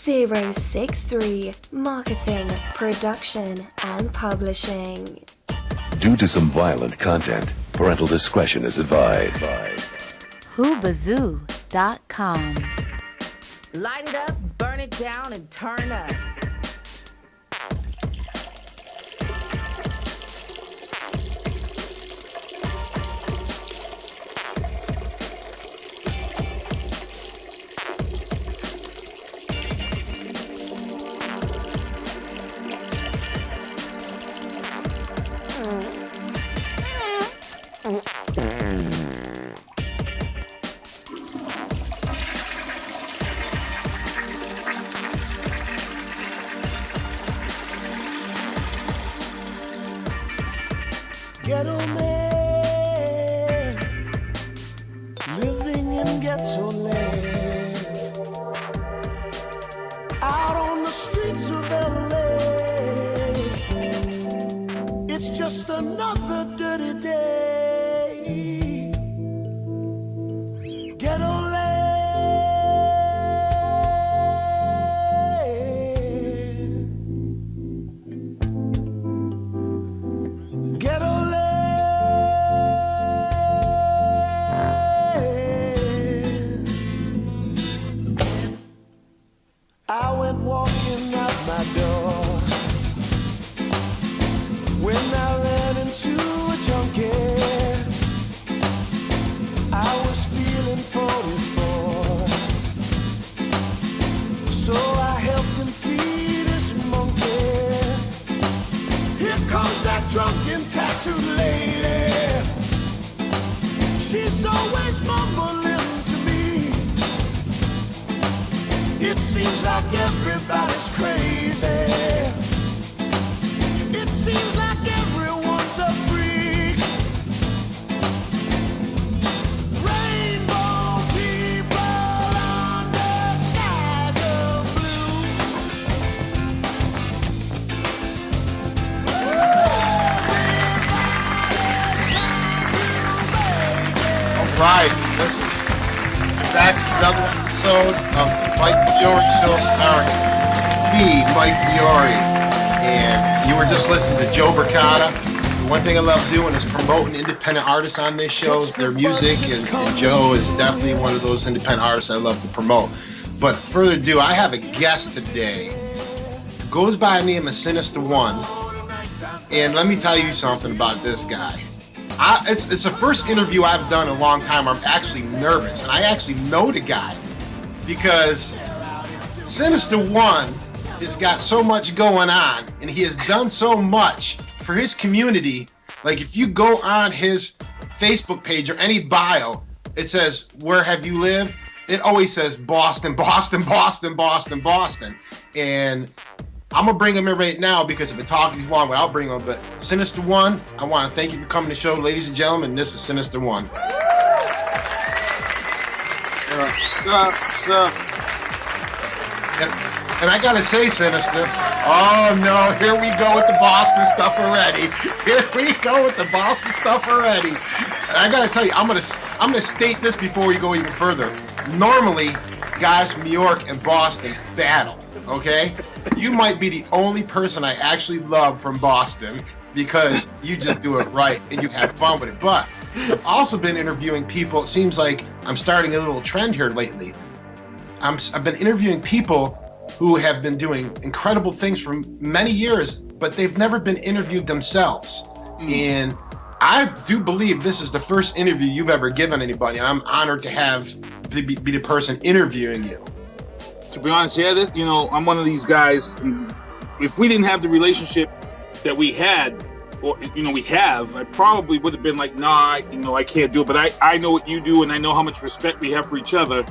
063 Marketing, Production and Publishing. Due to some violent content, parental discretion is advised. Whobazoo.com. Light it up, burn it down, and turn up. Ghetto man, living in ghetto land, out on the streets of LA. It's just another dirty day. Ghetto land. Ghetto land. I went walking out my door when I ran into a junkie. I was feeling 44, so I helped him feed his monkey. Here comes that drunken tattooed lady. She's always mumbling to me. It seems like everybody's crazy. It seems like everyone's a freak. Rainbow people under skies of blue. Right, listen. Back to another episode of Mike Fiore Show starring me, Mike Fiore. And you were just listening to Joe Bricata. The one thing I love doing is promoting independent artists on this show, their music, and Joe is definitely one of those independent artists I love to promote. But further ado, I have a guest today. Goes by the name of Sinista1. And let me tell you something about this guy. It's the first interview I've done in a long time where I'm actually nervous, and I actually know the guy because Sinista1 has got so much going on, and he has done so much for his community. Like if you go on his Facebook page or any bio, it says, "Where have you lived?" It always says Boston, Boston, Boston, Boston, Boston. And I'm going to bring him in right now because if it talks too long, I'll bring him. But Sinista1, I want to thank you for coming to the show, ladies and gentlemen. This is Sinista1. And I got to say, Sinista, oh no, here we go with the Boston stuff already. Here we go with the Boston stuff already. And I got to tell you, I'm gonna state this before we go even further. Normally, guys from New York and Boston battle, okay? You might be the only person I actually love from Boston because you just do it right and you have fun with it. But I've also been interviewing people. It seems like I'm starting a little trend here lately. I've been interviewing people who have been doing incredible things for many years, but they've never been interviewed themselves. And I do believe this is the first interview you've ever given anybody, and I'm honored to be the person interviewing you. To be honest, yeah, I'm one of these guys. If we didn't have the relationship that we had, or we have, I probably would have been like, nah, I can't do it. But I know what you do, and I know how much respect we have for each other.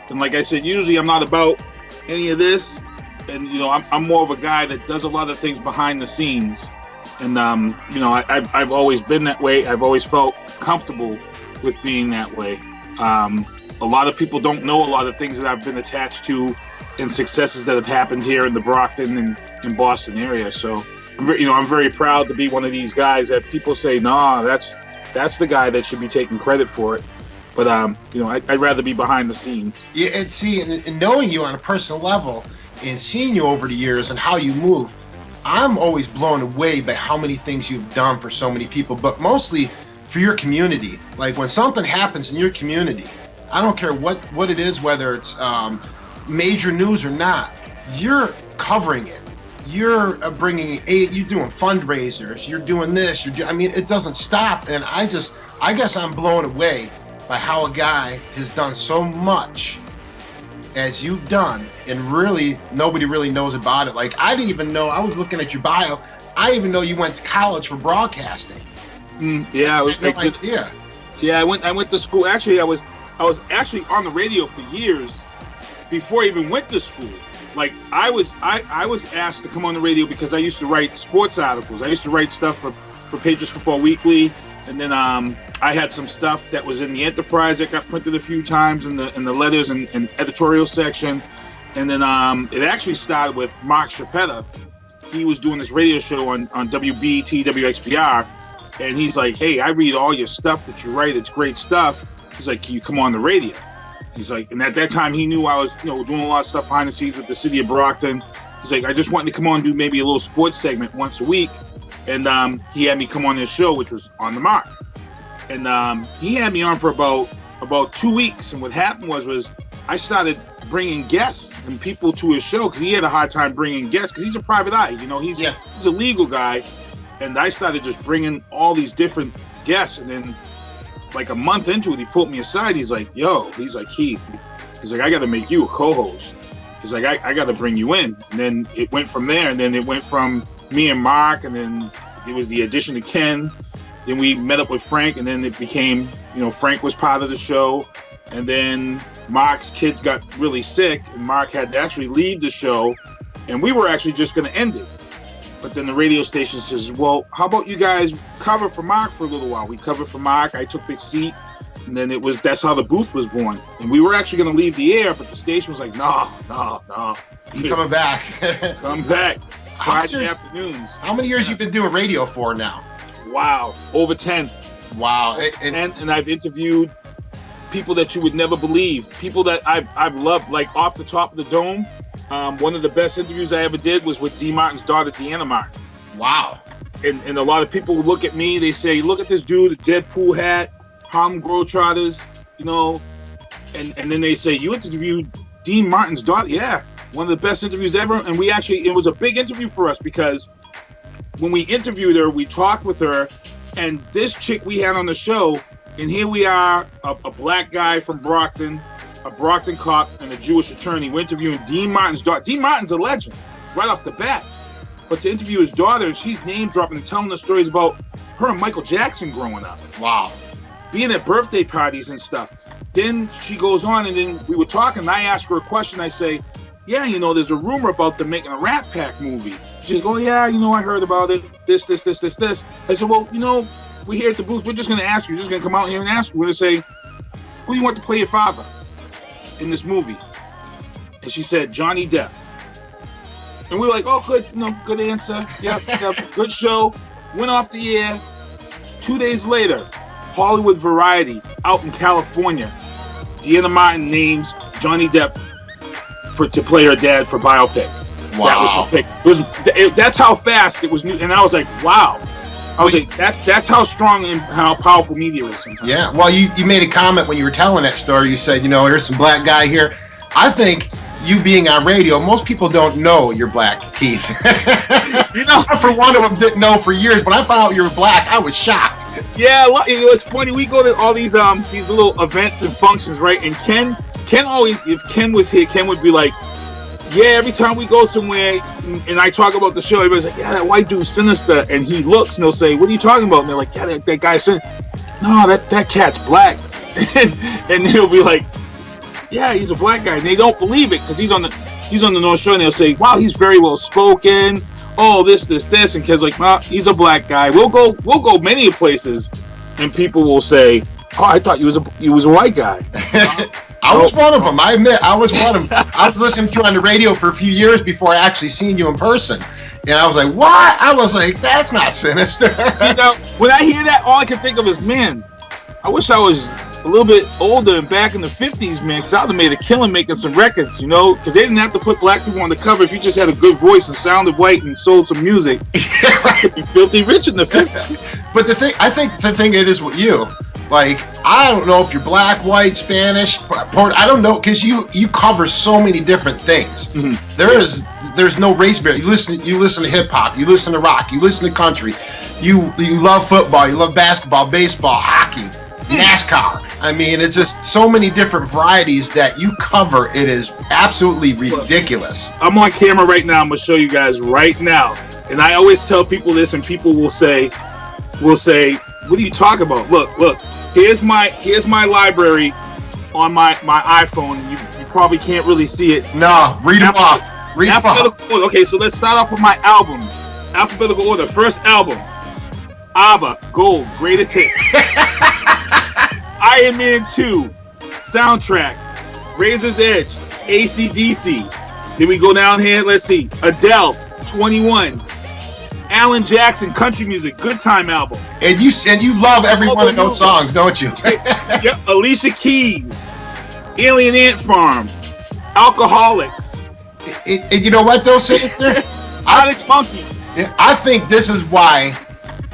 And like I said, usually I'm not about any of this, and I'm more of a guy that does a lot of things behind the scenes. And I've always been that way. I've always felt comfortable with being that way. A lot of people don't know a lot of things that I've been attached to and successes that have happened here in the Brockton and in Boston area. So I'm very proud to be one of these guys that people say, nah, that's the guy that should be taking credit for it. But I'd rather be behind the scenes. Yeah, and see, and knowing you on a personal level, and seeing you over the years and how you move, I'm always blown away by how many things you've done for so many people, but mostly for your community. Like when something happens in your community, I don't care what it is, whether it's major news or not, you're covering it. You're bringing aid, you're doing fundraisers, you're doing this, I mean, it doesn't stop. And I guess I'm blown away by how a guy has done so much as you've done, and really nobody really knows about it. Like, I didn't even know, I was looking at your bio, I didn't even know you went to college for broadcasting. Yeah, I had no idea. Yeah, I went to school. Actually, I was actually on the radio for years before I even went to school. Like, I was asked to come on the radio because I used to write sports articles. I used to write stuff for Patriots Football Weekly, and then I had some stuff that was in the Enterprise that got printed a few times in the letters and editorial section. And then it actually started with Mark Shyt. He was doing this radio show on WBT, WXBR, and he's like, "Hey, I read all your stuff that you write. It's great stuff." He's like, "Can you come on the radio?" He's like, and at that time he knew I was, doing a lot of stuff behind the scenes with the city of Brockton. He's like, "I just wanted to come on and do maybe a little sports segment once a week." And he had me come on this show, which was On the Mark. And he had me on for about 2 weeks. And what happened was I started bringing guests and people to his show because he had a hard time bringing guests because he's a private eye. He's a legal guy. And I started just bringing all these different guests. And then like a month into it, he pulled me aside. He's like, "Keith," he's like, "I got to make you a co-host." He's like, I got to bring you in. And then it went from there. And then it went from me and Mark, and then it was the addition to Ken. Then we met up with Frank, and then it became, Frank was part of the show. And then Mark's kids got really sick, and Mark had to actually leave the show. And we were actually just going to end it. But then the radio station says, "Well, how about you guys cover for Mark for a little while?" We covered for Mark. I took the seat. And then that's how the booth was born. And we were actually going to leave the air, but the station was like, no. You're coming back. Come back. Friday afternoons. How many years you been doing radio for now? Wow. Over 10. Wow. 10, and I've interviewed people that you would never believe. People that I've loved, like off the top of the dome. One of the best interviews I ever did was with D. Martin's daughter, Deanna Martin. Wow. And a lot of people look at me, they say, "Look at this dude, a Deadpool hat, Harlem Globetrotters, and then they say, "You interviewed Dean Martin's daughter." Yeah, one of the best interviews ever. And it was a big interview for us because when we interviewed her, we talked with her, and this chick we had on the show, and here we are, a black guy from Brockton, a Brockton cop, and a Jewish attorney. We're interviewing Dean Martin's daughter. Dean Martin's a legend right off the bat. But to interview his daughter, and she's name dropping and telling the stories about her and Michael Jackson growing up. Wow. Being at birthday parties and stuff. Then she goes on, and then we were talking, and I asked her a question. I say, "Yeah, there's a rumor about them making a Rat Pack movie." She goes, "Oh, yeah, I heard about it. This. I said, "Well, we're here at the booth. We're just going to ask you. We're just going to come out here and ask you. We're going to say, who do you want to play your father in this movie?" And she said, "Johnny Depp." And we were like, "Oh, good. Good answer. Yep, good show." Went off the air. 2 days later, Hollywood Variety out in California, Deanna Martin names Johnny Depp to play her dad for biopic. Wow. That was her pick. That's how fast it was new, and I was like, wow. I was like, that's how strong and how powerful media is sometimes. Yeah. Well, you made a comment when you were telling that story. You said, here's some black guy here. I think you being on radio, most people don't know you're black, Keith. For one of them didn't know for years. When I found out you were black, I was shocked. Yeah, it was funny. We go to all these little events and functions, right? And Ken always, if Ken was here, Ken would be like, "Yeah, every time we go somewhere and I talk about the show, everybody's like, yeah, that white dude's sinister." And he looks and they'll say, "What are you talking about?" And they're like, "Yeah, that guy's sinister." "No, that cat's black." and he'll be like, "Yeah, he's a black guy." And they don't believe it because he's on the North Shore, and they'll say, "Wow, he's very well spoken. Oh, this. And Ken's like, "Well, he's a black guy." We'll go many places, and people will say, "Oh, I thought you was a white guy." I was one of them. I admit, I was one of them. I was listening to you on the radio for a few years before I actually seen you in person, and I was like, "What?" I was like, "That's not sinister." See, now when I hear that, all I can think of is, man, I wish I was a little bit older and back in the 50s, man, because I would have made a killing making some records, you know, because they didn't have to put black people on the cover. If you just had a good voice and sounded white and sold some music, you'd be filthy rich in the 50s. But I think the thing it is with you, like, I don't know if you're black, white, Spanish, I don't know, because you cover so many different things. Mm-hmm. There's no race barrier. You listen to hip hop, you listen to rock, you listen to country, you love football, you love basketball, baseball, hockey, NASCAR. I mean, it's just so many different varieties that you cover. It is absolutely ridiculous. I'm on camera right now. I'm gonna show you guys right now, and I always tell people this, and people will say, "What are you talking about?" Look. Here's my library on my iPhone. You probably can't really see it. No, read them off. Alphabetical order. Okay, so let's start off with my albums. Alphabetical order. First album, ABBA, Gold, Greatest Hits. Iron Man 2, soundtrack. Razor's Edge, AC/DC. Then we go down here. Let's see. Adele, 21. Alan Jackson, country music, Good Time album. And you love every one of those songs, don't you? Yep. Alicia Keys, Alien Ant Farm, Alcoholics. And you know what, though, Sinister? Onyx Monkeys. I think this is why,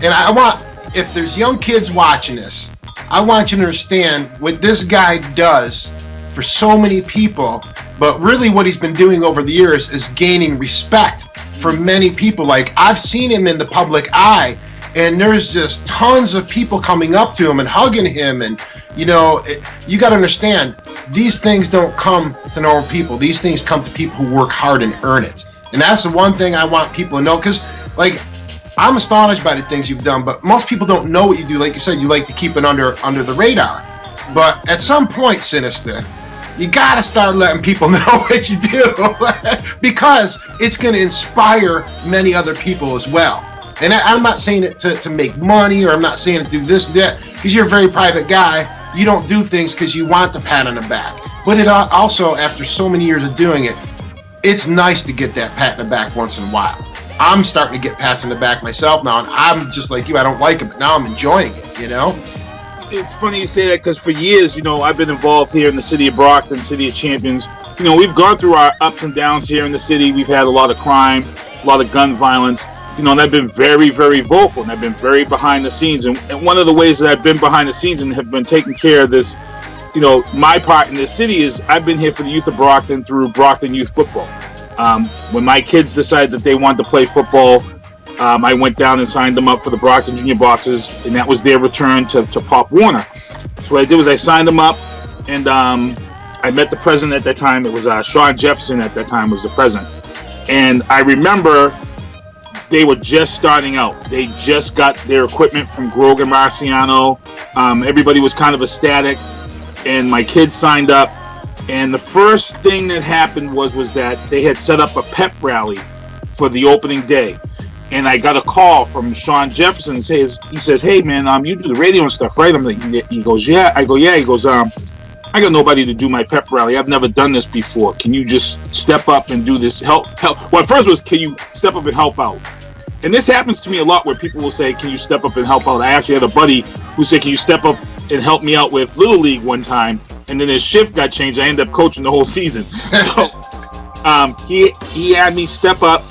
and I want, if there's young kids watching this, I want you to understand what this guy does for so many people, but really what he's been doing over the years is gaining respect for many people. Like, I've seen him in the public eye, and there's just tons of people coming up to him and hugging him, and you know, you got to understand, these things don't come to normal people. These things come to people who work hard and earn it. And that's the one thing I want people to know, because like, I'm astonished by the things you've done, but most people don't know what you do. Like you said, you like to keep it under the radar. But at some point, Sinister, you got to start letting people know what you do, because it's going to inspire many other people as well. And I'm not saying it to make money, or I'm not saying to do this and that, because you're a very private guy. You don't do things because you want the pat on the back. But it also, after so many years of doing it, it's nice to get that pat in the back once in a while. I'm starting to get pats in the back myself now, and I'm just like you. I don't like it, but now I'm enjoying it, you know? It's funny you say that, because for years, you know, I've been involved here in the city of Brockton, City of Champions. You know, we've gone through our ups and downs here in the city. We've had a lot of crime, a lot of gun violence, you know, and I've been very, very vocal, and I've been very behind the scenes. And one of the ways that I've been behind the scenes and have been taking care of this, you know, my part in this city is I've been here for the youth of Brockton through Brockton Youth Football. When my kids decided that they wanted to play football, I went down and signed them up for the Brockton Junior Boxers, and that was their return to Pop Warner. So what I did was I signed them up, and I met the president at that time. It was Sean Jefferson at that time was the president. And I remember they were just starting out. They just got their equipment from Grogan Marciano. Everybody was kind of ecstatic, and my kids signed up. And the first thing that happened was that they had set up a pep rally for the opening day. And I got a call from Sean Jefferson. He says, "Hey man, you do the radio and stuff, right?" I'm like, he goes, "Yeah." I go, "Yeah." He goes, "I got nobody to do my pep rally. I've never done this before. Can you just step up and do this? Help." Well, at first was, "Can you step up and help out?" And this happens to me a lot, where people will say, "Can you step up and help out?" I actually had a buddy who said, "Can you step up and help me out with Little League one time?" And then his shift got changed. I ended up coaching the whole season. So he had me step up.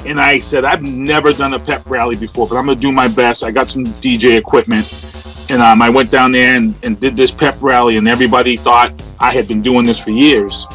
And I said, "I've never done a pep rally before, but I'm going to do my best." I got some DJ equipment, and I went down there and did this pep rally, and everybody thought I had been doing this for years.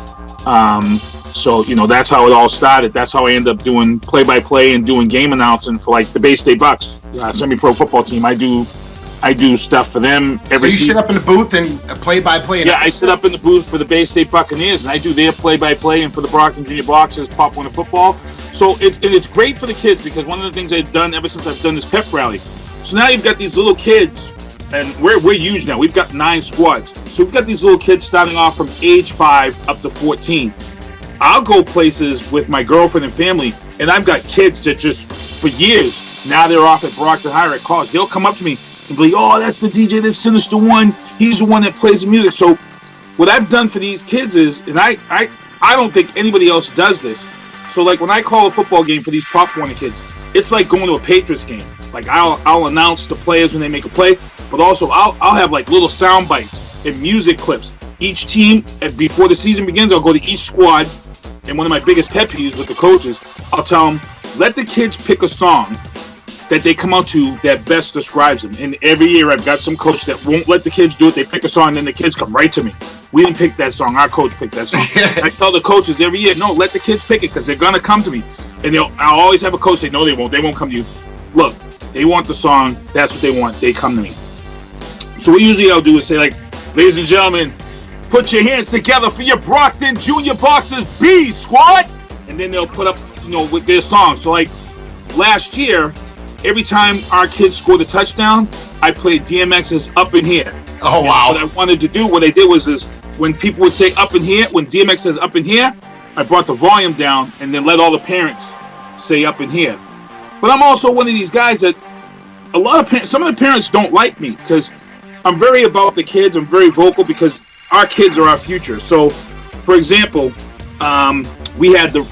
So, you know, that's how it all started. That's how I ended up doing play-by-play and doing game announcing for, like, the Bay State Bucks, semi-pro football team. I do stuff for them every season. So you sit up in the booth and play-by-play? Yeah, I sit up in the booth for the Bay State Buccaneers, and I do their play-by-play, and for the Brockton Junior Boxers, Pop Warner Football. So it's great for the kids, because one of the things I've done ever since I've done this pep rally. So now you've got these little kids, and we're huge now. We've got 9 squads. So we've got these little kids starting off from age 5 up to 14. I'll go places with my girlfriend and family, and I've got kids that just, for years, now they're off at Brockton Higher at college. They'll come up to me and be like, "Oh, that's the DJ, this Sinista1. He's the one that plays the music." So what I've done for these kids is, and I don't think anybody else does this. So like when I call a football game for these Pop Warner kids, it's like going to a Patriots game. Like I'll announce the players when they make a play, but also I'll have like little sound bites and music clips. Each team, before the season begins, I'll go to each squad, and one of my biggest pet peeves with the coaches, I'll tell them, let the kids pick a song that they come out to that best describes them. And every year I've got some coach that won't let the kids do it. They pick a song, and then the kids come right to me. We didn't pick that song. Our coach picked that song. I tell the coaches every year, no, let the kids pick it, because they're going to come to me. And I'll always have a coach say, no, they won't. They won't come to you. Look, they want the song. That's what they want. They come to me. So what usually I'll do is say, like, ladies and gentlemen, put your hands together for your Brockton Junior Boxers B squad. And then they'll put up, with their song. So, like, last year, every time our kids scored a touchdown, I played DMX's Up in Here. Oh, wow. What I wanted to do, what I did was when people would say Up in Here, when DMX says Up in Here, I brought the volume down and then let all the parents say Up in Here. But I'm also one of these guys that some of the parents don't like me, because I'm very about the kids. I'm very vocal, because our kids are our future. So, for example, we had the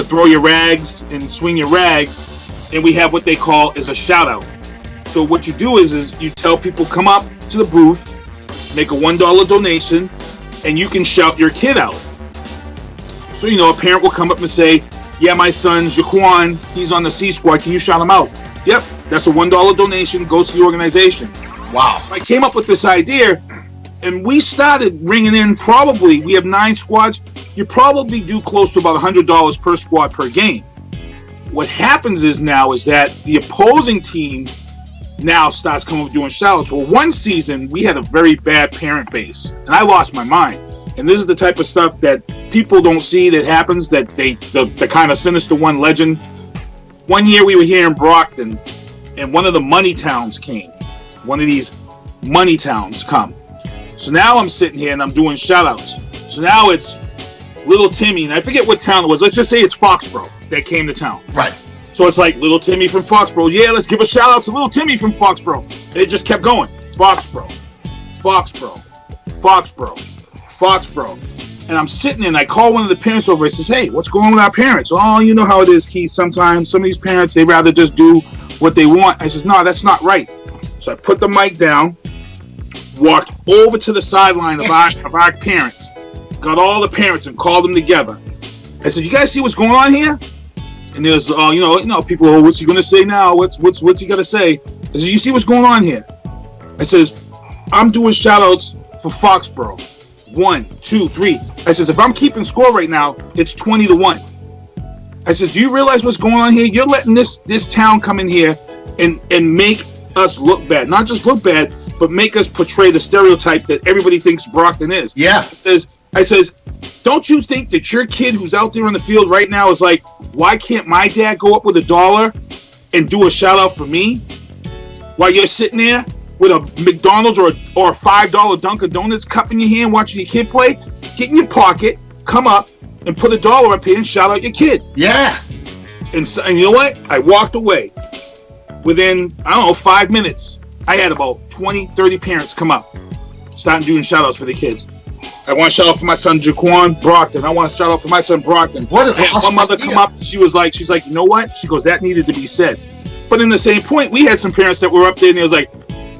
throw your rags and swing your rags, and we have what they call is a shout out. So what you do is you tell people, come up to the booth, make a $1 donation, and you can shout your kid out. So, a parent will come up and say, yeah, my son, Jaquan, he's on the C squad. Can you shout him out? Yep. That's a $1 donation, goes to the organization. Wow. So I came up with this idea, and we started ringing in we have 9 squads. You probably do close to about $100 per squad per game. What happens is that the opposing team now starts coming up doing shout-outs. Well, one season, we had a very bad parent base, and I lost my mind. And this is the type of stuff that people don't see that happens, that the kind of Sinista1 legend. One year we were here in Brockton, and one of the money towns came. One of these money towns come. So now I'm sitting here and I'm doing shout-outs. So now it's Little Timmy, and I forget what town it was. Let's just say it's Foxborough that came to town. Right. So it's like Little Timmy from Foxborough. Yeah, let's give a shout-out to Little Timmy from Foxborough. And it just kept going. Foxborough, Foxborough, Foxborough, Foxborough. And I'm sitting there and I call one of the parents over. I says, hey, what's going on with our parents? Oh, you know how it is, Keith. Sometimes some of these parents, they rather just do what they want. I says, no, that's not right. So I put the mic down, walked over to the sideline of our parents, got all the parents and called them together. I said, you guys see what's going on here? And there's, people, oh, what's he going to say now? What's he going to say? I said, you see what's going on here? I says, I'm doing shout-outs for Foxborough. 1, 2, 3. I says, if I'm keeping score right now, it's 20-1. I says, do you realize what's going on here? You're letting this town come in here and make us look bad. Not just look bad, but make us portray the stereotype that everybody thinks Brockton is. Yeah. I says, don't you think that your kid who's out there on the field right now is like, why can't my dad go up with $1 and do a shout out for me? While you're sitting there with a McDonald's or a $5 Dunkin' Donuts cup in your hand watching your kid play? Get in your pocket, come up, and put $1 up here and shout out your kid. Yeah. And you know what? I walked away. Within, 5 minutes, I had about 20, 30 parents come up, starting doing shout outs for the kids. I want to shout out for my son Jaquan Brockton. I want to shout out for my son Brockton. What an awesome one mother idea. come up, she's like, you know what? She goes, that needed to be said. But in the same point, we had some parents that were up there and they was like,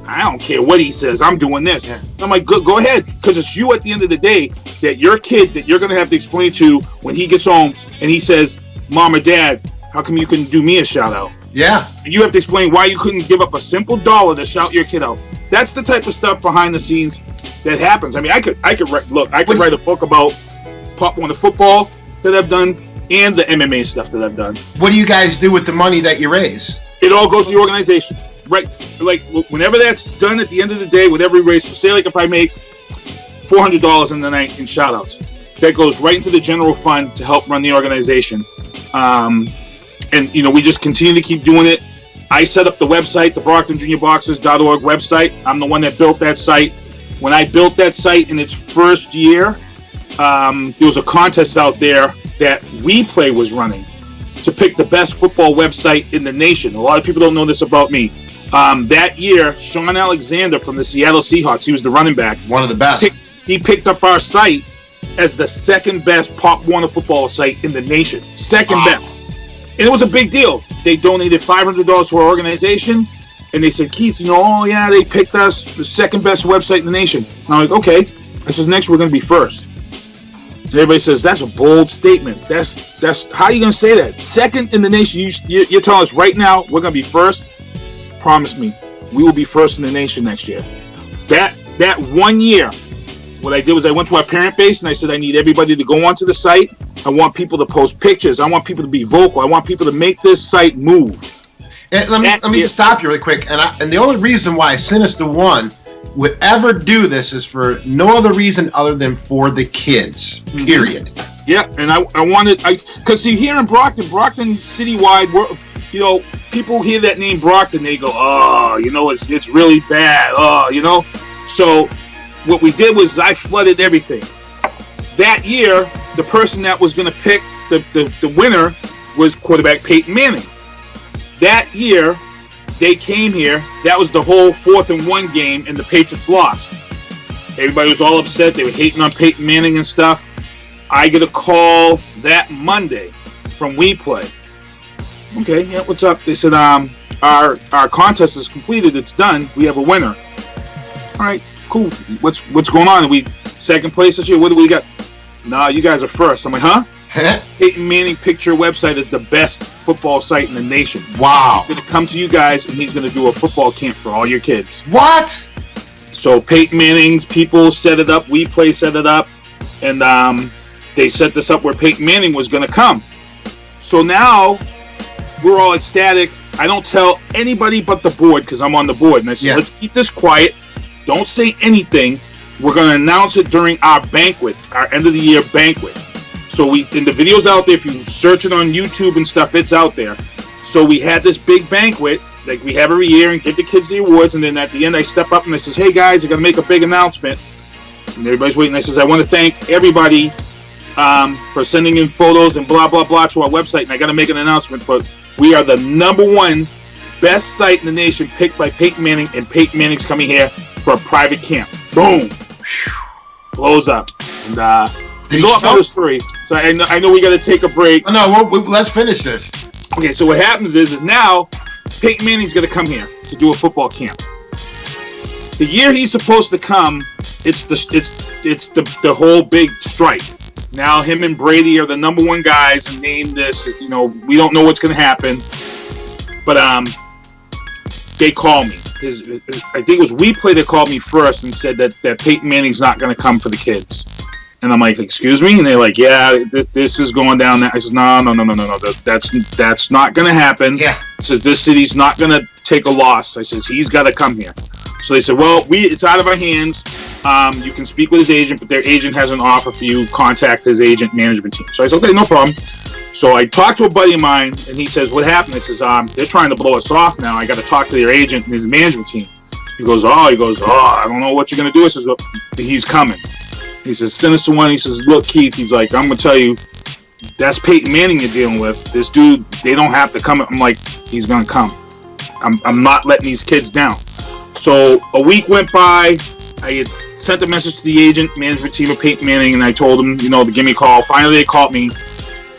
I don't care what he says, I'm doing this. Yeah. I'm like, go ahead, because it's you at the end of the day that your kid that you're going to have to explain to when he gets home and he says, Mom or Dad, how come you couldn't do me a shout out? Yeah. And you have to explain why you couldn't give up a simple $1 to shout your kid out. That's the type of stuff behind the scenes that happens. I mean, I could write a book about Pop Warner football that I've done and the MMA stuff that I've done. What do you guys do with the money that you raise? It all goes to the organization, right? Like whenever that's done at the end of the day with every race, so say like if I make $400 in the night in shout outs, that goes right into the general fund to help run the organization. And we just continue to keep doing it. I set up the website, the BrocktonJuniorBoxers.org website. I'm the one that built that site. When I built that site in its first year, there was a contest out there that WePlay was running to pick the best football website in the nation. A lot of people don't know this about me. That year, Sean Alexander from the Seattle Seahawks, he was the running back. One of the best. He picked up our site as the second best Pop Warner football site in the nation. Second best. And it was a big deal. They donated $500 to our organization, And they said, Keith, oh yeah, they picked us the second best website in the nation. And I'm like, okay. I says, next we're going to be first. And everybody says, that's a bold statement. That's how are you going to say that? Second in the nation. You're telling us right now we're going to be first? Promise me, we will be first in the nation next year. That 1 year, what I did was I went to our parent base and I said, I need everybody to go onto the site. I want people to post pictures. I want people to be vocal. I want people to make this site move. And let me just stop you really quick. And the only reason why Sinista1 would ever do this is for no other reason other than for the kids. Period. Yeah, and I wanted, because see, here in Brockton citywide, people hear that name Brockton, they go, oh, it's really bad, oh, So what we did was I flooded everything. That year, the person that was going to pick the winner was quarterback Peyton Manning. That year, they came here. That was the whole 4th and 1 game, and the Patriots lost. Everybody was all upset. They were hating on Peyton Manning and stuff. I get a call that Monday from WePlay. Okay, yeah, what's up? They said, our contest is completed. It's done. We have a winner. All right, cool. What's going on? Are we second place this year? What do we got? Nah, you guys are first. I'm like, huh? Peyton Manning Picture website is the best football site in the nation. Wow. He's going to come to you guys, and he's going to do a football camp for all your kids. What? So Peyton Manning's people set it up. WePlay set it up. And they set this up where Peyton Manning was going to come. So now we're all ecstatic. I don't tell anybody but the board because I'm on the board. And I said, let's keep this quiet. Don't say anything. We're going to announce it during our banquet, our end of the year banquet. So the video's out there. If you search it on YouTube and stuff, it's out there. So we had this big banquet like we have every year and give the kids the awards. And then at the end, I step up and I says, hey guys, I'm going to make a big announcement. And everybody's waiting. I says, I want to thank everybody for sending in photos and blah, blah, blah to our website. And I got to make an announcement, but we are the #1 best site in the nation picked by Peyton Manning, and Peyton Manning's coming here for a private camp. Boom. Blows up. And there's a lot more to the story. So I know we got to take a break. Oh, no, let's finish this. Okay, so what happens is now Peyton Manning's going to come here to do a football camp. The year he's supposed to come, it's the whole big strike. Now him and Brady are the #1 guys, and name this. We don't know what's going to happen, but they call me. I think it was WePlay that called me first and said that Peyton Manning's not going to come for the kids. And I'm like, excuse me? And they're like, yeah, this is going down there. I said, no. That's not going to happen. Yeah. I says, this city's not going to take a loss. I says, he's got to come here. So they said, well, it's out of our hands. You can speak with his agent, but their agent has an offer for you. Contact his agent management team. So I said, okay, no problem. So I talked to a buddy of mine, and he says, what happened? I says, they're trying to blow us off now. I got to talk to their agent and his management team. He goes, I don't know what you're going to do. I says, well, he's coming. He says, Sinista1. He says, look, Keith, he's like, I'm going to tell you, that's Peyton Manning you're dealing with. This dude, they don't have to come. I'm like, he's going to come. I'm not letting these kids down. So a week went by. I had sent a message to the agent, management team of Peyton Manning, and I told them, to give me a call. Finally, they called me.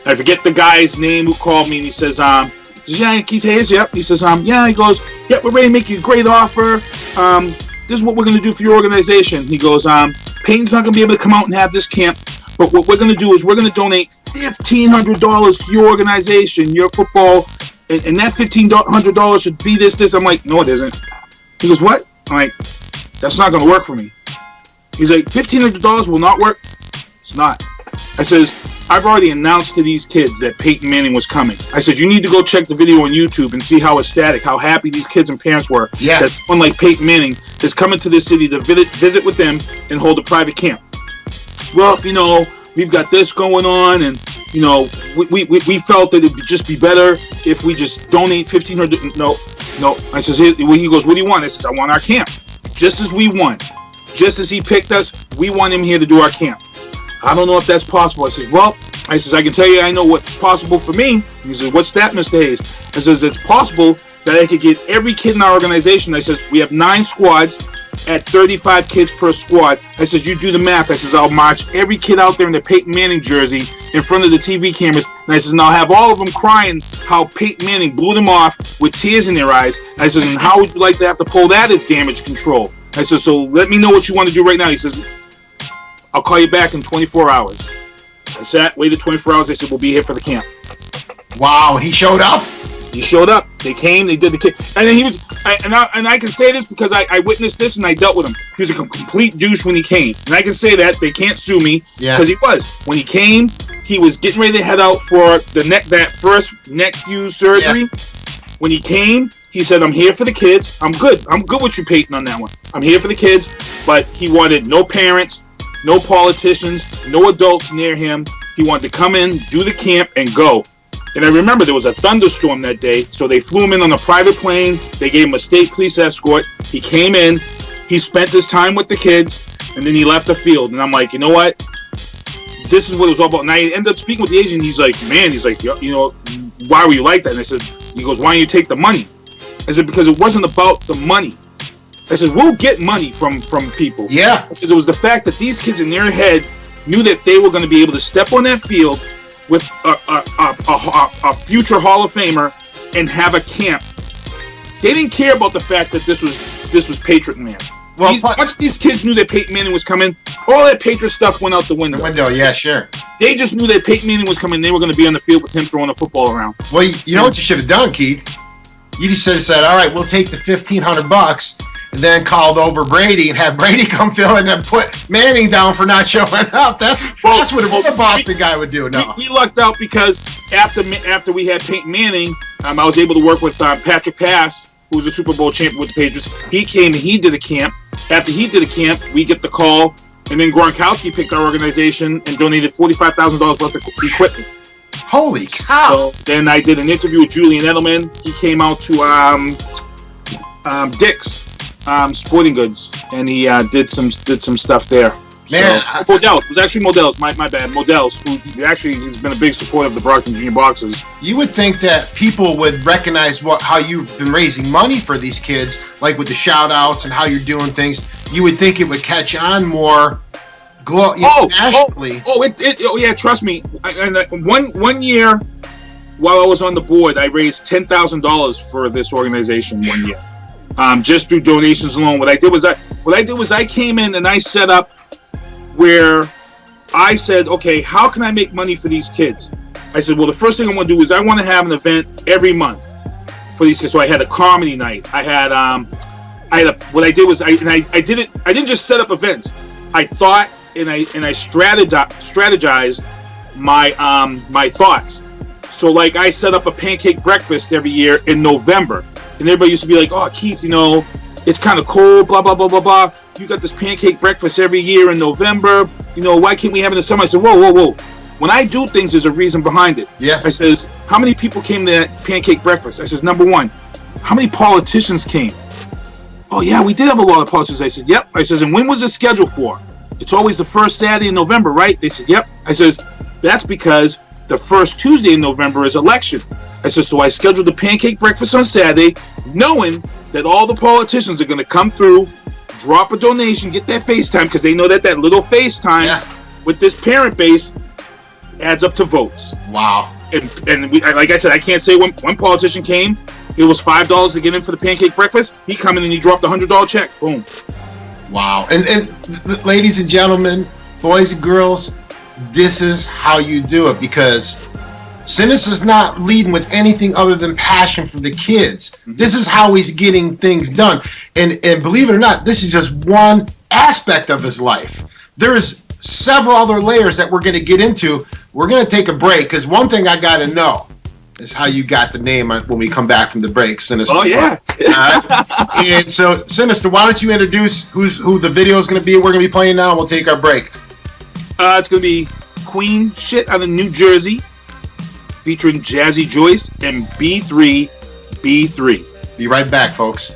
I forget the guy's name who called me, and he says, yeah, Keith Hayes, yep. He says, yeah, he goes, yeah, we're ready to make you a great offer. This is what we're going to do for your organization. He goes, Peyton's not going to be able to come out and have this camp, but what we're going to do is we're going to donate $1,500 to your organization, your football, and that $1,500 should be this. I'm like, no, it isn't. He goes, what? I'm like, that's not going to work for me. He's like, $1,500 will not work? It's not. I says, I've already announced to these kids that Peyton Manning was coming. I said, you need to go check the video on YouTube and see how ecstatic, how happy these kids and parents were that someone like Peyton Manning is coming to this city to visit with them and hold a private camp. Well, we've got this going on, and, we felt that it would just be better if we just donate $1,500. No. I says, he goes, what do you want? I says, I want our camp. Just as we won. Just as he picked us, we want him here to do our camp. I don't know if that's possible. I says, I can tell you I know what's possible for me. He says, what's that, Mr. Hayes? I says, it's possible that I could get every kid in our organization. I says, we have 9 squads. at 35 kids per squad. I said, you do the math. I says, I'll march every kid out there in the Peyton Manning jersey in front of the TV cameras. And I says, and I'll have all of them crying how Peyton Manning blew them off with tears in their eyes. I says, and how would you like to have to pull that as damage control? I said, so let me know what you want to do right now. He says, I'll call you back in 24 hours. I sat, waited 24 hours. They said, we'll be here for the camp. Wow, he showed up? He showed up. They came. They did the kid. And then he was, and I can say this because I witnessed this and I dealt with him. He was a complete douche when he came. And I can say that. They can't sue me because he was. When he came, he was getting ready to head out for that first neck fuse surgery. Yeah. When he came, he said, I'm here for the kids. I'm good. I'm good with you, Peyton, on that one. I'm here for the kids. But he wanted no parents, no politicians, no adults near him. He wanted to come in, do the camp, and go. And I remember there was a thunderstorm that day, so they flew him in on a private plane. They gave him a state police escort. He came in. He spent his time with the kids, and then he left the field. And I'm like, you know what? This is what it was all about. And I ended up speaking with the agent. He's like, man, you know, why were you like that? And I said, he goes, why don't you take the money? I said, because it wasn't about the money. I said, we'll get money from people. Yeah. I said, it was the fact that these kids in their head knew that they were going to be able to step on that field with a future Hall of Famer and have a camp. They didn't care about the fact that this was Patriot Man. Well, once these kids knew that Peyton Manning was coming, all that Patriot stuff went out the window. Yeah, sure. They just knew that Peyton Manning was coming. They were going to be on the field with him throwing the football around. Well, you know what you should have done, Keith? You just should have said, all right, we'll take the $1,500 and then called over Brady and had Brady come fill in and put Manning down for not showing up. That's what a Boston guy would do. No, we lucked out because after we had Peyton Manning, I was able to work with Patrick Pass, who was a Super Bowl champion with the Patriots. He came and he did a camp. After he did a camp, we get the call, and then Gronkowski picked our organization and donated $45,000 worth of equipment. Holy cow! So then I did an interview with Julian Edelman. He came out to Dick's Sporting Goods, and he did some stuff there. Man, so, Modell's. It was actually Modell's. My bad. Modell's, who actually has been a big supporter of the Brockton Junior Boxers. You would think that people would recognize how you've been raising money for these kids, like with the shout-outs and how you're doing things. You would think it would catch on more nationally. Yeah, trust me. One year, while I was on the board, I raised $10,000 for this organization 1 year, just through donations alone. What I did was I came in and I set up where I said, okay, how can I make money for these kids? I said, well, the first thing I want to do is I want to have an event every month for these kids. So I had a comedy night. What I did was I didn't just set up events. I thought and I strategized my thoughts. So like I set up a pancake breakfast every year in November, and everybody used to be like, oh, Keith, you know, it's kind of cold, blah blah blah blah blah. You got this pancake breakfast every year in November. You know, why can't we have it in the summer? I said, whoa. When I do things, there's a reason behind it. Yeah. I says, how many people came to that pancake breakfast? I says, number one, how many politicians came? Oh yeah, we did have a lot of politicians. I said, yep. I says, and when was it scheduled for? It's always the first Saturday in November, right? They said, yep. I says, that's because the first Tuesday in November is election. I said, so I scheduled the pancake breakfast on Saturday, knowing that all the politicians are going to come through, drop a donation, get that FaceTime, because they know that little FaceTime with this parent base adds up to votes. Wow. And like I said, I can't say when one politician came, it was $5 to get in for the pancake breakfast. He come in and he dropped a $100 check. Boom. Wow. And ladies and gentlemen, boys and girls, this is how you do it, because Sinista is not leading with anything other than passion for the kids. Mm-hmm. This is how he's getting things done. And believe it or not, this is just one aspect of his life. There's several other layers that we're going to get into. We're going to take a break, because one thing I got to know is how you got the name when we come back from the break, Sinista. Oh, yeah. And so, Sinista, why don't you introduce who the video is going to be? We're going to be playing now, and we'll take our break. It's going to be Queen Shyt out of New Jersey, featuring Jazzy, Joyce, and B3. Be right back, folks.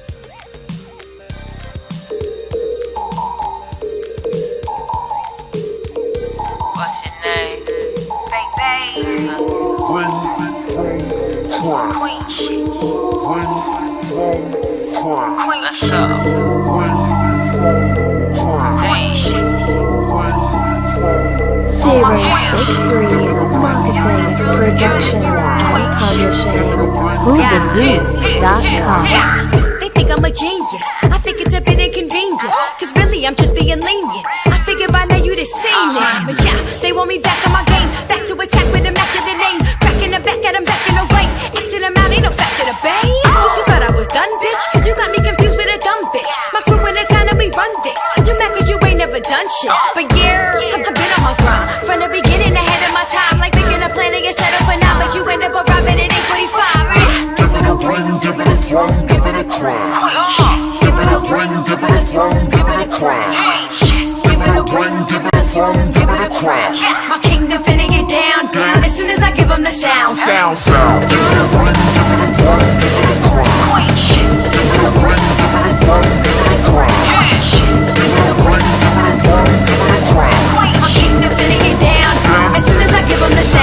What's your name? Baby. Queen Shyt. Let's go. 063 Marketing, Production and Publishing. Whobazoo.com. They think I'm a genius. I think it's a bit inconvenient. Cause really I'm just being lenient. I figure by now you'd have seen it. But yeah, they want me back on my game. Back to attack with a match of the name. Cracking the back at them, back in the way. Exit them out, ain't no fact of the bay. You thought I was done, bitch? You got me confused with a dumb bitch. My crew in the town and we run this. You mad cause you ain't never done shit. But yeah, I've been on my grind. From the beginning ahead of my time. Like making a plan and get set up for now. But you end up arriving at 8:45. Give it a ring, give it a throne, give it a crown. Give it a ring, give it a throne, give it a crown. Give it a ring, give it a throne, give it a crown. My kingdom finna get down, down as soon as I give them the sound. Sound. Give it a ring, give it a throne, give it a crown. Give it a ring, give it a throne, give it a crown. Give it a ring, give it a throne, give it a crown. My kingdom finna get down, down as soon as I give them the sound.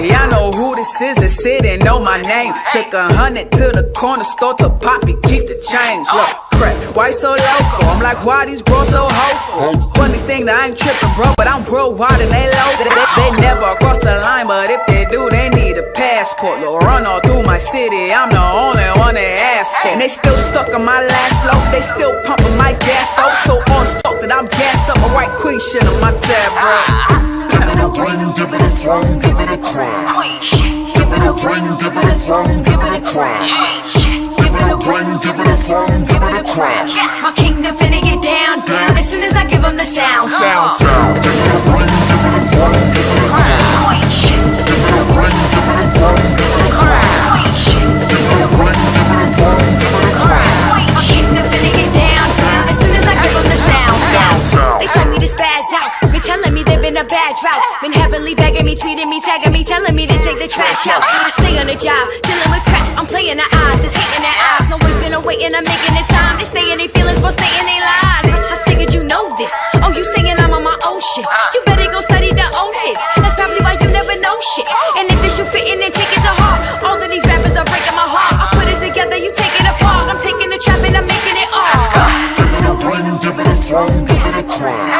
Yeah, I know who this is that said and know my name. Took 100 to the corner store to Poppy, keep the change. Look, crap, why so local? I'm like, why these bros so hopeful? Funny thing that I ain't tripping, bro, but I'm worldwide and they local. They never cross the line, but if they do, they need a passport. Look, run all through my city, I'm the only one they ask for. And they still stuck on my last flow, they still pumping my gas though. So on stock that I'm gassed up, a white queen shit on my tab, bro. Give it a ring, give it a throne, give it a crown. Give it a ring, give it a throne, give it a crown. Give it a ring, give it a throne, give it a crown. My kingdom finna get down, down as soon as I give them the sound. Sound. Give it a ring, give it a throne, give it a crown. Give it a ring, give it a throne, give it a crown. Give it a ring, give it a throne, give it a crown. My kingdom finna get down, down as soon as I give them the sound. They told me to spaz out, been telling me they've been a bad drought. Been heavily begging me, tweeting me, tagging me, telling me to take the trash out. I stay on the job, dealing with crap, I'm playing the odds, it's hating their eyes. No wasting or waiting, I'm making the time. They stay in their feelings, but stay in their lies. I figured you know this, oh you saying I'm on my own shit. You better go study the old hits, that's probably why you never know shit. And if this you fitting, then take it to heart. All of these rappers are breaking my heart. I put it together, you take it apart. I'm taking the trap and I'm making it all. Give it a ring, give it a throne, give it a crown.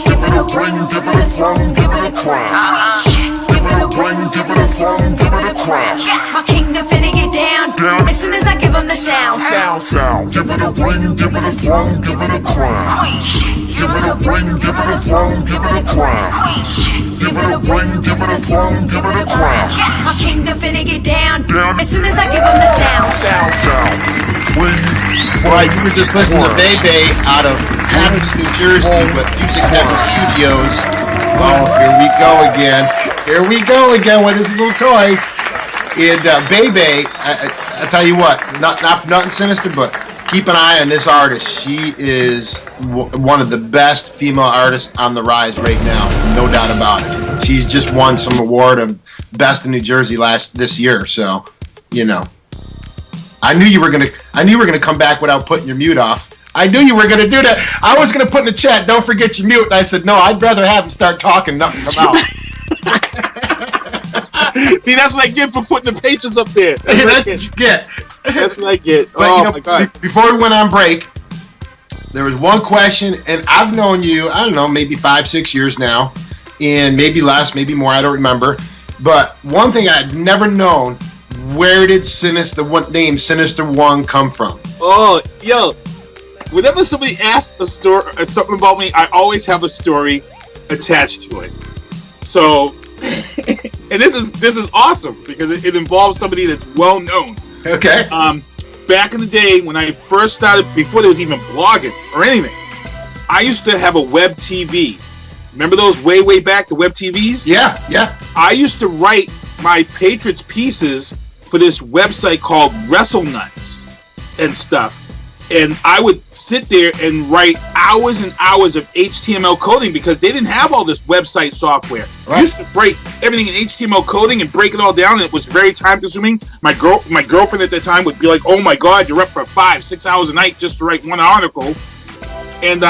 Give it a ring, give it a throne, give it a crown. Give it a ring, give it a throne, give it a crown. My kingdom finna get down, down as soon as I give them the sound. Sound. Give it a ring, give it a throne, give it a crown. Give it a ring, give it a throne, give it a crown. Give it a ring, give it a throne, give it a crown. My kingdom finna get down, down as soon as I give them the sound. Right, you were just listening to Bebe out of Adams, New Jersey with Music Heaven Studios. Oh, here we go again with his little toys. And Bebe, I tell you what, not for nothing sinister, but keep an eye on this artist. She is one of the best female artists on the rise right now, no doubt about it. She's just won some award of best in New Jersey this year, so you know. I knew you were gonna come back without putting your mute off. I knew you were gonna do that. I was gonna put in the chat, don't forget your mute, and I said no, I'd rather have him start talking, nothing about. See, that's what I get for putting the pages up there. That's what you get. That's what I get. But, my God. Before we went on break, there was one question, and I've known you, I don't know, maybe 5-6 years now, and maybe less, maybe more, I don't remember. But one thing I'd never known, where did Sinista1 come from? Oh, yo. Whenever somebody asks a story or something about me, I always have a story attached to it. So, and this is awesome because it involves somebody that's well known. Okay. Back in the day when I first started, before there was even blogging or anything, I used to have a web TV. Remember those way back, the web TVs? Yeah. I used to write my Patriots pieces for this website called WrestleNuts and stuff. And I would sit there and write hours and hours of HTML coding because they didn't have all this website software. Right. I used to write everything in HTML coding and break it all down, and it was very time consuming. My girlfriend at the time would be like, "Oh my God, you're up for 5-6 hours a night just to write one article." And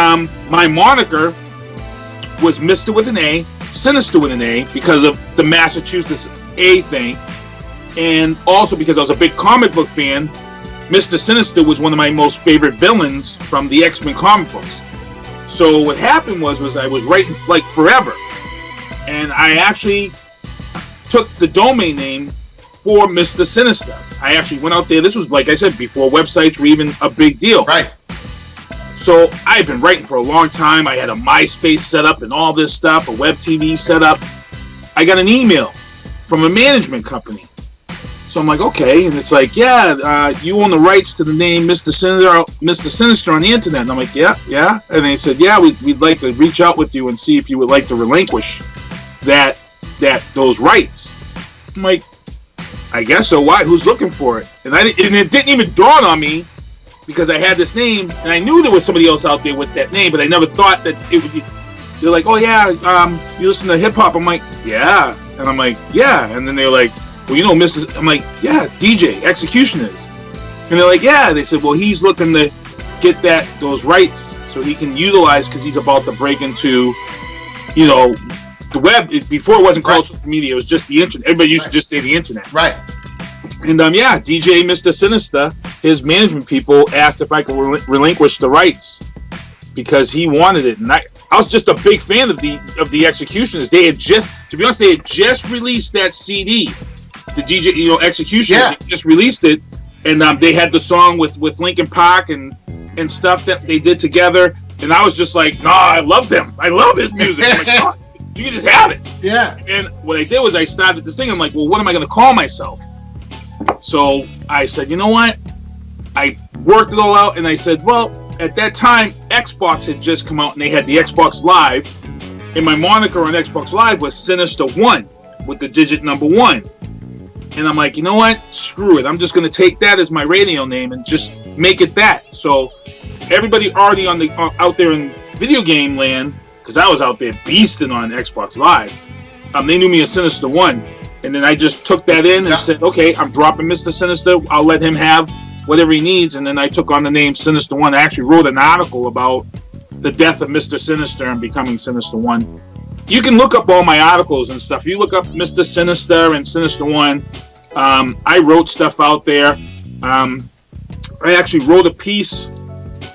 my moniker was Mr. with an A, Sinister with an A, because of the Massachusetts A thing, and also because I was a big comic book fan. Mr. Sinister was one of my most favorite villains from the X-Men comic books. So what happened was I was writing like forever. and I actually took the domain name for Mr. Sinister. I actually went out there. This was, like I said, before websites were even a big deal. Right. So I've been writing for a long time. I had a MySpace set up and all this stuff, a web TV set up. I got an email from a management company. So I'm like, okay. And it's like, yeah, you own the rights to the name Mr. Sinister on the internet. And I'm like, yeah. And they said, yeah, we'd like to reach out with you and see if you would like to relinquish those rights. I'm like, I guess so. Why? Who's looking for it? And it didn't even dawn on me, because I had this name, and I knew there was somebody else out there with that name, but I never thought that it would be. They're like, oh yeah, you listen to hip hop? I'm like, yeah. And I'm like, yeah. And then they're like, well, you know, Mrs. I'm like, yeah, DJ Execution is. And they're like, yeah. They said, well, he's looking to get those rights so he can utilize, because he's about to break into, you know, the web. Before it wasn't called social media, it was just the internet. Everybody used to just say the internet. Right. And yeah, DJ Mr. Sinister, his management people asked if I could relinquish the rights because he wanted it, and I was just a big fan of the Executioners. They had just, to be honest, released that CD, the DJ, you know, Executioners. Yeah. They just released it, and they had the song with Linkin Park and stuff that they did together, and I was just like, nah, I love them. I love his music. I'm like, oh, you can just have it. Yeah. And what I did was I started this thing. I'm like, well, what am I going to call myself? So I said, you know what? I worked it all out, and I said, well, at that time, Xbox had just come out, and they had the Xbox Live, and my moniker on Xbox Live was Sinista1 with the digit number 1. And I'm like, you know what? Screw it. I'm just going to take that as my radio name and just make it that. So everybody already out there in video game land, because I was out there beasting on Xbox Live, they knew me as Sinista1. And then I just took that in and said, okay, I'm dropping Mr. Sinister. I'll let him have whatever he needs. And then I took on the name Sinista1. I actually wrote an article about the death of Mr. Sinister and becoming Sinista1. You can look up all my articles and stuff. You look up Mr. Sinister and Sinista1. I wrote stuff out there. I actually wrote a piece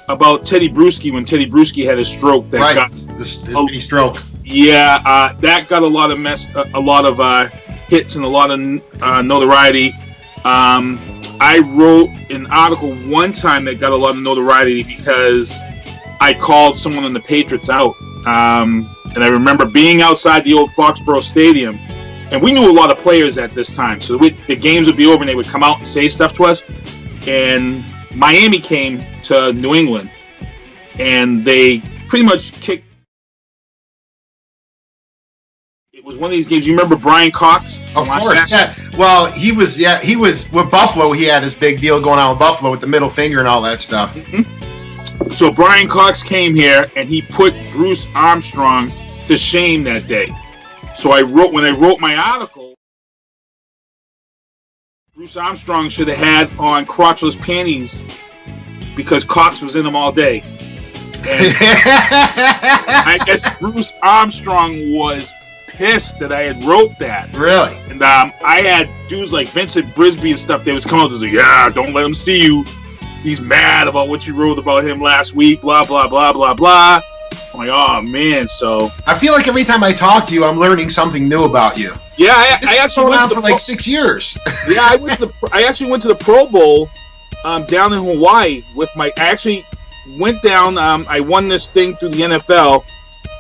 about Teddy Bruschi when Teddy Bruschi had his stroke. That got his mini stroke. Yeah, that got a lot of hits and a lot of notoriety. I wrote an article one time that got a lot of notoriety because I called someone on the Patriots out. And I remember being outside the old Foxborough Stadium, and we knew a lot of players at this time. So the games would be over, and they would come out and say stuff to us. And Miami came to New England, and they pretty much kicked. It was one of these games. You remember Brian Cox? Of course, yeah. Well, he was with Buffalo. He had his big deal going on with Buffalo with the middle finger and all that stuff. Mm-hmm. So Brian Cox came here, and he put Bruce Armstrong to shame that day. So when I wrote my article, Bruce Armstrong should have had on crotchless panties because Cox was in them all day. And I guess Bruce Armstrong was pissed that I had wrote that. Really? And I had dudes like Vincent Brisby and stuff. They was coming out and say, yeah, don't let him see you. He's mad about what you wrote about him last week, blah, blah, blah, blah, blah. I'm like, oh, man, so... I feel like every time I talk to you, I'm learning something new about you. Yeah, I actually went to for like 6 years. Yeah, I actually went to the Pro Bowl down in Hawaii with I actually went down, I won this thing through the NFL,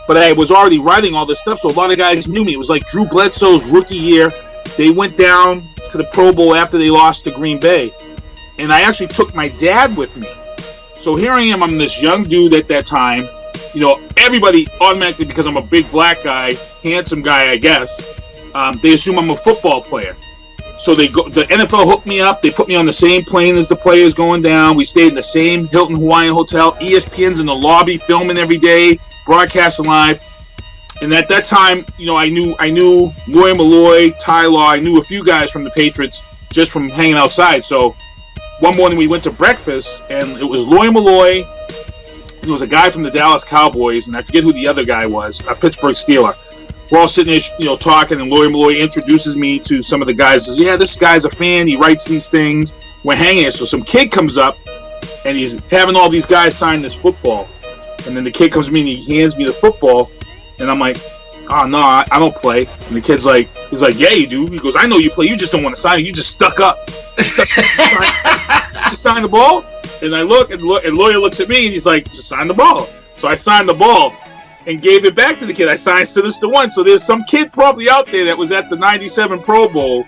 but I was already writing all this stuff, so a lot of guys knew me. It was like Drew Bledsoe's rookie year. They went down to the Pro Bowl after they lost to Green Bay. And I actually took my dad with me. So here I am, I'm this young dude at that time. You know, everybody automatically, because I'm a big black guy, handsome guy, I guess, they assume I'm a football player. So the NFL hooked me up. They put me on the same plane as the players going down. We stayed in the same Hilton Hawaiian Hotel. ESPN's in the lobby filming every day, broadcasting live. And at that time, you know, I knew Roy Malloy, Ty Law. I knew a few guys from the Patriots just from hanging outside. So one morning we went to breakfast, and it was Roy Malloy. There was a guy from the Dallas Cowboys, and I forget who the other guy was, a Pittsburgh Steeler. We're all sitting there, you know, talking, and Roy Malloy introduces me to some of the guys. Says, yeah, this guy's a fan. He writes these things. We're hanging. So some kid comes up, and he's having all these guys sign this football. And then the kid comes to me, and he hands me the football. And I'm like, oh no, I don't play. And the kid's like, he's like, yeah, you do. He goes, I know you play. You just don't want to sign it. You just stuck up. Just sign the ball. And I look, and lawyer looks at me, and he's like, just sign the ball. So I signed the ball and gave it back to the kid. I signed Sinista1. So there's some kid probably out there that was at the 97 Pro Bowl,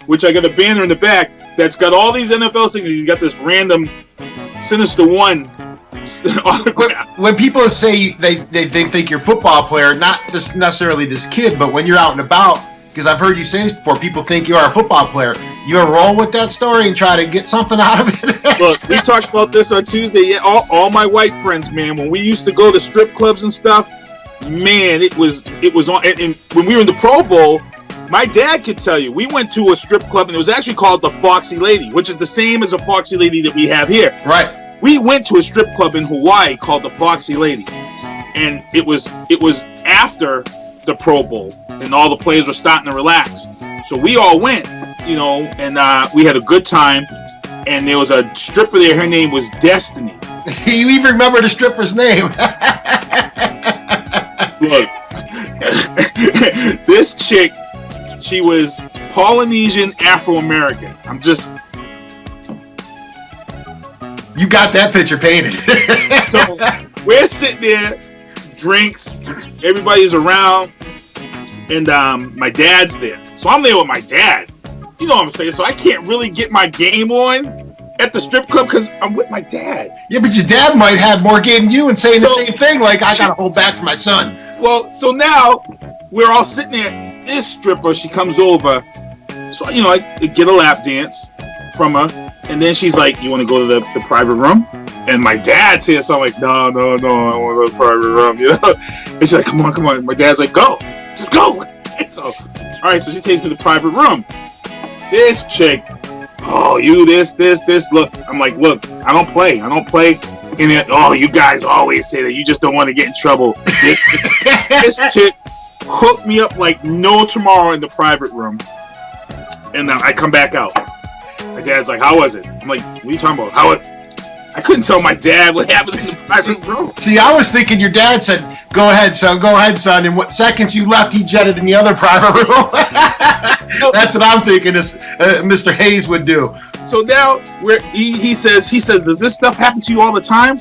which I got a banner in the back, that's got all these NFL signatures. He's got this random Sinista1 autograph. When people say they think you're a football player, not this necessarily this kid, but when you're out and about, because I've heard you say this before, people think you are a football player. You ever roll with that story and try to get something out of it? Look, we talked about this on Tuesday. Yeah, all my white friends, man, when we used to go to strip clubs and stuff, man, it was on. And when we were in the Pro Bowl, my dad could tell you, we went to a strip club, and it was actually called the Foxy Lady, which is the same as a Foxy Lady that we have here. Right. We went to a strip club in Hawaii called the Foxy Lady, and it was after the Pro Bowl, and all the players were starting to relax. So we all went, and we had a good time. And there was a stripper there. Her name was Destiny. You even remember the stripper's name? Look, this chick, she was Polynesian Afro-American. You got that picture painted. So we're sitting there, drinks, everybody's around, and my dad's there. So I'm there with my dad. You know what I'm saying? So I can't really get my game on at the strip club because I'm with my dad. Yeah, but your dad might have more game than you and saying the same thing, like, I got to hold back for my son. Well, so now we're all sitting there. This stripper, she comes over. So, I get a lap dance from her. And then she's like, you want to go to the private room? And my dad's here, so I'm like, no, I want to go to the private room, And she's like, come on. My dad's like, go. Just go. So, all right, so she takes me to the private room. This chick, oh, you this. Look, I'm like, look, I don't play. And then, oh, you guys always say that you just don't want to get in trouble. This chick hooked me up like no tomorrow in the private room. And then I come back out. My dad's like, how was it? I'm like, what are you talking about? I couldn't tell my dad what happened in the private room. See, I was thinking your dad said, go ahead, son. And what seconds you left, he jetted in the other private room. That's what I'm thinking Mr. Hayes would do. So now he says, does this stuff happen to you all the time?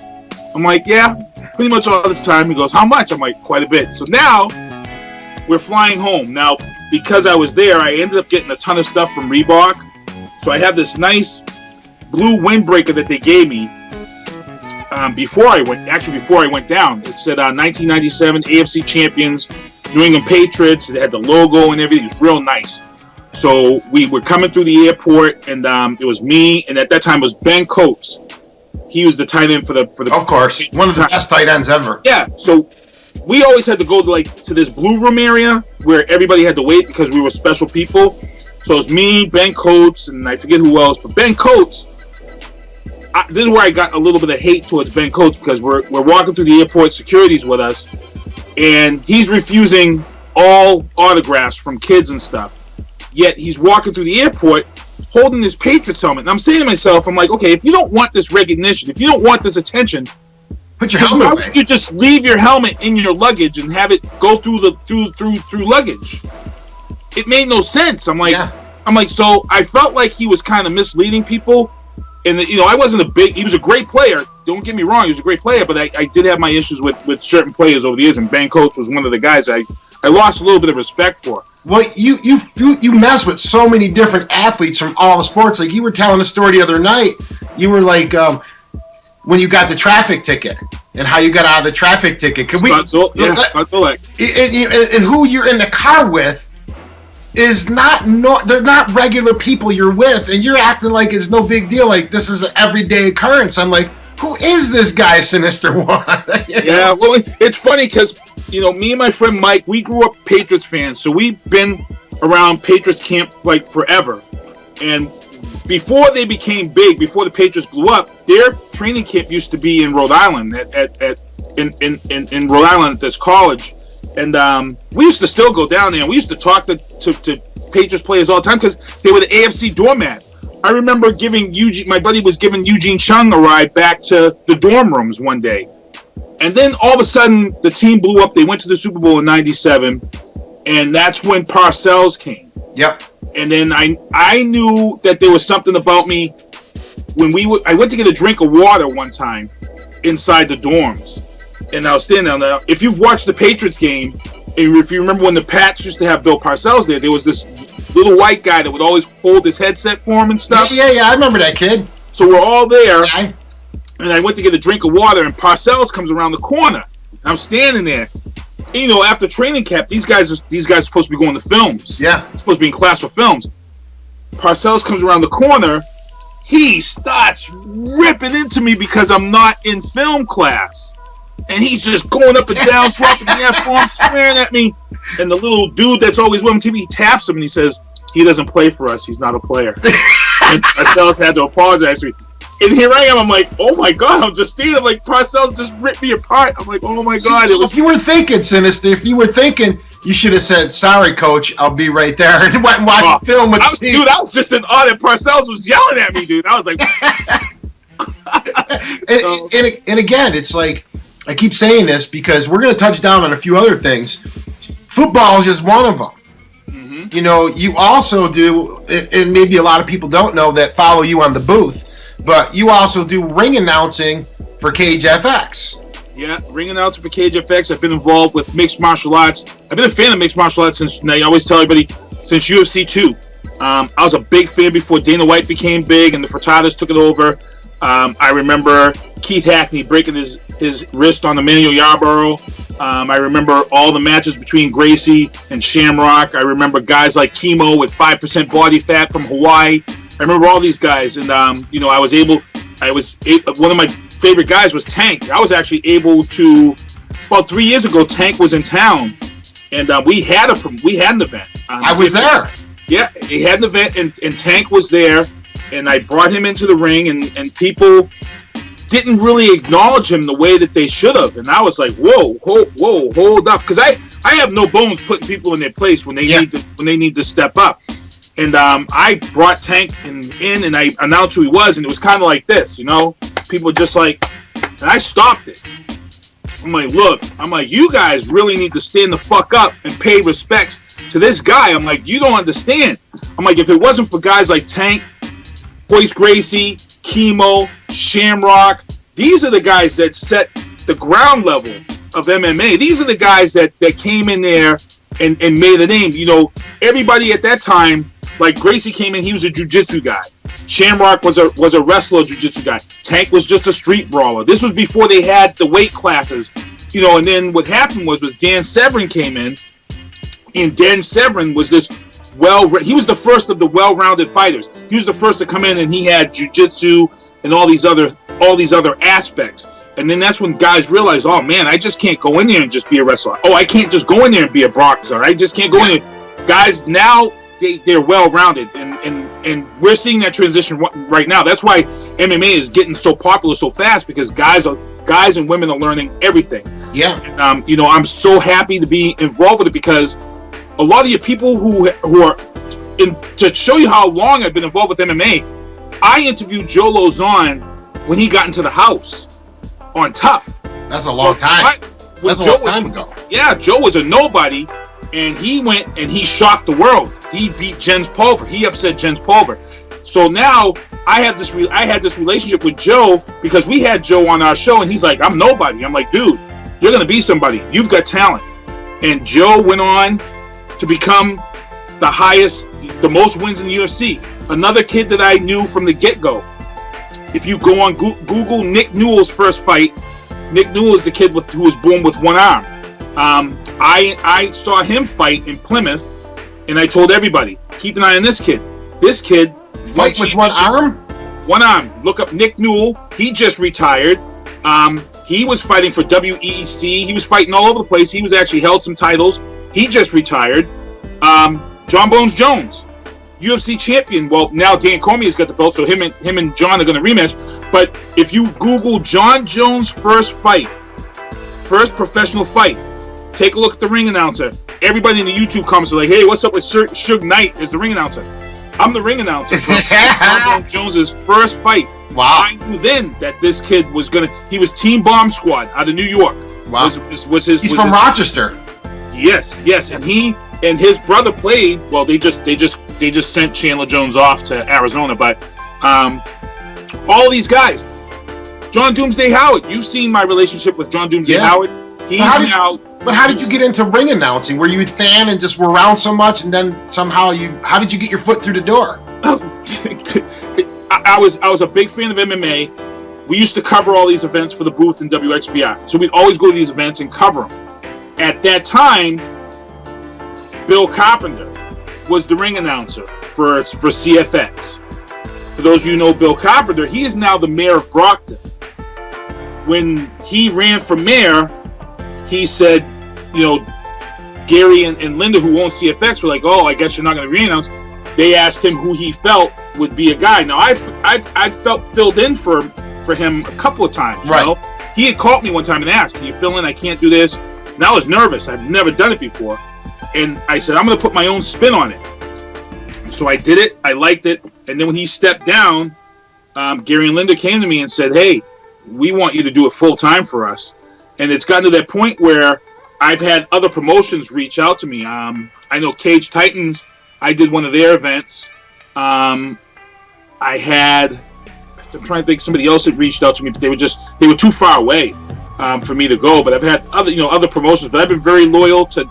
I'm like, yeah, pretty much all the time. He goes, how much? I'm like, quite a bit. So now we're flying home. Now, because I was there, I ended up getting a ton of stuff from Reebok. So I have this nice blue windbreaker that they gave me before I went down. It said 1997 AFC champions, New England Patriots. It had the logo and everything. It was real nice. So we were coming through the airport, and it was me, and at that time it was Ben Coates. He was the tight end for the. Of course, one of the best tight ends ever. Yeah. So we always had to go to this blue room area where everybody had to wait because we were special people. So it's me, Ben Coates, and I forget who else, but Ben Coates. This is where I got a little bit of hate towards Ben Coates because we're walking through the airport, security's with us, and he's refusing all autographs from kids and stuff. Yet he's walking through the airport holding his Patriots helmet. And I'm saying to myself, I'm like, okay, if you don't want this recognition, if you don't want this attention, put your helmet away. Why don't you just leave your helmet in your luggage and have it go through luggage? It made no sense. I'm like, so I felt like he was kind of misleading people. And I wasn't he was a great player. Don't get me wrong, he was a great player, but I did have my issues with certain players over the years, and Ben Coates was one of the guys I lost a little bit of respect for. Well, you mess with so many different athletes from all the sports. Like you were telling a story the other night. You were like, when you got the traffic ticket and how you got out of the traffic ticket. Scott Zolak. And who you're in the car with is they're not regular people you're with, and you're acting like it's no big deal, like this is an everyday occurrence. I'm like, who is this guy, Sinista1? Yeah, well, it's funny because me and my friend Mike, we grew up Patriots fans, so we've been around Patriots camp like forever. And before they became big, before the Patriots blew up, their training camp used to be in Rhode Island in Rhode Island at this college. And we used to still go down there, and we used to talk to Patriots players all the time because they were the AFC doormat. I remember my buddy was giving Eugene Chung a ride back to the dorm rooms one day. And then all of a sudden, the team blew up. They went to the Super Bowl in 97. and that's when Parcells came. Yep. And then I knew that there was something about me when I went to get a drink of water one time inside the dorms, and I was standing there. If you've watched the Patriots game, and if you remember when the Pats used to have Bill Parcells there was this little white guy that would always hold his headset for him and stuff. Yeah, I remember that kid. So we're all there, Yeah. and I went to get a drink of water, and Parcells comes around the corner. I'm standing there. And, you know, after training camp, these guys are supposed to be going to films. Yeah. They're supposed to be in class for films. Parcells comes around the corner. He starts ripping into me because I'm not in film class. And he's just going up and down, dropping the F-bomb, swearing at me. And the little dude that's always with him, he taps him and he says, he doesn't play for us. He's not a player. And Parcells had to apologize to me. And here I am. I'm like, oh my God. I'm just standing like Parcells just ripped me apart. I'm like, oh my God. If you were thinking, Sinista, if you were thinking, you should have said, sorry, coach, I'll be right there. And went and watched the film with the team. Dude, I was just in awe that Parcells was yelling at me, dude. I was like... and again, it's like, I keep saying this because we're going to touch down on a few other things. Football is just one of them. Mm-hmm. You know, you also do, and maybe a lot of people don't know that follow you on the booth, but you also do ring announcing for Cage FX. Yeah, ring announcer for Cage FX. I've been involved with mixed martial arts. I've been a fan of mixed martial arts since, I always tell everybody, since UFC 2. I was a big fan before Dana White became big and the Furtadas took it over. I remember Keith Hackney breaking his wrist on Emmanuel Yarborough. I remember all the matches between Gracie and Shamrock. I remember guys like Chemo with 5% body fat from Hawaii. I remember all these guys, and you know, I was able. One of my favorite guys was Tank. I was actually able to. About 3 years ago, Tank was in town, and we had an event. I was there. Yeah, he had an event, and Tank was there, and I brought him into the ring, and people didn't really acknowledge him the way that they should have, and I was like, whoa, hold up, because I have no bones putting people in their place when they need to step up, and I brought Tank in and I announced who he was, and it was kind of like this, you know, people just like, and I stopped it. I'm like, look, you guys really need to stand the fuck up and pay respects to this guy. I'm like, you don't understand. I'm like, if it wasn't for guys like Tank, Joyce Gracie, Chemo, Shamrock, these are the guys that set the ground level of MMA. These are the guys that came in there and made a name. You know, everybody at that time, like Gracie came in, he was a jiu-jitsu guy. Shamrock was a wrestler, jiu-jitsu guy. Tank was just a street brawler. This was before they had the weight classes, you know. And then what happened was Dan Severn came in, and Dan Severn was this he was the first of the well-rounded fighters. He was the first to come in, and he had jiu-jitsu and all these other aspects. And then that's when guys realized, oh man, I just can't go in there and just be a wrestler. Oh, I can't just go in there and be a boxer. I just can't go in there. Guys now, they're well-rounded, and we're seeing that transition right now. That's why MMA is getting so popular so fast, because guys and women are learning everything. Yeah. And, you know, I'm so happy to be involved with it, because a lot of you people who are to show you how long I've been involved with MMA, I interviewed Joe Lozon when he got into the house on Tough. That's a long time. That's a long time ago. Yeah, Joe was a nobody, and he went and he shocked the world. He beat Jens Pulver. He upset Jens Pulver. So now I had this relationship with Joe, because we had Joe on our show, and he's like, I'm nobody. I'm like, dude, you're gonna be somebody. You've got talent. And Joe went on to become the most wins in the UFC. Another kid that I knew from the get-go. If you go on Google Nick Newell's first fight, Nick Newell is the kid who was born with one arm. I saw him fight in Plymouth, and I told everybody, keep an eye on this kid. This kid fight with one arm? One arm. Look up Nick Newell. He just retired. He was fighting for WEC. He was fighting all over the place. He was actually held some titles. He just retired. John Bones Jones, UFC champion. Well, now Dan Cormier's got the belt, so him and John are going to rematch. But if you Google John Jones' first professional fight, take a look at the ring announcer. Everybody in the YouTube comments are like, hey, what's up with Suge Knight as the ring announcer? I'm the ring announcer for John Jones' first fight. Wow. I knew then that this kid he was Team Bomb Squad out of New York. Wow. He's from Rochester. Yes, and he and his brother played. Well, they just sent Chandler Jones off to Arizona, but all these guys, John Doomsday Howard. You've seen my relationship with John Doomsday Howard. He's But how did you get into ring announcing? Were you a fan and just were around so much, and then somehow how did you get your foot through the door? I was a big fan of MMA. We used to cover all these events for the booth in WXBI. So we'd always go to these events and cover them. At that time, Bill Carpenter was the ring announcer for CFX. For those of you who know Bill Carpenter, he is now the mayor of Brockton. When he ran for mayor, he said, Gary and Linda, who own CFX, were like, "Oh, I guess you're not going to re-announce." They asked him who he felt would be a guy. Now, I felt filled in for him a couple of times. Right. He had called me one time and asked, "Can you fill in? I can't do this." And I was nervous. I've never done it before. And I said, "I'm going to put my own spin on it." So I did it. I liked it. And then when he stepped down, Gary and Linda came to me and said, "Hey, we want you to do it full time for us." And it's gotten to that point where I've had other promotions reach out to me. I know Cage Titans. I did one of their events. I'm trying to think. Somebody else had reached out to me, but they were too far away for me to go. But I've had other promotions. But I've been very loyal to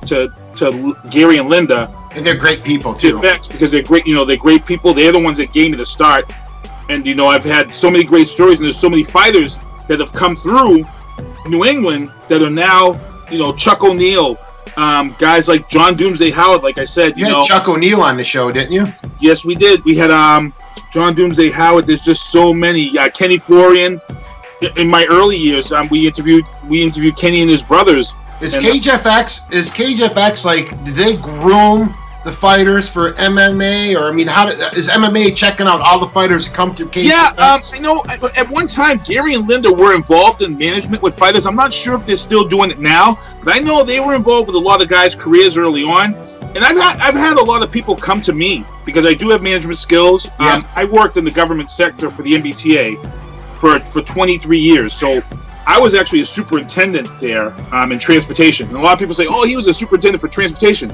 Gary and Linda. And they're great people too. Because they're great. They're great people. They're the ones that gave me the start. And I've had so many great stories, and there's so many fighters that have come through New England that are now, Chuck O'Neal, guys like John Doomsday Howard. Like I said, you had Chuck O'Neal on the show, didn't you? Yes, we did. We had John Doomsday Howard. There's just so many. Kenny Florian. In my early years, we interviewed Kenny and his brothers. Is KJFX like? Did they groom the fighters for MMA, or is MMA checking out all the fighters that come through KJFX? Yeah, at one time Gary and Linda were involved in management with fighters. I'm not sure if they're still doing it now, but I know they were involved with a lot of guys' careers early on. And I've had a lot of people come to me because I do have management skills. Yeah. I worked in the government sector for the MBTA for 23 years, so I was actually a superintendent there in transportation. And a lot of people say, "Oh, he was a superintendent for transportation."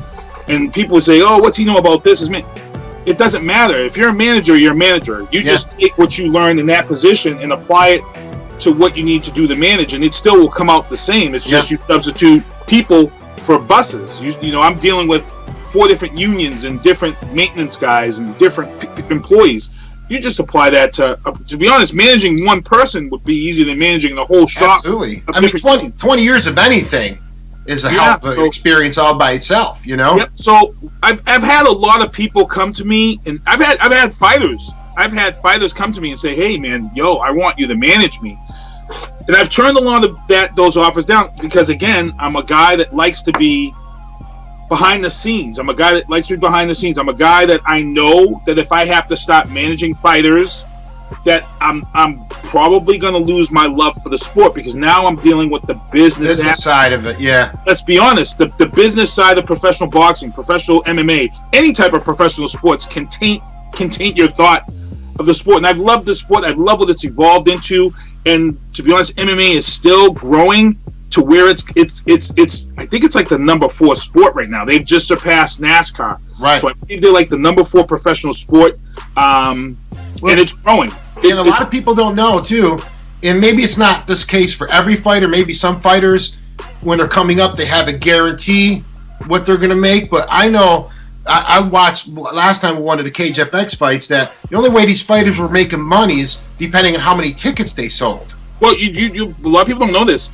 And people would say, "Oh, what's he know about this?" It doesn't matter. If you're a manager, you're a manager. You just take what you learned in that position and apply it to what you need to do to manage, and it still will come out the same. It's just you substitute people for buses. I'm dealing with 4 different unions and different maintenance guys and different employees. You just apply that to be honest, managing one person would be easier than managing the whole shop. Absolutely. 20 years of anything is a hell of an experience all by itself, Yep. So I've had a lot of people come to me, and I've had fighters. I've had fighters come to me and say, "Hey man, I want you to manage me." And I've turned a lot of those offers down because, again, I'm a guy that likes to be behind the scenes. I'm a guy that likes to be behind the scenes. I'm a guy that I know that if I have to stop managing fighters, that I'm probably going to lose my love for the sport, because now I'm dealing with the business side of it. Yeah. Let's be honest. The business side of professional boxing, professional MMA, any type of professional sports can taint your thought of the sport. And I've loved the sport. I've loved what it's evolved into. And to be honest, MMA is still growing to where it's I think it's like the number 4 sport right now. They've just surpassed NASCAR. Right. So I believe they're like the number 4 professional sport. And it's growing. And a lot of people don't know too, and maybe it's not this case for every fighter. Maybe some fighters, when they're coming up, they have a guarantee what they're going to make. But I know, I watched last time one of the KJFX fights, that the only way these fighters were making money is depending on how many tickets they sold. Well, a lot of people don't know this.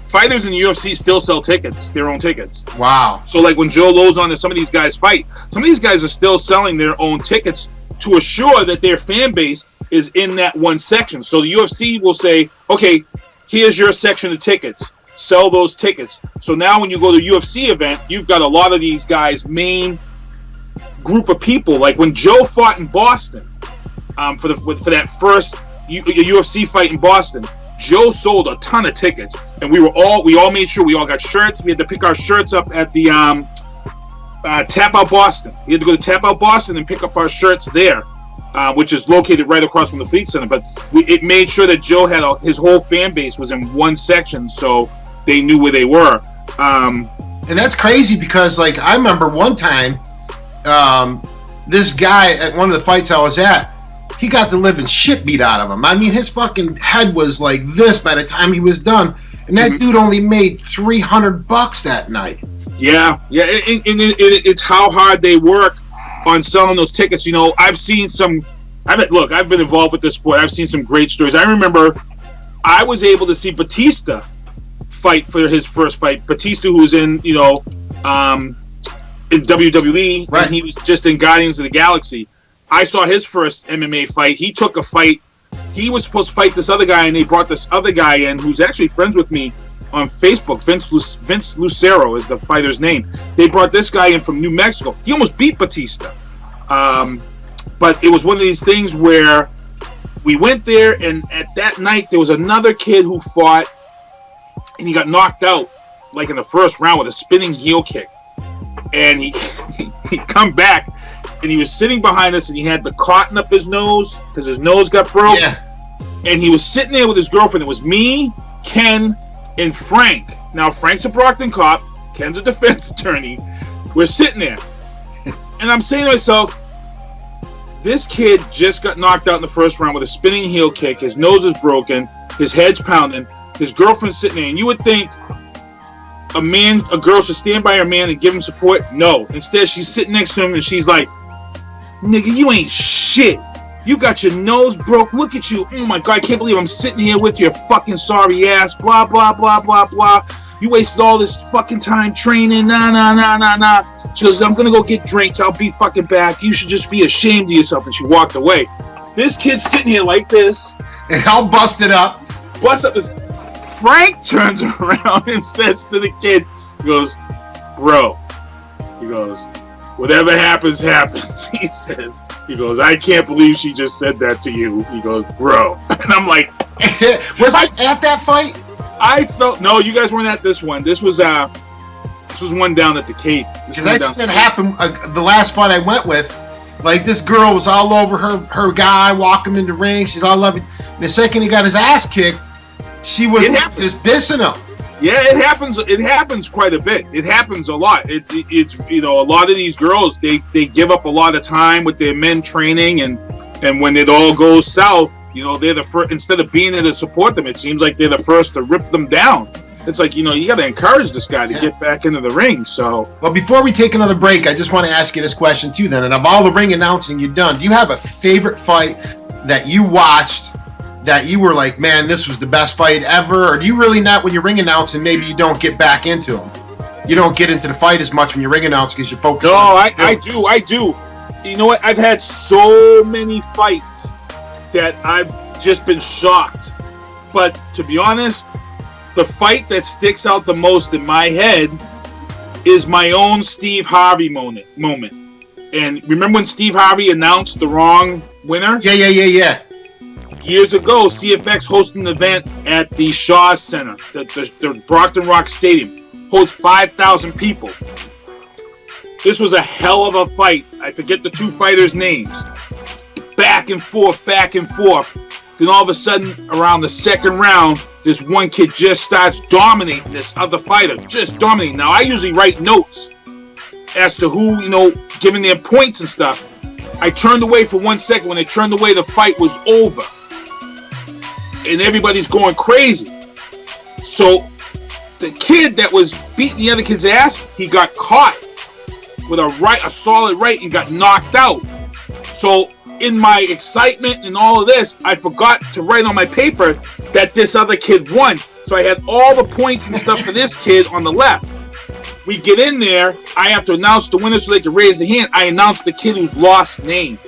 Fighters in the UFC still sell tickets, their own tickets. Wow. So like when Joe Lozon and some of these guys fight, some of these guys are still selling their own tickets to assure that their fan base is in that one section. So the UFC will say, "Okay, here's your section of tickets. Sell those tickets." So now when you go to a UFC event, you've got a lot of these guys' main group of people. Like when Joe fought in Boston, for that first UFC fight in Boston, Joe sold a ton of tickets, and we all made sure we all got shirts. We had to pick our shirts up at the Tap Out Boston. We had to go to Tap Out Boston and pick up our shirts there, which is located right across from the Fleet Center. But it made sure that Joe had his whole fan base was in one section, so they knew where they were. And that's crazy because, like, I remember one time, this guy at one of the fights I was at, he got the living shit beat out of him. I mean, his fucking head was like this by the time he was done. And that dude only made $300 that night. Yeah. It's how hard they work on selling those tickets. You know, I've seen some. I've been involved with this sport. I've seen some great stories. I remember I was able to see Batista fight for his first fight. Batista, who was in, you know, in WWE, right. And he was just in Guardians of the Galaxy. I saw his first MMA fight. He took a fight. He was supposed to fight this other guy, and they brought this other guy in who's actually friends with me on Facebook. Vince Lucero is the fighter's name. They brought this guy in from New Mexico. He almost beat Batista. But it was one of these things where we went there, and at that night, there was another kid who fought, and he got knocked out, like in the first round with a spinning heel kick. And he come back, and he was sitting behind us, and he had the cotton up his nose because his nose got broke. Yeah. And he was sitting there with his girlfriend. It was me, Ken, and Frank. Now, Frank's a Brockton cop. Ken's a defense attorney. We're sitting there. And I'm saying to myself, this kid just got knocked out in the first round with a spinning heel kick. His nose is broken. His head's pounding. His girlfriend's sitting there. And you would think a girl should stand by her man and give him support. No. Instead, she's sitting next to him and she's like, nigga, you ain't shit. You got your nose broke. Look at you. Oh my God, I can't believe I'm sitting here with your fucking sorry ass. Blah, blah, blah, blah, blah. You wasted all this fucking time training. Nah. She goes, I'm gonna go get drinks. I'll be fucking back. You should just be ashamed of yourself. And she walked away. This kid's sitting here like this. And all busted up. Frank turns around and says to the kid, he goes, bro. He goes, whatever happens, happens. He says, he goes, I can't believe she just said that to you. He goes, bro. And I'm like, was I at that fight? I felt, no, you guys weren't at this one. This was one down at the Cape. Because I seen it happen the last fight I went with. Like, this girl was all over her guy, walking in the ring. She's all loving. And the second he got his ass kicked, she was just dissing him. Yeah, it happens. It happens quite a bit. It happens a lot. It's you know, a lot of these girls, they give up a lot of time with their men training, and when it all goes south, you know, they're the first. Instead of being there to support them, it seems like they're the first to rip them down. It's like, you know, you got to encourage this guy to get back into the ring. So, well, before we take another break, I just want to ask you this question too. Then, and of all the ring announcing you've done, do you have a favorite fight that you watched that you were like, man, this was the best fight ever? Or do you really not, when you're ring announcing, maybe you don't get back into them? You don't get into the fight as much when you're ring announcing because you're focused. No, I do. You know what? I've had so many fights that I've just been shocked. But to be honest, the fight that sticks out the most in my head is my own Steve Harvey moment. And remember when Steve Harvey announced the wrong winner? Yeah. Years ago, CFX hosted an event at the Shaw Center, the Brockton Rock Stadium, hosts 5,000 people. This was a hell of a fight. I forget the two fighters' names. Back and forth. Then all of a sudden, around the second round, this one kid just starts dominating this other fighter. Just dominating. Now, I usually write notes as to who, you know, giving their points and stuff. I turned away for 1 second. When they turned away, the fight was over. And everybody's going crazy. So the kid that was beating the other kid's ass, he got caught with a solid right and got knocked out. So in my excitement and all of this, I forgot to write on my paper that this other kid won. So I had all the points and stuff for this kid on the left. We get in there, I have to announce the winner so they can raise the hand. I announced the kid who's lost name.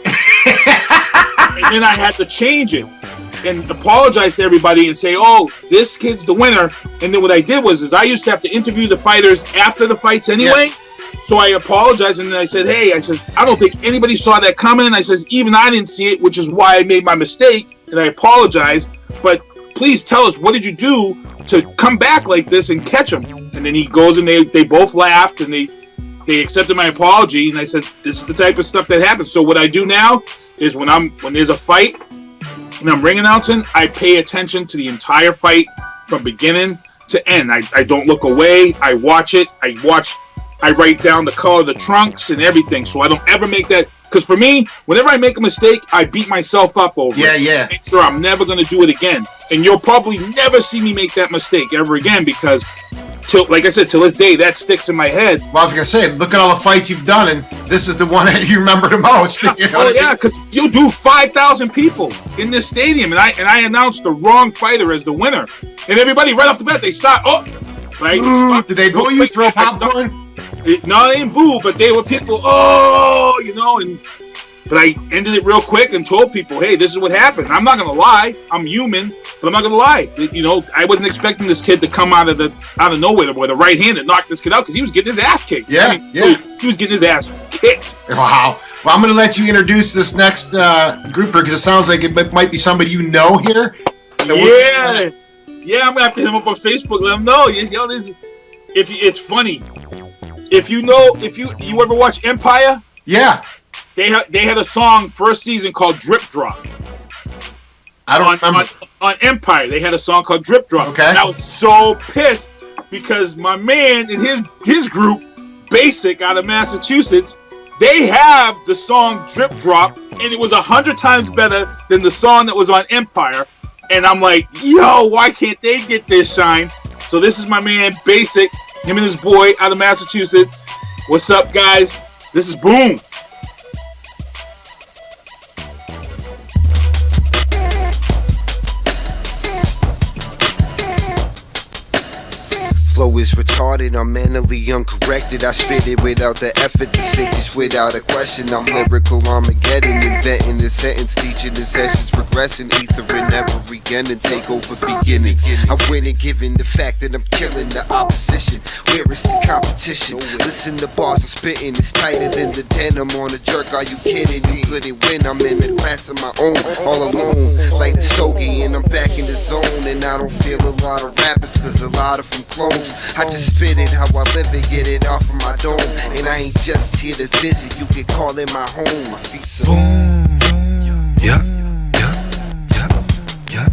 And then I had to change it and apologize to everybody and say, oh, this kid's the winner. And then what I did was I used to have to interview the fighters after the fights anyway. Yeah. So I apologized, and then I said, hey, I don't think anybody saw that coming. I says, even I didn't see it, which is why I made my mistake, and I apologize. But please tell us, what did you do to come back like this and catch him? And then he goes, and they both laughed, and they accepted my apology, and I said, this is the type of stuff that happens. So what I do now is when there's a fight, and I'm ring announcing, I pay attention to the entire fight from beginning to end. I don't look away. I watch it. I write down the color of the trunks and everything, so I don't ever make that. Because for me, whenever I make a mistake, I beat myself up over it. Yeah. Make sure I'm never going to do it again. And you'll probably never see me make that mistake ever again because, like I said, till this day, that sticks in my head. Well, I was going to say, look at all the fights you've done, and this is the one that you remember the most. You know yeah, because you do 5,000 people in this stadium, and I announced the wrong fighter as the winner. And everybody, right off the bat, they start, right? Did they boo you, throw popcorn? No, they didn't boo, but they were people, but I ended it real quick and told people, hey, this is what happened. I'm not going to lie. I'm human, but I'm not going to lie. You know, I wasn't expecting this kid to come out of nowhere with a right hand and knock this kid out because he was getting his ass kicked. Yeah, He was getting his ass kicked. Wow. Well, I'm going to let you introduce this next grouper because it sounds like it might be somebody you know here. So yeah, I'm going to have to hit him up on Facebook, let him know. It's funny. If you ever watch Empire? Yeah. They had a song first season called Drip Drop. I don't remember. On Empire, they had a song called Drip Drop. Okay. And I was so pissed because my man and his group, Basic out of Massachusetts, they have the song Drip Drop, and it was 100 times better than the song that was on Empire. And I'm like, yo, why can't they get this shine? So this is my man, Basic, him and his boy out of Massachusetts. What's up, guys? This is Boom. Flow is retarded, I'm mentally uncorrected. I spit it without the effort, the sickness without a question. I'm lyrical Armageddon, inventing the sentence, teaching the sessions, progressing, ethering never again and take over beginning. I win it given the fact that I'm killing the opposition. Where is the competition? Listen, the bars I'm spitting, it's tighter than the denim on a jerk. Are you kidding? You couldn't win, I'm in a class of my own, all alone. Like a stogie and I'm back in the zone. And I don't feel a lot of rappers cause a lot of them clones. I just spit it how I live it, get it off of my dome. And I ain't just here to visit, you can call it my home. My feet so boom, yeah, boom, yeah.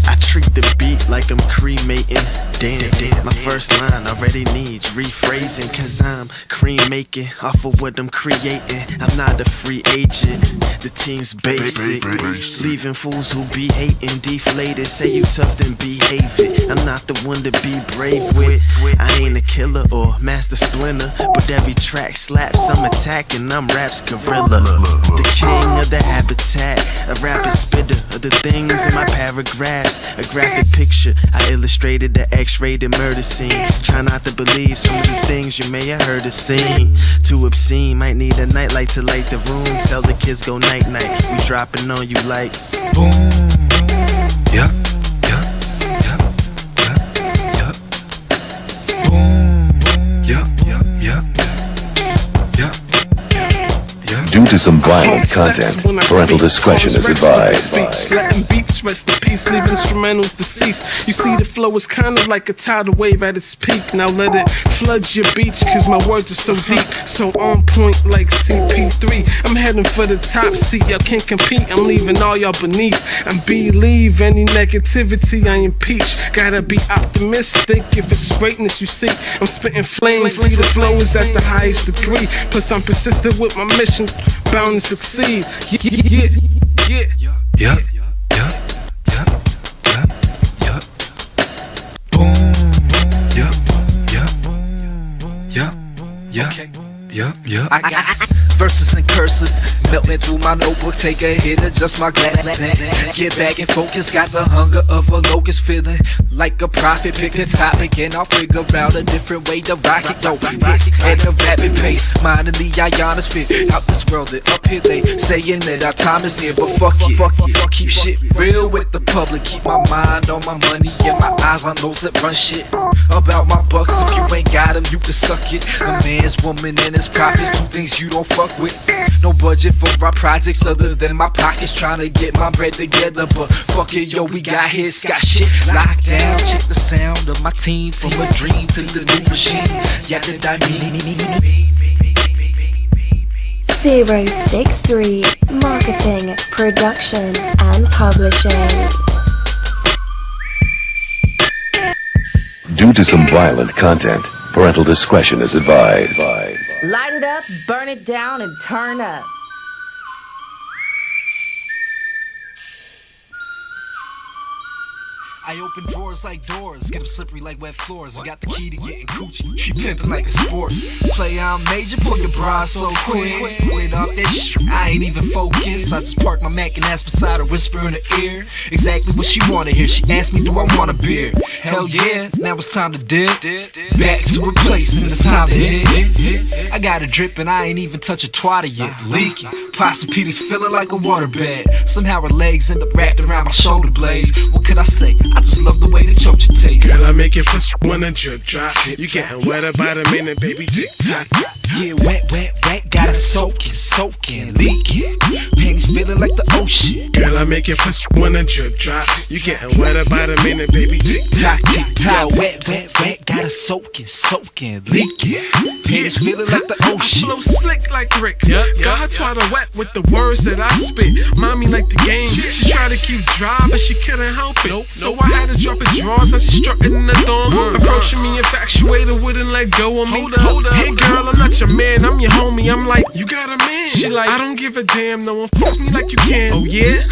I treat the beat like I'm cremating. Damn, my first line already needs rephrasing. Cause I'm cream making off of what I'm creating. I'm not a free agent, the team's basic. Leaving fools who be hating, deflated. Say you tough, then behave it. I'm not the one to be brave with. I ain't a killer or master splinter, but every track slaps, I'm attacking, I'm rap's gorilla. The king of the habitat, a rapper spitter of the things in my paragraphs. A graphic picture, I illustrated the X-rated murder scene. Try not to believe some of the things you may have heard or seen. Too obscene, might need a nightlight to light the room. Tell the kids go night-night, we dropping on you like boom. Yeah. Due to some violent content, parental discretion is advised. Letting beats rest in peace, leave instrumentals deceased. You see the flow is kinda like a tidal wave at its peak. Now let it flood your beach, cause my words are so deep, so on point like CP3. I'm heading for the top seat, y'all can't compete, I'm leaving all y'all beneath. And believe any negativity I impeach. Gotta be optimistic if it's greatness you seek. I'm spitting flames, see the flow is at the highest degree. Plus I'm persistent with my mission, bound to succeed. Yeah. Boom. Yeah. I got verses in cursive, melting through my notebook. Take a hit, adjust my glasses, and get back and focus. Got the hunger of a locust, feeling like a prophet. Pick a topic and I'll figure out a different way to rock it. Yo, it's at a rapid pace, minding the ionosphere. Out this world and up here they saying that our time is near, but fuck it. Keep shit real with the public. Keep my mind on my money and my eyes on those that run shit about my bucks. If you ain't got them, you can suck it. A man's woman and his profits, two things you don't fuck with. No budget for our projects other than my pockets, trying to get my bread together. But fuck it, yo, we got hits, got shit locked down. Check the sound of my team, from a dream to the new regime. Yeah, did I mean? 063 Marketing, Production and Publishing. Due to some violent content, parental discretion is advised. Light it up, burn it down, and turn up. I open drawers like doors, get them slippery like wet floors. I got the key to getting coochie, she pimpin' like a sport. Play on major, pull your bra so quick. Lit off that shit, I ain't even focused. I just park my Mac and ask beside her, whisper in her ear exactly what she wanna hear. She asked me, do I want a beer? Hell yeah, now it's time to dip. Back to her place and it's time to hit. I got a drip and I ain't even touch a twatter yet. Leaking, Pasta Peters feeling like a waterbed. Somehow her legs end up wrapped around my shoulder blades. What could I say? I just love the way that your taste. Girl, I make it pussy wanna drip drop. You getting wetter by the minute, baby, tick tock. Yeah, wet, wet, wet, gotta soaking, leaking. Panties feeling like the ocean. Girl, I make it pussy wanna drip drop. You getting wetter by the minute, baby, tick tock, tick tock. Wet, wet, wet, gotta soaking, leaking. Panties feeling like the ocean. I flow slick like Rick. Got her twatter wet with the words that I spit. Mommy like the game. She tried to keep dry, but she couldn't help it. So I had to drop her drawers, now she strutting in the thong. Approaching me, infatuated, wouldn't let go of me. Hold up. Hey girl, I'm not your man, I'm your homie. I'm like, you got a man. She like, I don't give a damn, no one fucks me like you can. Oh yeah?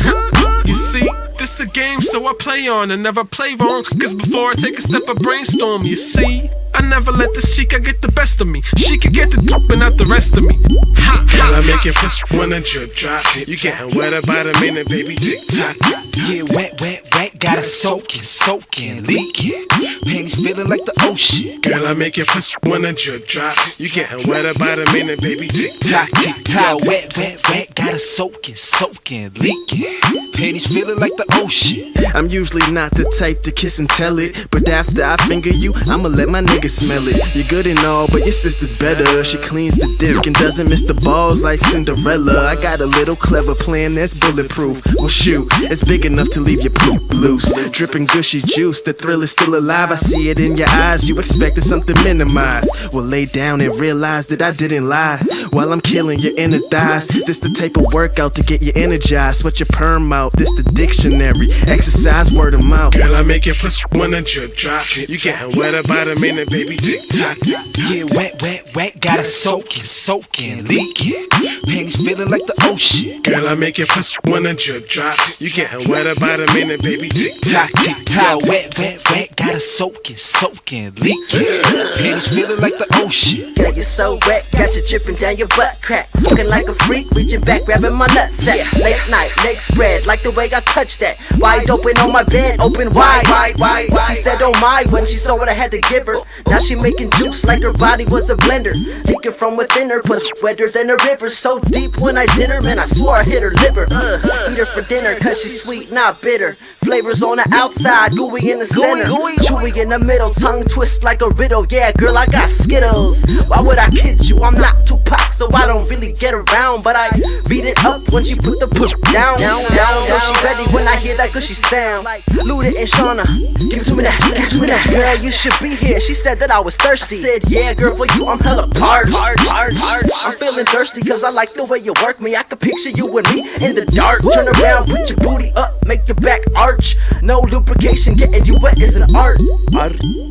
You see, this a game, so I play on and never play wrong. Cause before I take a step, I brainstorm, you see. I never let this chica get the best of me. She could get the top and not the rest of me. Ha, girl, I make it pussy wanna drip drop. You getting wetter by the minute, baby, tick tock. Yeah, wet, wet, wet, gotta soaking, leaking. Panties feeling like the ocean. Girl, I make it pussy wanna drip drop. You getting wetter by the minute, baby, tick tock, tick tock. Wet, wet, wet, gotta soaking, leaking. Panties feeling like the ocean. I'm usually not the type to kiss and tell it, but after I finger you, I'ma let my nigga smell it. You're good and all, but your sister's better. She cleans the dick and doesn't miss the balls like Cinderella. I got a little clever plan that's bulletproof. Well shoot, it's big enough to leave your poop loose. Dripping gushy juice, the thrill is still alive. I see it in your eyes, you expected something minimized. Well lay down and realize that I didn't lie. While I'm killing your inner thighs, this the type of workout to get you energized. Sweat your perm out, this the dictionary. Exercise word of mouth. Girl, I make it pussy wanna drip drop. You getting wetter by the minute, baby, tick tock. Yeah, wet, wet, wet, gotta soaking, leaking. Panties feeling like the ocean. Girl, I make it pussy wanna drip drop. You getting wetter by the minute, baby, tick tock, tick tock. Wet, wet, wet, gotta soaking, leaking. Panties feeling like the ocean. Girl, you're so wet, got you dripping down your butt crack. Looking like a freak, reaching back, grabbing my nutsack. Late night, legs spread, like the way I touch that. Wide open on my bed, open wide. She said, oh my, when she saw what I had to give her. Now she making juice like her body was a blender. Leaking from within her, but wetter than a river. So deep when I did her, man, I swore I hit her liver. Eat her for dinner, cause she's sweet, not bitter. Flavors on the outside, gooey in the center. Chewy in the middle, tongue twist like a riddle. Yeah, girl, I got Skittles. Why would I kid you? I'm not Tupac, so I don't really get around. But I beat it up when she put the put down. So she ready when I hear that gushy sound. Luda and Shauna, give it to me now, give it to me now. Girl, you should be here. She said that I was thirsty. I said, yeah, girl, for you I'm hella parched. I'm feeling thirsty cause I like the way you work me. I could picture you and me in the dark. Turn around, put your booty up, make your back arch. No lubrication, getting you wet is an art.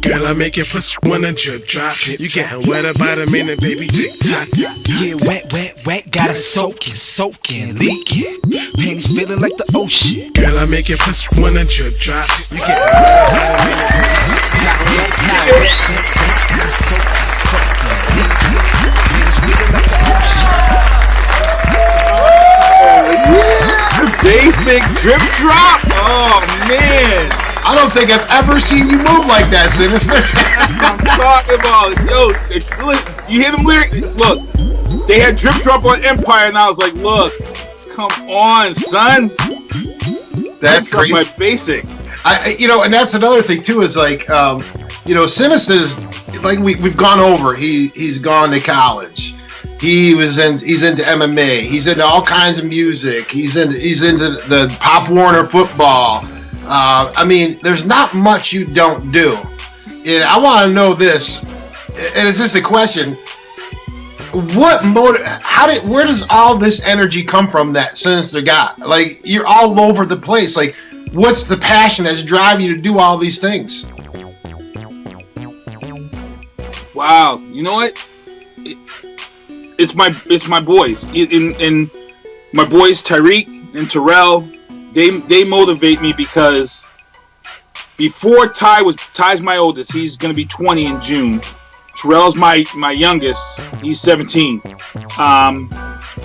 Girl, I make it pussy wanna drip drop. You getting wetter by the minute, baby, tick tock. Yeah, wet, wet, wet, gotta soaking, leaking. Panties feeling like the ocean. Girl, I make it pussy wanna drip drop. You getting wetter by the minute, baby, tick tock. Gotta soaking, leaking. Panties feeling like the ocean. Basic drip drop. Oh man, I don't think I've ever seen you move like that, Sinister. That's what I'm talking about. Yo, you hear them lyrics? Look, they had drip drop on Empire, and I was like, look, come on, son. That's crazy. My basic. And that's another thing too. Is like, Sinister's like we've gone over. He's gone to college. He's into MMA. He's into all kinds of music. He's into the Pop Warner football. I mean, there's not much you don't do. And I want to know this, and it's just a question. where does all this energy come from that Sinister got? Like, you're all over the place. Like, what's the passion that's driving you to do all these things? Wow, you know what? It's my boys. And my boys Tyreek and Terrell, they motivate me because before Ty's my oldest. He's gonna be 20 in June. Terrell's my youngest. He's 17.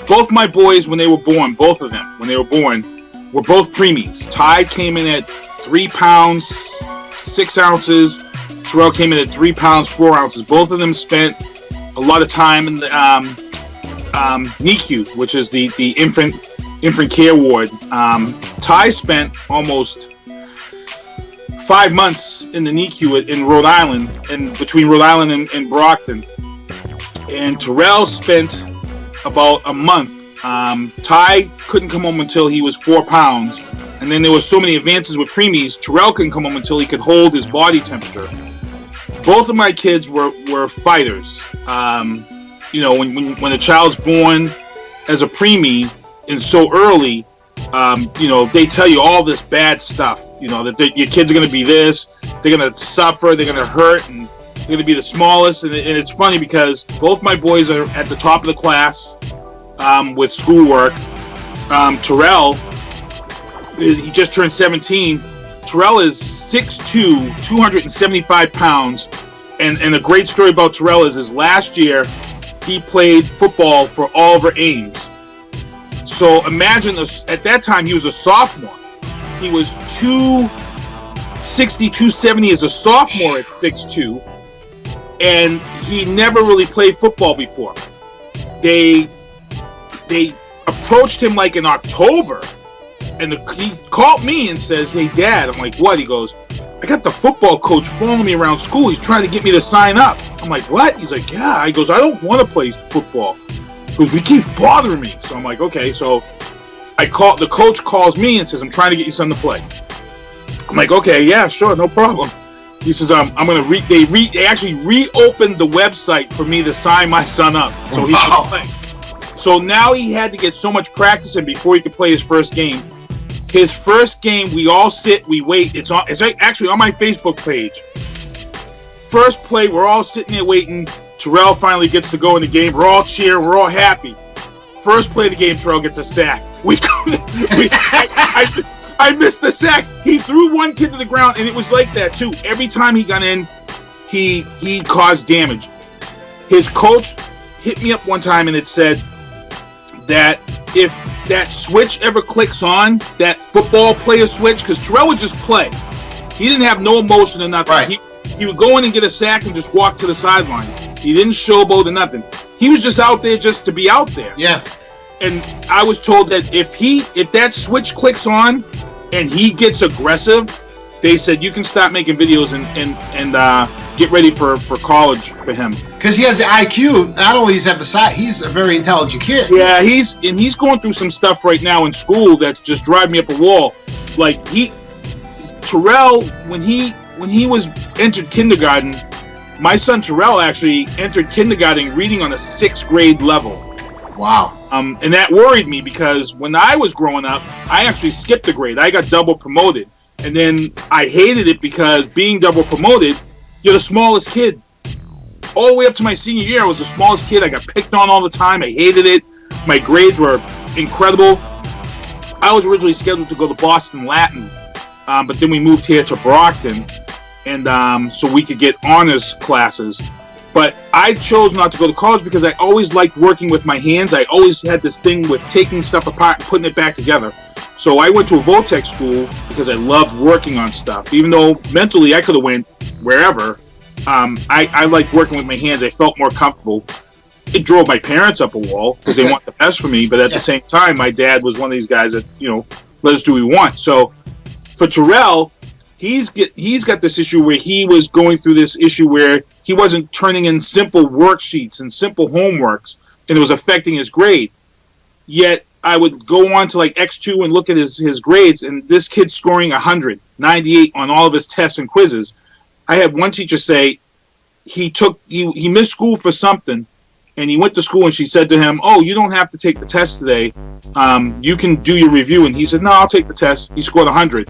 Both my boys, when they were born, both of them, when they were born, were both preemies. Ty came in at 3 pounds 6 ounces. Terrell came in at 3 pounds 4 ounces. Both of them spent a lot of time in the NICU, which is the infant care ward. Ty spent almost 5 months in the NICU in Rhode Island, and between Rhode Island and Brockton. And Terrell spent about a month. Ty couldn't come home until he was 4 pounds. And then there was so many advances with preemies, Terrell couldn't come home until he could hold his body temperature. Both of my kids were fighters. You know, when a child's born as a preemie and so early, you know, they tell you all this bad stuff. You know, that your kids are going to be this, they're going to suffer, they're going to hurt, and they're going to be the smallest. And it's funny because both my boys are at the top of the class with schoolwork. Terrell, he just turned 17. Terrell is 6'2", 275 pounds. And a great story about Terrell is last year, he played football for Oliver Ames. So imagine this, at that time he was a sophomore. He was 260, 270 as a sophomore at 6'2", and he never really played football before. They approached him like in October, and he called me and says, "Hey Dad," I'm like, "What?" He goes, "I got the football coach following me around school. He's trying to get me to sign up." I'm like, "What?" He's like, "Yeah." He goes, "I don't want to play football because he keeps bothering me." So I'm like, "Okay." So the coach calls me and says, "I'm trying to get your son to play." I'm like, "Okay, yeah, sure, no problem." He says, "I'm gonna they actually reopened the website for me to sign my son up so he could play." So now he had to get so much practice in before he could play his first game. His first game, we all sit, we wait. It's actually on my Facebook page. First play, we're all sitting there waiting. Terrell finally gets to go in the game. We're all cheering. We're all happy. First play of the game, Terrell gets a sack. I missed the sack. He threw one kid to the ground, and it was like that too. Every time he got in, he caused damage. His coach hit me up one time, and it said that if that switch ever clicks on, that football player switch, because Terrell would just play. He didn't have no emotion or nothing. Right. He would go in and get a sack and just walk to the sidelines. He didn't showboat or nothing. He was just out there just to be out there. Yeah. And I was told that if that switch clicks on and he gets aggressive, they said you can start making videos and get ready for college for him. Because he has the IQ. Not only does he have the size, he's a very intelligent kid. Yeah, he's going through some stuff right now in school that's just driving me up a wall. Like Terrell, when he was entered kindergarten, my son Terrell actually entered kindergarten reading on a 6th grade level. Wow. And that worried me because when I was growing up, I actually skipped a grade. I got double promoted. And then I hated it because being double promoted, you're the smallest kid. All the way up to my senior year, I was the smallest kid. I got picked on all the time. I hated it. My grades were incredible. I was originally scheduled to go to Boston Latin, but then we moved here to Brockton, and so we could get honors classes. But I chose not to go to college because I always liked working with my hands. I always had this thing with taking stuff apart and putting it back together. So I went to a Voltech school because I loved working on stuff. Even though mentally I could have went wherever, I liked working with my hands. I felt more comfortable. It drove my parents up a wall because they want the best for me. But at the same time, my dad was one of these guys that, let us do what we want. So for Terrell, he's got this issue where he was going through this issue where he wasn't turning in simple worksheets and simple homeworks, and it was affecting his grade. Yet I would go on to like X2 and look at his grades, and this kid's scoring 100, 98 on all of his tests and quizzes. I had one teacher say he missed school for something, And he went to school, and she said to him, "Oh, you don't have to take the test today. You can do your review." And he said, "No, I'll take the test." He scored 100.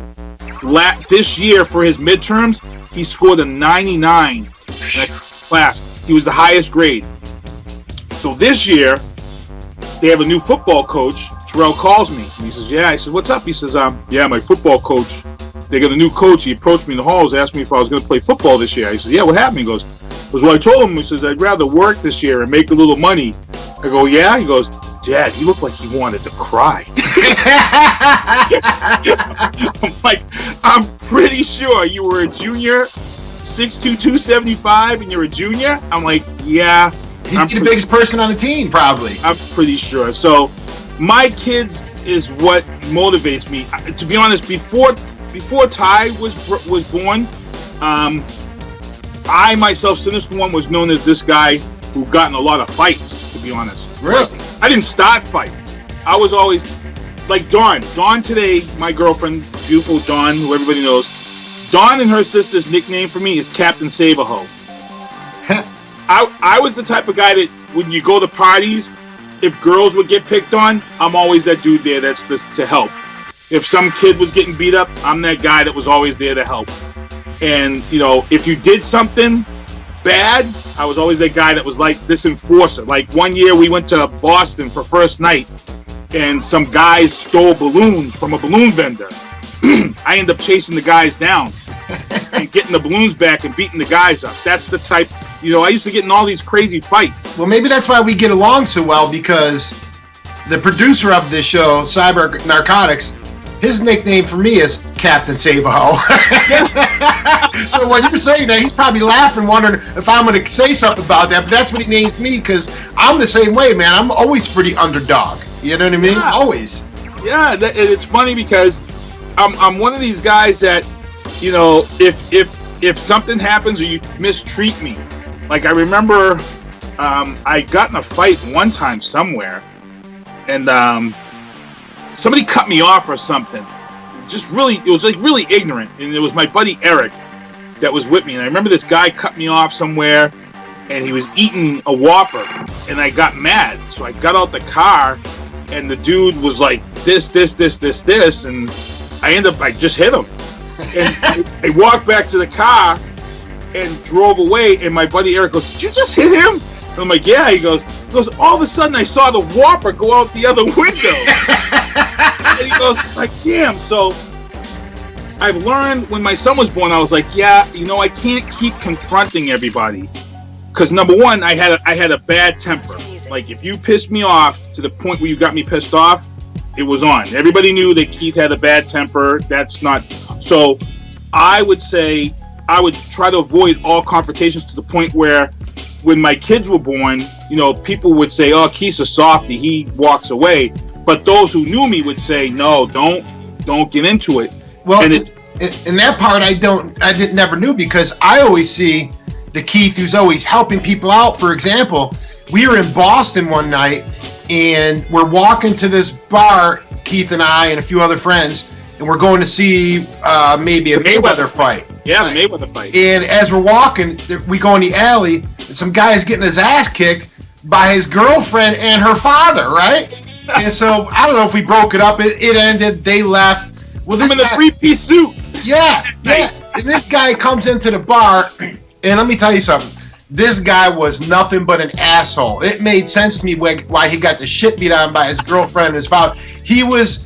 This year for his midterms, he scored a 99 in that class. He was the highest grade. So this year, they have a new football coach. Terrell calls me. And he says, "Yeah." I said, "What's up?" He says, "Yeah, my football coach. They got a new coach. He approached me in the halls, asked me if I was going to play football this year." I said, "Yeah, what happened?" He goes, "Well, I told him," he says, "I'd rather work this year and make a little money." I go, "Yeah?" He goes, "Dad, he looked like he wanted to cry." I'm like, "I'm pretty sure you were a junior, 6'2", 275, and you're a junior?" I'm like, "Yeah." He's the biggest person on the team, probably. I'm pretty sure. So my kids is what motivates me. To be honest, before Ty was born, I myself, Sinista1, was known as this guy who got in a lot of fights, to be honest. Really? I didn't start fights. I was always like Dawn. Dawn today, my girlfriend, beautiful Dawn, who everybody knows. Dawn and her sister's nickname for me is Captain Save-A-Ho. I was the type of guy that when you go to parties, if girls would get picked on, I'm always that dude there that's to help. If some kid was getting beat up, I'm that guy that was always there to help. And, you know, if you did something bad, I was always that guy that was like this enforcer. Like one year we went to Boston for first night and some guys stole balloons from a balloon vendor. I ended up chasing the guys down and getting the balloons back and beating the guys up. That's the type, you know, I used to get in all these crazy fights. Well, maybe that's why we get along so well, because the producer of this show, Cyber Narcotics, his nickname for me is Captain Save-A-Ho. So when you're saying that, he's probably laughing, wondering if I'm going to say something about that. But that's what he names me, because I'm the same way, man. I'm always pretty underdog. You know what I mean? Yeah. Always. Yeah, it's funny because I'm one of these guys that, you know, if something happens or you mistreat me, like I remember I got in a fight one time somewhere, and somebody cut me off or something. Just really, it was like really ignorant. And it was my buddy Eric that was with me. And I remember this guy cut me off somewhere and he was eating a Whopper. And I got mad. So I got out the car and the dude was like, this. And I just hit him. And I walked back to the car and drove away. And my buddy Eric goes, "Did you just hit him?" And I'm like, "Yeah." He goes, "All of a sudden I saw the Whopper go out the other window." And he goes, "It's like, damn." So I've learned when my son was born, I was like, yeah, you know, I can't keep confronting everybody. Because number one, I had a bad temper. Like if you pissed me off to the point where you got me pissed off, it was on. Everybody knew that Keith had a bad temper. That's not. So I would say I would try to avoid all confrontations to the point where when my kids were born, you know, people would say, "Oh, Keith's a softie, he walks away." But those who knew me would say, "No, don't get into it." Well, and in that part, I never knew, because I always see the Keith who's always helping people out. For example, we were in Boston one night and we're walking to this bar, Keith and I and a few other friends, and we're going to see maybe a Mayweather fight. Yeah, the Mayweather fight. And as we're walking, we go in the alley, and some guy's getting his ass kicked by his girlfriend and her father, right? And so I don't know if we broke it up. It ended. They left. Well, I'm in a three-piece suit. Yeah. And this guy comes into the bar, and let me tell you something. This guy was nothing but an asshole. It made sense to me why he got the shit beat on by his girlfriend and his father. He was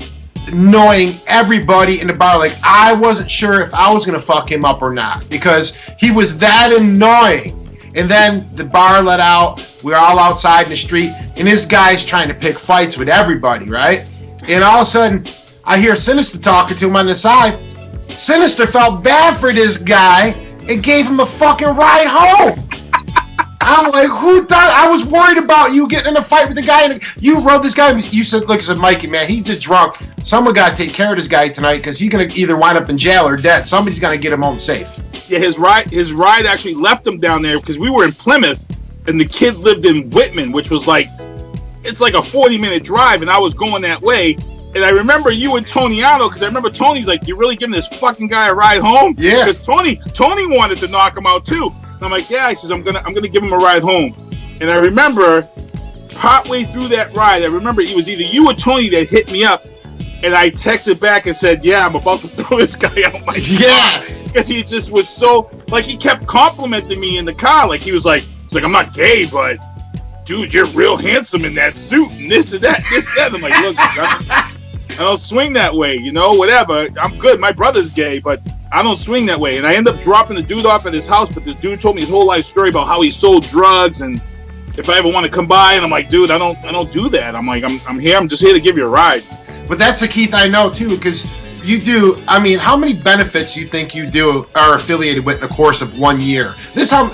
annoying everybody in the bar. Like, I wasn't sure if I was going to fuck him up or not, because he was that annoying. And then the bar let out. We're all outside in the street, and this guy's trying to pick fights with everybody, right? And all of a sudden, I hear Sinister talking to him on the side. Sinister felt bad for this guy and gave him a fucking ride home. I'm like, who does? I was worried about you getting in a fight with the guy, and you rode this guy. You said, "Look," I said, "Mikey, man, he's just drunk. Someone got to take care of this guy tonight, because he's gonna either wind up in jail or dead. Somebody's gonna get him home safe." Yeah, his ride actually left him down there, because we were in Plymouth and the kid lived in Whitman, which was like, it's like a 40-minute drive, and I was going that way. And I remember you and Toniano, because I remember Tony's like, "You're really giving this fucking guy a ride home?" Yeah. Because Tony wanted to knock him out too. And I'm like, "Yeah." He says, I'm gonna give him a ride home." And I remember partway through that ride, I remember it was either you or Tony that hit me up, and I texted back and said, "Yeah, I'm about to throw this guy out my car." Because he just was so, like, he kept complimenting me in the car. Like, he was like, "I'm not gay, but dude, you're real handsome in that suit and this and that, this and that." I'm like, "Look, I don't swing that way, whatever. I'm good. My brother's gay, but I don't swing that way." And I end up dropping the dude off at his house, but the dude told me his whole life story about how he sold drugs, and if I ever want to come by, and I'm like, "Dude, I don't do that." I'm like, I'm here. I'm just here to give you a ride. But that's a Keith I know too, because you do. I mean, how many benefits you think you do are affiliated with in the course of 1 year? This how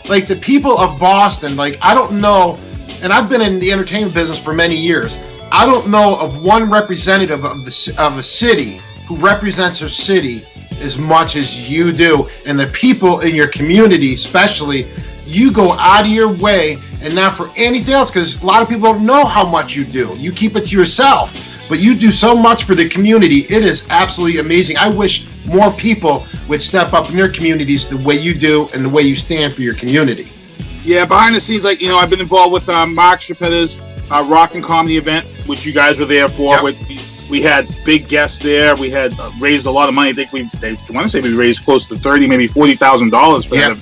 like the people of Boston. Like, I don't know, and I've been in the entertainment business for many years. I don't know of one representative of a city who represents her city as much as you do, and the people in your community, especially. You go out of your way, and not for anything else, because a lot of people don't know how much you do. You keep it to yourself. But you do so much for the community. It is absolutely amazing. I wish more people would step up in their communities the way you do and the way you stand for your community. Yeah, behind the scenes, like, I've been involved with Mark Schappetta's rock and comedy event, which you guys were there for. Yep. We had big guests there. We had raised a lot of money. I think I want to say we raised close to $30,000, maybe $40,000 for that.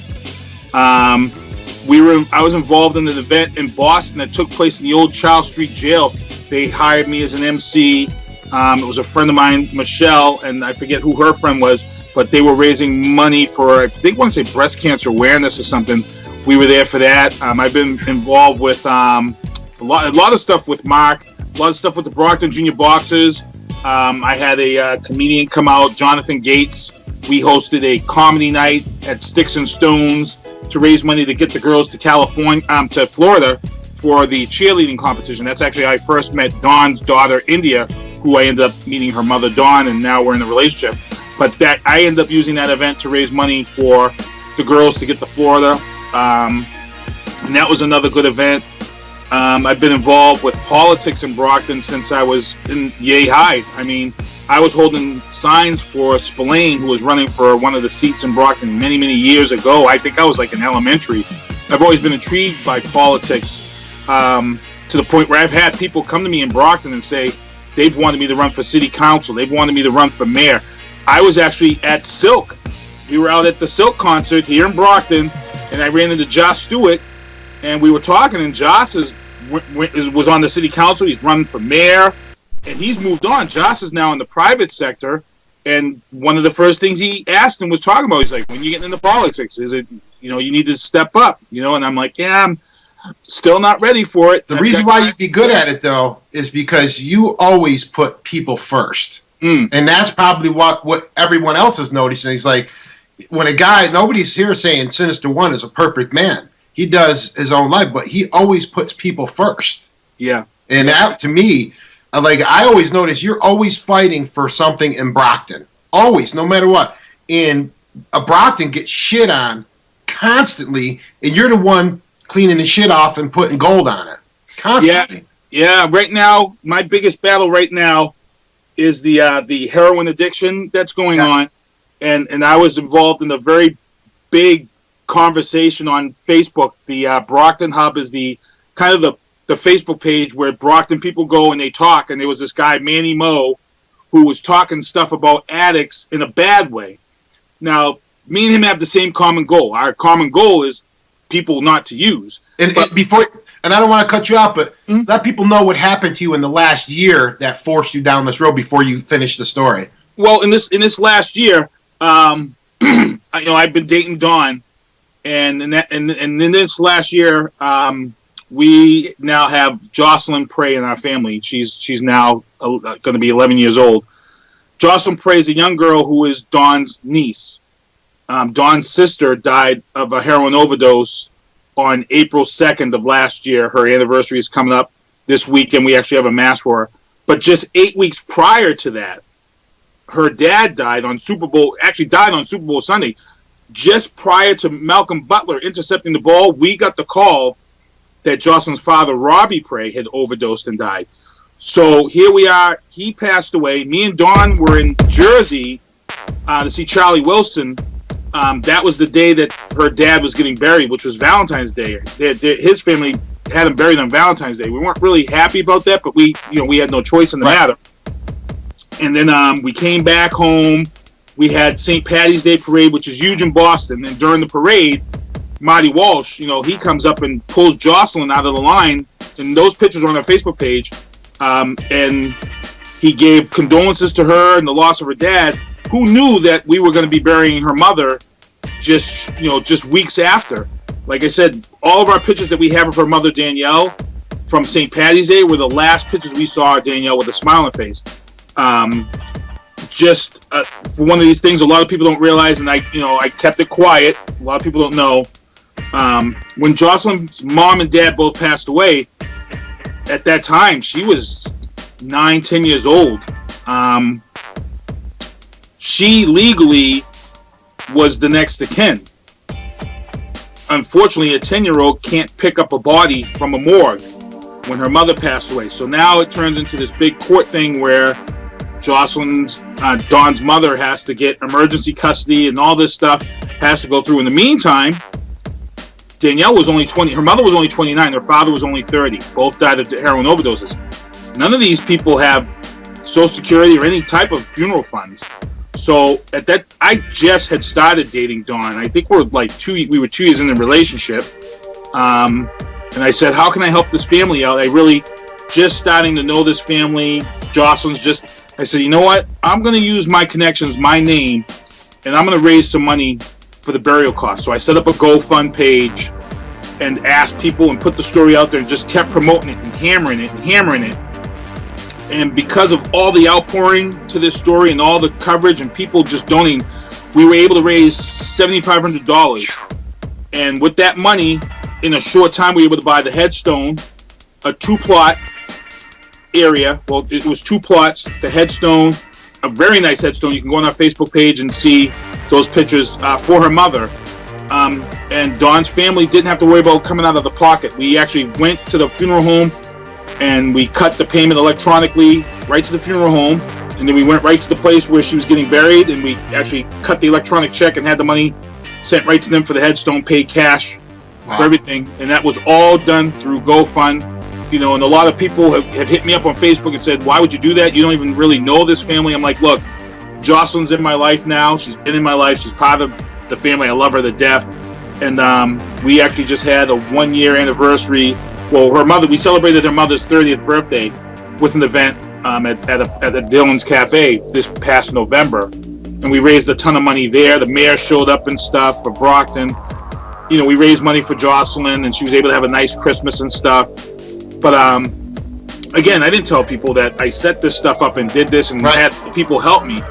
I was involved in an event in Boston that took place in the old Charles Street Jail. They hired me as an MC. It was a friend of mine, Michelle, and I forget who her friend was, but they were raising money for, I think, I want to say breast cancer awareness or something. We were there for that. I've been involved with a lot of stuff with Mark, a lot of stuff with the Brockton Junior Boxers. I had a comedian come out, Jonathan Gates. We hosted a comedy night at Sticks and Stones to raise money to get the girls to to Florida for the cheerleading competition. That's actually how I first met Dawn's daughter, India, who I ended up meeting her mother, Dawn, and now we're in a relationship. But that I ended up using that event to raise money for the girls to get to Florida. And that was another good event. I've been involved with politics in Brockton since I was in yay high. I mean, I was holding signs for Spillane, who was running for one of the seats in Brockton many, many years ago. I think I was like in elementary. I've always been intrigued by politics to the point where I've had people come to me in Brockton and say they've wanted me to run for city council. They've wanted me to run for mayor. I was actually at Silk. We were out at the Silk concert here in Brockton, and I ran into Josh Stewart, and we were talking, and Josh was on the city council. He's running for mayor, and he's moved on. Josh is now in the private sector, and one of the first things he asked him was talking about, he's like, when you get into politics, is it, you need to step up, and I'm like, yeah, I'm still not ready for it. The reason why you'd be good at it, though, is because you always put people first. And that's probably what everyone else is noticing. He's like, when a guy, nobody's here saying Sinista1 is a perfect man. He does his own life, but he always puts people first. Yeah. And that, to me, I always notice you're always fighting for something in Brockton. Always, no matter what. And Brockton gets shit on constantly, and you're the one cleaning the shit off and putting gold on it. Constantly. Yeah. Right now, my biggest battle right now is the heroin addiction that's going on. And I was involved in a very big conversation on Facebook. The Brockton Hub is the kind of the Facebook page where Brockton people go and they talk. And there was this guy, Manny Moe, who was talking stuff about addicts in a bad way. Now, me and him have the same common goal. Our common goal is people not to use. And I don't want to cut you off, but let people know what happened to you in the last year that forced you down this road before you finish the story. Well, in this last year, I've been dating Dawn, and in this last year, we now have Jocelyn Prey in our family. She's now going to be 11 years old. Jocelyn Prey is a young girl who is Dawn's niece. Dawn's sister died of a heroin overdose on April 2nd of last year. Her anniversary is coming up this weekend. We actually have a mass for her. But just 8 weeks prior to that, her dad died on Super Bowl Sunday. Just prior to Malcolm Butler intercepting the ball, we got the call that Jocelyn's father, Robbie Prey, had overdosed and died. So here we are. He passed away. Me and Dawn were in Jersey to see Charlie Wilson. that was the day that her dad was getting buried, which was Valentine's Day. His family had him buried on Valentine's Day. We weren't really happy about that, but we had no choice in the matter. And then we came back home. We had St. Patty's Day parade, which is huge in Boston. And during the parade, Marty Walsh, he comes up and pulls Jocelyn out of the line. And those pictures are on our Facebook page. And he gave condolences to her and the loss of her dad. Who knew that we were going to be burying her mother just weeks after? Like I said, all of our pictures that we have of her mother, Danielle, from St. Patty's Day were the last pictures we saw of Danielle with a smile on her face. For one of these things, a lot of people don't realize, and I kept it quiet. A lot of people don't know. When Jocelyn's mom and dad both passed away, at that time, she was 9-10 years old. She legally was the next of kin. Unfortunately, a 10-year-old can't pick up a body from a morgue when her mother passed away. So now it turns into this big court thing where Dawn's mother has to get emergency custody and all this stuff has to go through. In the meantime, Danielle was only 20. Her mother was only 29. Her father was only 30. Both died of heroin overdoses. None of these people have Social Security or any type of funeral funds. So at that, I just had started dating Dawn. I think we were 2 years in the relationship. And I said, how can I help this family out? I really just starting to know this family. Jocelyn's I said, you know what? I'm going to use my connections, my name, and I'm going to raise some money for the burial costs. So I set up a GoFund page and asked people and put the story out there and just kept promoting it and hammering it. And because of all the outpouring to this story and all the coverage and people just donating, we were able to raise $7,500. And with that money, in a short time, we were able to buy the headstone, a 2-plot area. Well, it was 2 plots, the headstone, a very nice headstone. You can go on our Facebook page and see those pictures for her mother. And Dawn's family didn't have to worry about coming out of the pocket. We actually went to the funeral home and we cut the payment electronically right to the funeral home. And then we went right to the place where she was getting buried and we actually cut the electronic check and had the money sent right to them for the headstone, paid cash for everything. And that was all done through GoFund. And a lot of people have hit me up on Facebook and said, why would you do that? You don't even really know this family. I'm like, look, Jocelyn's in my life now. She's been in my life. She's part of the family. I love her to death. And we actually just had a 1-year anniversary. Well, we celebrated her mother's 30th birthday with an event at the Dillon's Cafe this past November. And we raised a ton of money there. The mayor showed up and stuff for Brockton. We raised money for Jocelyn and she was able to have a nice Christmas and stuff. But again, I didn't tell people that I set this stuff up and did this and had people help me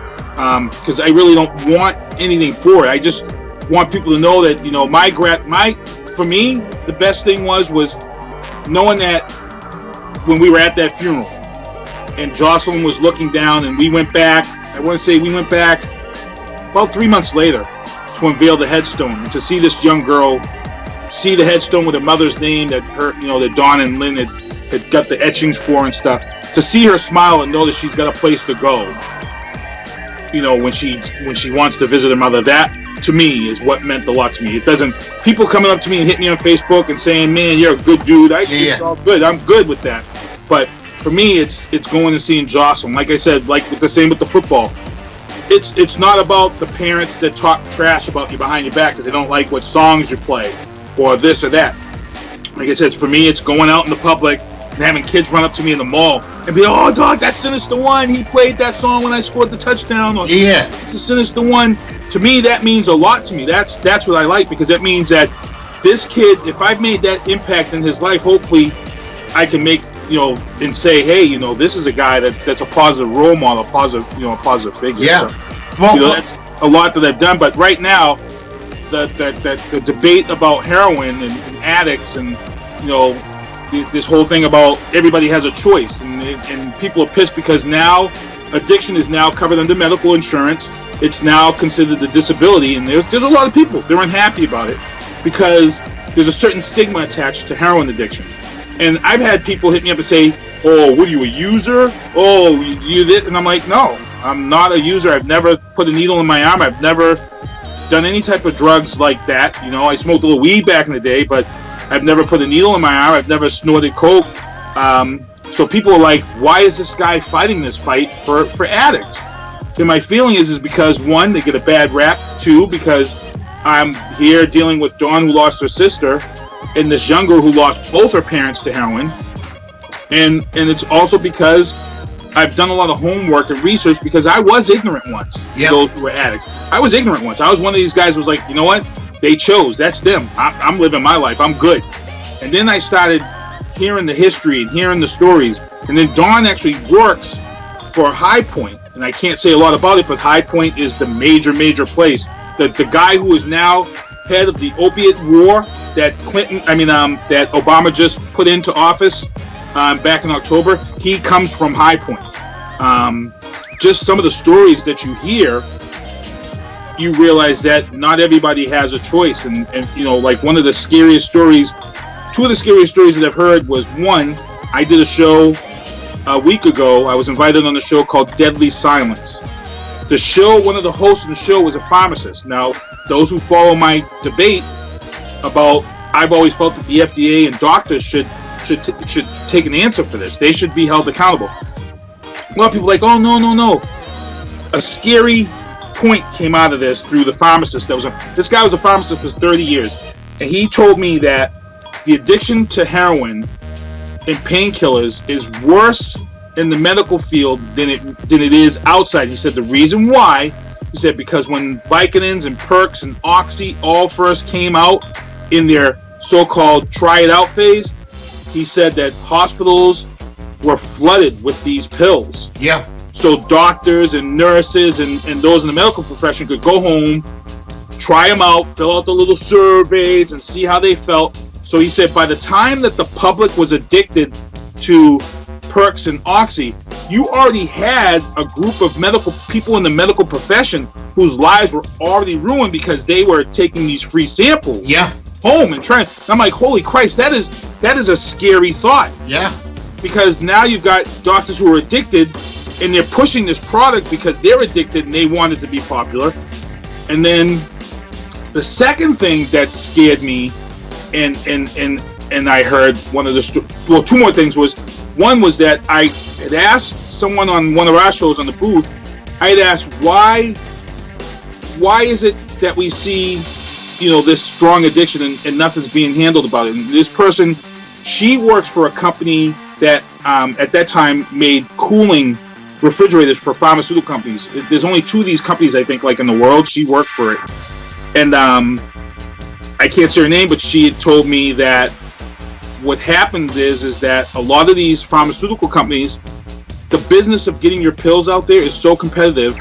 because I really don't want anything for it. I just want people to know that for me the best thing was knowing that when we were at that funeral and Jocelyn was looking down and we went back. I want to say we went back about 3 months later to unveil the headstone and to see this young girl see the headstone with her mother's name that that Dawn and Lynn had got the etchings for and stuff. To see her smile and know that she's got a place to go, when she wants to visit her mother, that to me is what meant a lot to me. It doesn't. People coming up to me and hit me on Facebook and saying, "Man, you're a good dude." It's all good. I'm good with that. But for me, it's going and seeing Jocelyn. Like I said, like with the same with the football. It's not about the parents that talk trash about you behind your back because they don't like what songs you play or this or that. Like I said, for me, it's going out in the public and having kids run up to me in the mall and be, "Oh, dog, that's Sinista1. He played that song when I scored the touchdown." Or, it's a Sinista1. To me, that means a lot to me. That's what I like because that means that this kid, if I've made that impact in his life, hopefully I can make, and say, hey, this is a guy that's a positive role model, a positive figure. Yeah. So, that's a lot that I've done. But right now, the debate about heroin and addicts and, this whole thing about everybody has a choice and people are pissed because now addiction is now covered under medical insurance. It's now considered a disability, and there's a lot of people, they're unhappy about it because there's a certain stigma attached to heroin addiction. And I've had people hit me up and say, "Oh, were you a user? Oh, you did?" And I'm like, "No, I'm not a user. I've never put a needle in my arm. I've never done any type of drugs like that. You know, I smoked a little weed back in the day, but I've never put a needle in my arm. I've never snorted coke. So people are like, why is this guy fighting this fight for addicts? And my feeling is because, one, they get a bad rap. Two, because I'm here dealing with Dawn, who lost her sister, and this young girl who lost both her parents to heroin. And it's also because I've done a lot of homework and research, because I was ignorant once. Yep. Those who were addicts. I was ignorant once. I was one of these guys who was like, you know what? They chose. That's them. I'm living my life. I'm good. And then I started hearing the history and hearing the stories. And then Dawn actually works for High Point. And I can't say a lot about it, but High Point is the major place. The guy who is now head of the opiate war that that Obama just put into office back in October, he comes from High Point. Just some of the stories that you hear, you realize that not everybody has a choice. And you know, like one of the scariest stories, two of the scariest stories that I've heard was, one, I did a show a week ago. I was invited on a show called Deadly Silence. The show, one of the hosts of the show was a pharmacist. Now, those who follow my debate about, I've always felt that the FDA and doctors should take an answer for this. They should be held accountable. A lot of people are like, oh, no. A scary point came out of this through the pharmacist. This guy was a pharmacist for 30 years. And he told me that the addiction to heroin and painkillers is worse in the medical field than it is outside. He said the reason why, he said, because when Vicodins and Perks and Oxy all first came out in their so-called try it out phase, he said that hospitals were flooded with these pills. Yeah. So doctors and nurses and those in the medical profession could go home, try them out, fill out the little surveys and see how they felt. So he said by the time that the public was addicted to Perks and Oxy, you already had a group of medical people in the medical profession whose lives were already ruined because they were taking these free samples home and trying. I'm like, holy Christ, that is a scary thought. Yeah. Because now you've got doctors who are addicted and they're pushing this product because they're addicted and they want it to be popular. And then the second thing that scared me, and I heard one of the two more things was, one was that I had asked someone on one of our shows on the booth, I had asked why is it that we see, you know, this strong addiction and nothing's being handled about it. And this person, she works for a company that at that time made cooling refrigerators for pharmaceutical companies. There's only two of these companies, I think, like in the world. She worked for it. And I can't say her name, but she had told me that what happened is that a lot of these pharmaceutical companies, the business of getting your pills out there is so competitive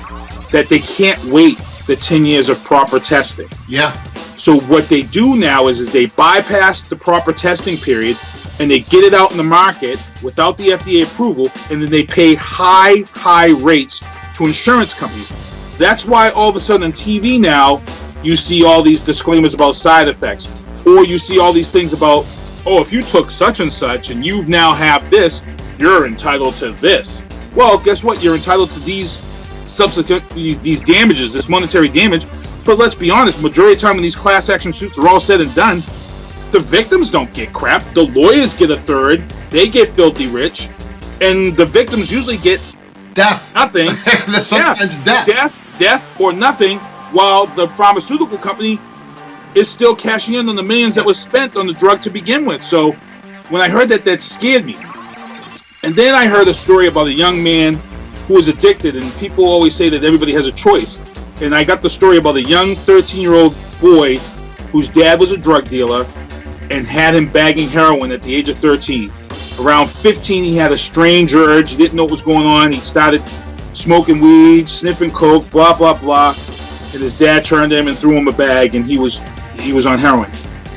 that they can't wait the 10 years of proper testing. Yeah. So what they do now is they bypass the proper testing period and they get it out in the market without the FDA approval, and then they pay high rates to insurance companies. That's why all of a sudden on TV now you see all these disclaimers about side effects, or you see all these things about, oh, if you took such and such and you now have this, you're entitled to this. Well, guess what? You're entitled to these these damages, this monetary damage. But let's be honest, majority of the time when these class action suits are all said and done, the victims don't get crap. The lawyers get a third. They get filthy rich. And the victims usually get death. Nothing. Sometimes death. Death or nothing, while the pharmaceutical company is still cashing in on the millions that was spent on the drug to begin with. So when I heard that, that scared me. And then I heard a story about a young man who was addicted, and people always say that everybody has a choice. And I got the story about a young 13-year-old boy whose dad was a drug dealer and had him bagging heroin at the age of 13. Around 15, he had a strange urge. He didn't know what was going on. He started smoking weed, sniffing coke, blah, blah, blah. And his dad turned to him and threw him a bag, and he was on heroin.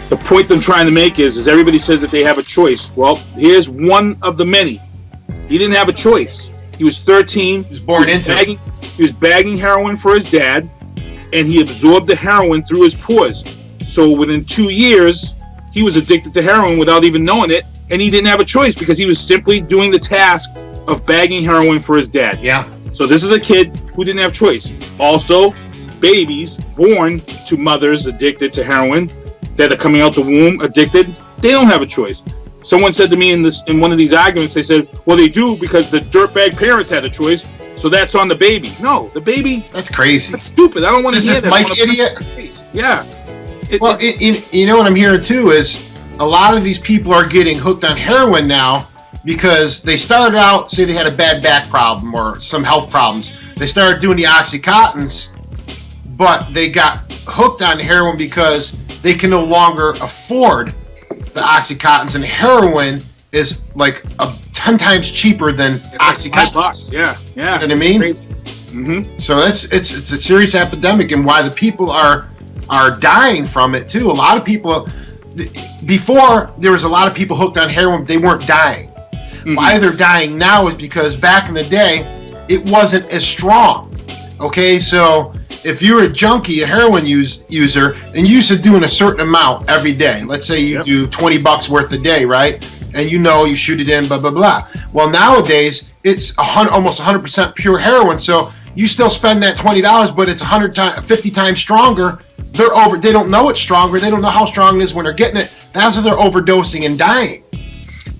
The point I'm trying to make is everybody says that they have a choice. Well, here's one of the many. He didn't have a choice. He was 13. He was born into it. He was bagging heroin for his dad, and he absorbed the heroin through his pores. So within 2 years, he was addicted to heroin without even knowing it, and he didn't have a choice because he was simply doing the task of bagging heroin for his dad. Yeah. So this is a kid who didn't have choice. Also, babies born to mothers addicted to heroin that are coming out the womb addicted. They don't have a choice. Someone said to me in one of these arguments, they said, well, they do because the dirtbag parents had a choice, so that's on the baby. No, the baby... That's crazy. That's stupid. I don't want to hear this that. Mike idiot? Yeah. You know what I'm hearing too is a lot of these people are getting hooked on heroin now because they started out, say they had a bad back problem or some health problems. They started doing the Oxycontins, but they got hooked on heroin because they can no longer afford the Oxycontins, and heroin is like 10 times cheaper than Oxycontins. $5. Yeah. You know what I mean? Mm-hmm. So it's a serious epidemic, and why the people are dying from it too. A lot of people, before there was a lot of people hooked on heroin, they weren't dying. Mm-hmm. Why they're dying now is because back in the day, it wasn't as strong. Okay, so if you're a junkie, a heroin user, and you're used to doing a certain amount every day, let's say you do $20 worth a day, right? And you shoot it in, blah, blah, blah. Well, nowadays, it's almost 100% pure heroin, so you still spend that $20, but it's 50 times stronger. They don't know it's stronger. They don't know how strong it is when they're getting it. That's why they're overdosing and dying.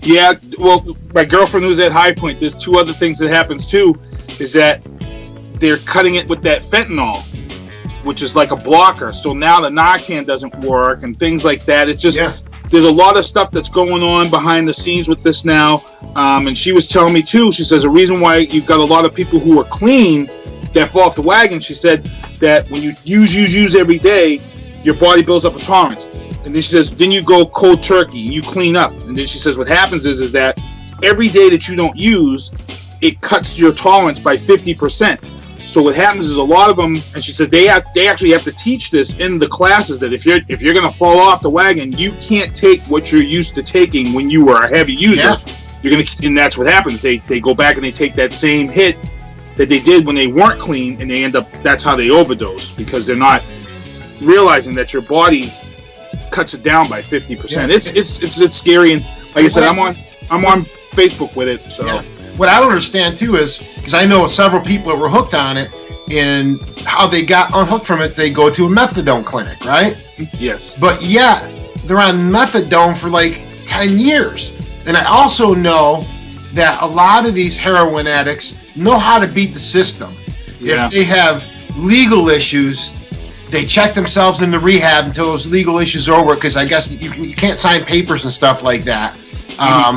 Yeah, well, my girlfriend who's at High Point, there's two other things that happens too, is that they're cutting it with that fentanyl, which is like a blocker. So now the Narcan doesn't work and things like that. It's just, there's a lot of stuff that's going on behind the scenes with this now. And she was telling me too, she says the reason why you've got a lot of people who are clean that fall off the wagon, she said that when you use every day, your body builds up a tolerance. And then she says, then you go cold turkey and you clean up. And then she says what happens is that every day that you don't use, it cuts your tolerance by 50%. So what happens is a lot of them, and she says they actually have to teach this in the classes, that if you're going to fall off the wagon, you can't take what you're used to taking when you were a heavy user. Yeah. And that's what happens. They go back and they take that same hit that they did when they weren't clean, and they end up, that's how they overdose, because they're not realizing that your body cuts it down by 50%. Yeah. It's scary, and like I said, I'm on Facebook with it. So what I don't understand too is, because I know several people that were hooked on it, and how they got unhooked from it, they go to a methadone clinic, right? Yes. But they're on methadone for like 10 years. And I also know that a lot of these heroin addicts know how to beat the system. Yeah. If they have legal issues, they check themselves into rehab until those legal issues are over, because I guess you can't sign papers and stuff like that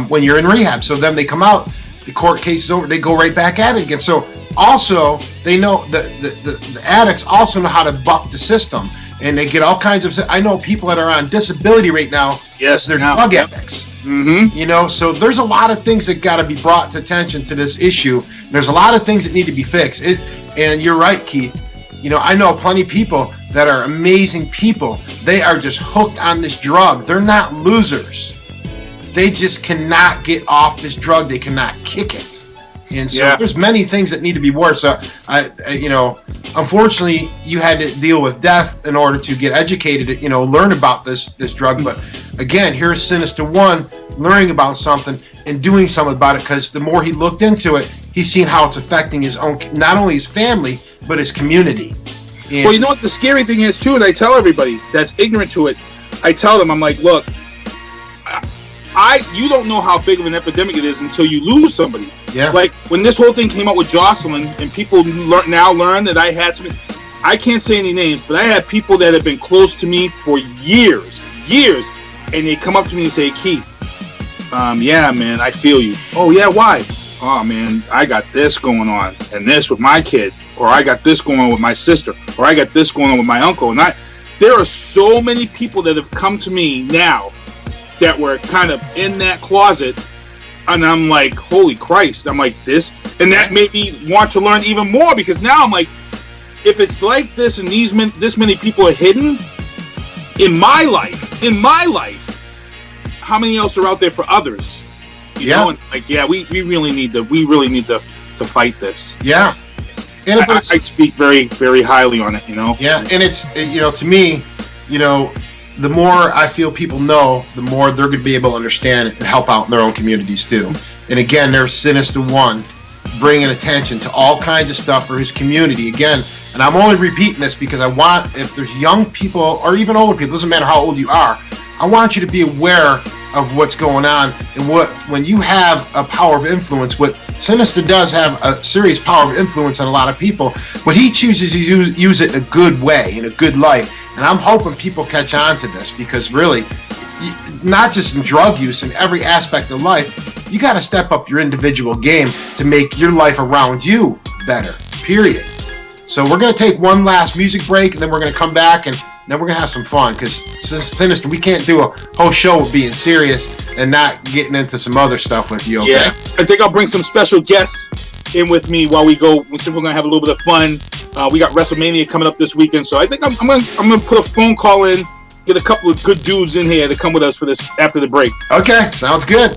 when you're in rehab. So then they come out, the court case is over, they go right back at it again. So also, they know the addicts also know how to buck the system, and they get all kinds of. I know people that are on disability right now. Yes, they're drug addicts. Mm-hmm. So there's a lot of things that got to be brought to attention to this issue. There's a lot of things that need to be fixed. And you're right, Keith. I know plenty of people that are amazing people. They are just hooked on this drug. They're not losers. They just cannot get off this drug. They cannot kick it. And so there's many things that need to be worse. So unfortunately, you had to deal with death in order to get educated, learn about this drug. But again, here's Sinista1 learning about something and doing something about it, because the more he looked into it, he's seen how it's affecting his own, not only his family, but his community. And well, you know what the scary thing is too, and I tell everybody that's ignorant to it, I tell them, I'm like, look, you don't know how big of an epidemic it is until you lose somebody. Yeah. Like when this whole thing came out with Jocelyn, and people now learn that I had some. I can't say any names, but I had people that have been close to me for years, and they come up to me and say, Keith, yeah, man, I feel you. Oh yeah, why? Oh man, I got this going on, and this with my kid, or I got this going on with my sister, or I got this going on with my uncle, and there are so many people that have come to me now that were kind of in that closet, and I'm like, holy Christ, I'm like this, and that made me want to learn even more, because now I'm like, if it's like this and this many people are hidden in my life, how many else are out there for others? You know, and like, we really need to fight this. Yeah. And I speak very, very highly on it, Yeah, and it's, to me, the more I feel people know, the more they're going to be able to understand it and help out in their own communities too. And again, there's Sinista1 bringing attention to all kinds of stuff for his community. Again, And I'm only repeating this because I want, if there's young people or even older people, doesn't matter how old you are, I want you to be aware of what's going on and when you have a power of influence. What Sinister does have a serious power of influence on a lot of people, but he chooses to use it in a good way, in a good light. And I'm hoping people catch on to this, because really, not just in drug use, in every aspect of life, you got to step up your individual game to make your life around you better, period. So we're going to take one last music break, and then we're going to come back, and then we're going to have some fun, because Sinister, we can't do a whole show with being serious and not getting into some other stuff with you, okay? Yeah, I think I'll bring some special guests in with me while we go. We're going to have a little bit of fun. We got WrestleMania coming up this weekend, so I think I'm gonna put a phone call in, get a couple of good dudes in here to come with us for this after the break. Okay, sounds good.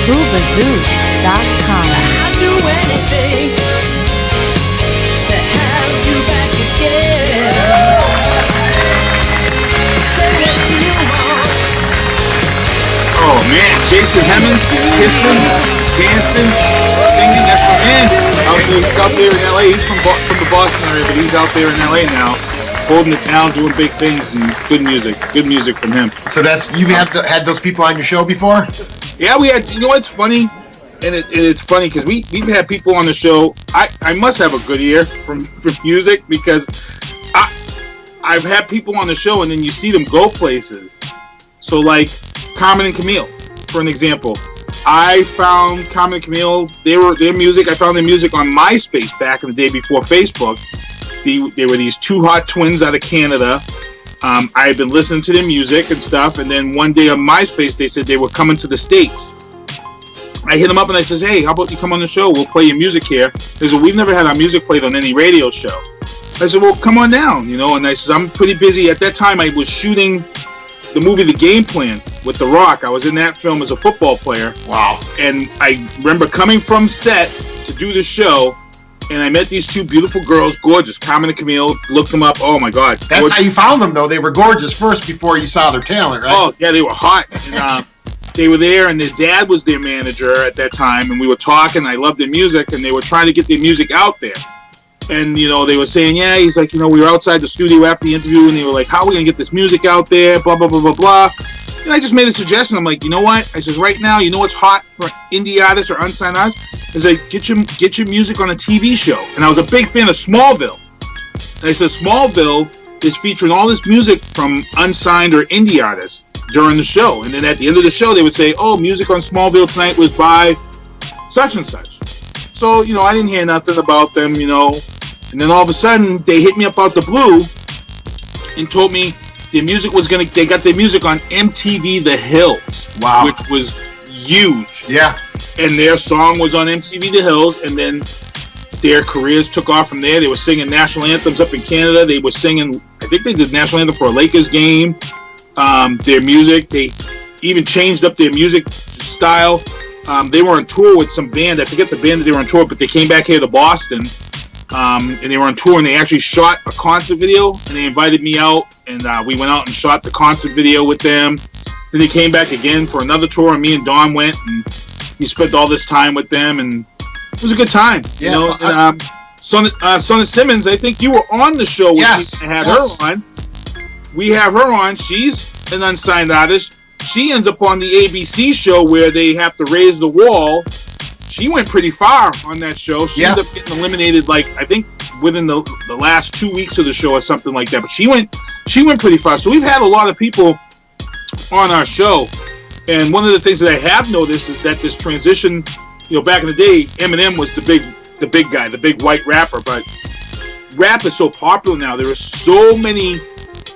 Boobazoo.com. I'd do anything to have you back again. Say what you want. Oh man, Jason Hemmings, kissing, dancing, singing, that's my man. He's out there in LA. He's from the Boston area, but he's out there in LA now, holding it down, doing big things, and good music from him. So that's, you have had those people on your show before? Yeah, we had. You know what's funny? And it's funny because we've had people on the show. I must have a good ear for music because I've had people on the show and then you see them go places. So like Carmen and Camille, for an example. I found Carmen and Camille, their music, I found their music on MySpace back in the day before Facebook. They were these two hot twins out of Canada. I had been listening to their music and stuff, and then one day on MySpace they said they were coming to the States. I hit them up and I says, hey, how about you come on the show? We'll play your music here. They said, we've never had our music played on any radio show. I said, well, come on down, and I said, I'm pretty busy. At that time, I was shooting the movie The Game Plan with The Rock. I was in that film as a football player. Wow. And I remember coming from set to do the show, and I met these two beautiful girls, gorgeous, Carmen and Camille. Looked them up. Oh, my God. That's gorgeous. How you found them, though. They were gorgeous first before you saw their talent, right? Oh, yeah, they were hot. And they were there, and their dad was their manager at that time, and we were talking. I loved their music, and they were trying to get their music out there. And, they were saying, yeah, he's like, we were outside the studio after the interview, and they were like, how are we going to get this music out there, blah, blah, blah, blah, blah. And I just made a suggestion. I'm like, you know what? I says, right now, you know what's hot for indie artists or unsigned artists? Is like, get your music on a TV show. And I was a big fan of Smallville. And I said, Smallville is featuring all this music from unsigned or indie artists during the show. And then at the end of the show, they would say, oh, music on Smallville tonight was by such and such. So, I didn't hear nothing about them, And then all of a sudden, they hit me up out the blue and told me their music was they got their music on MTV The Hills. Wow. Which was huge. Yeah. And their song was on MTV The Hills, and then their careers took off from there. They were singing national anthems up in Canada. They were singing, I think they did national anthem for a Lakers game. Their music, they even changed up their music style. They were on tour with some band. I forget the band that they were on tour, but they came back here to Boston. And they were on tour, and they actually shot a concert video, and they invited me out, and we went out and shot the concert video with them. Then they came back again for another tour, and me and Don went, and we spent all this time with them, and it was a good time. Yeah, And Sonna Simmons, I think you were on the show with me and had her on. We have her on. She's an unsigned artist. She ends up on the ABC show where they have to raise the wall. She went pretty far on that show. She ended up getting eliminated, I think within the last 2 weeks of the show or something like that. But she went pretty far. So we've had a lot of people on our show. And one of the things that I have noticed is that this transition, back in the day, Eminem was the big guy, the big white rapper. But rap is so popular now. There are so many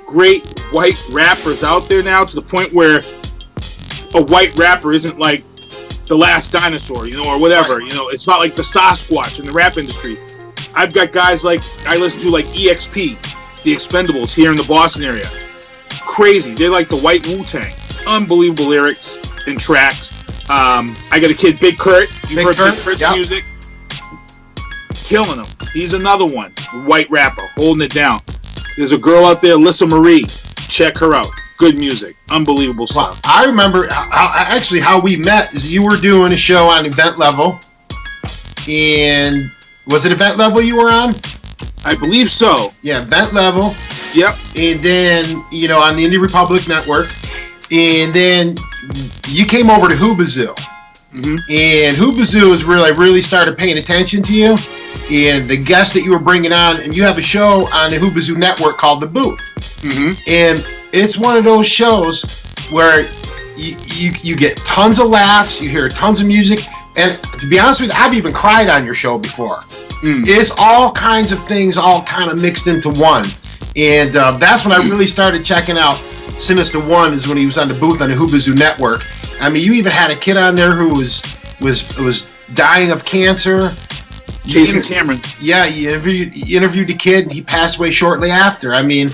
great white rappers out there now, to the point where a white rapper isn't like the last dinosaur, or whatever. Right. It's not like the Sasquatch in the rap industry. I've got guys I listen to like EXP, the Expendables here in the Boston area. Crazy. They're like the white Wu-Tang. Unbelievable lyrics and tracks. I got a kid, Big Kurt. You've heard Big Kurt's music. Killing him. He's another one. White rapper, holding it down. There's a girl out there, Lissa Marie. Check her out. Good music. Unbelievable stuff. Well, I remember how we met is you were doing a show on Event Level. And was it Event Level you were on? I believe so. Yeah, Event Level. Yep. And then, on the Indie Republic Network. And then you came over to Hoobazoo. Mm-hmm. And Hoobazoo is where I really started paying attention to you. And the guests that you were bringing on. And you have a show on the Hoobazoo Network called The Booth. Mm-hmm. And it's one of those shows where you get tons of laughs, you hear tons of music, and to be honest with you, I've even cried on your show before. It's all kinds of things all kind of mixed into one. And that's when I really started checking out Sinista1, is when he was on The Booth on the Hoobazoo Network. I mean, you even had a kid on there who was dying of cancer. Jason Cameron. Yeah, you interviewed the kid, and he passed away shortly after. I mean,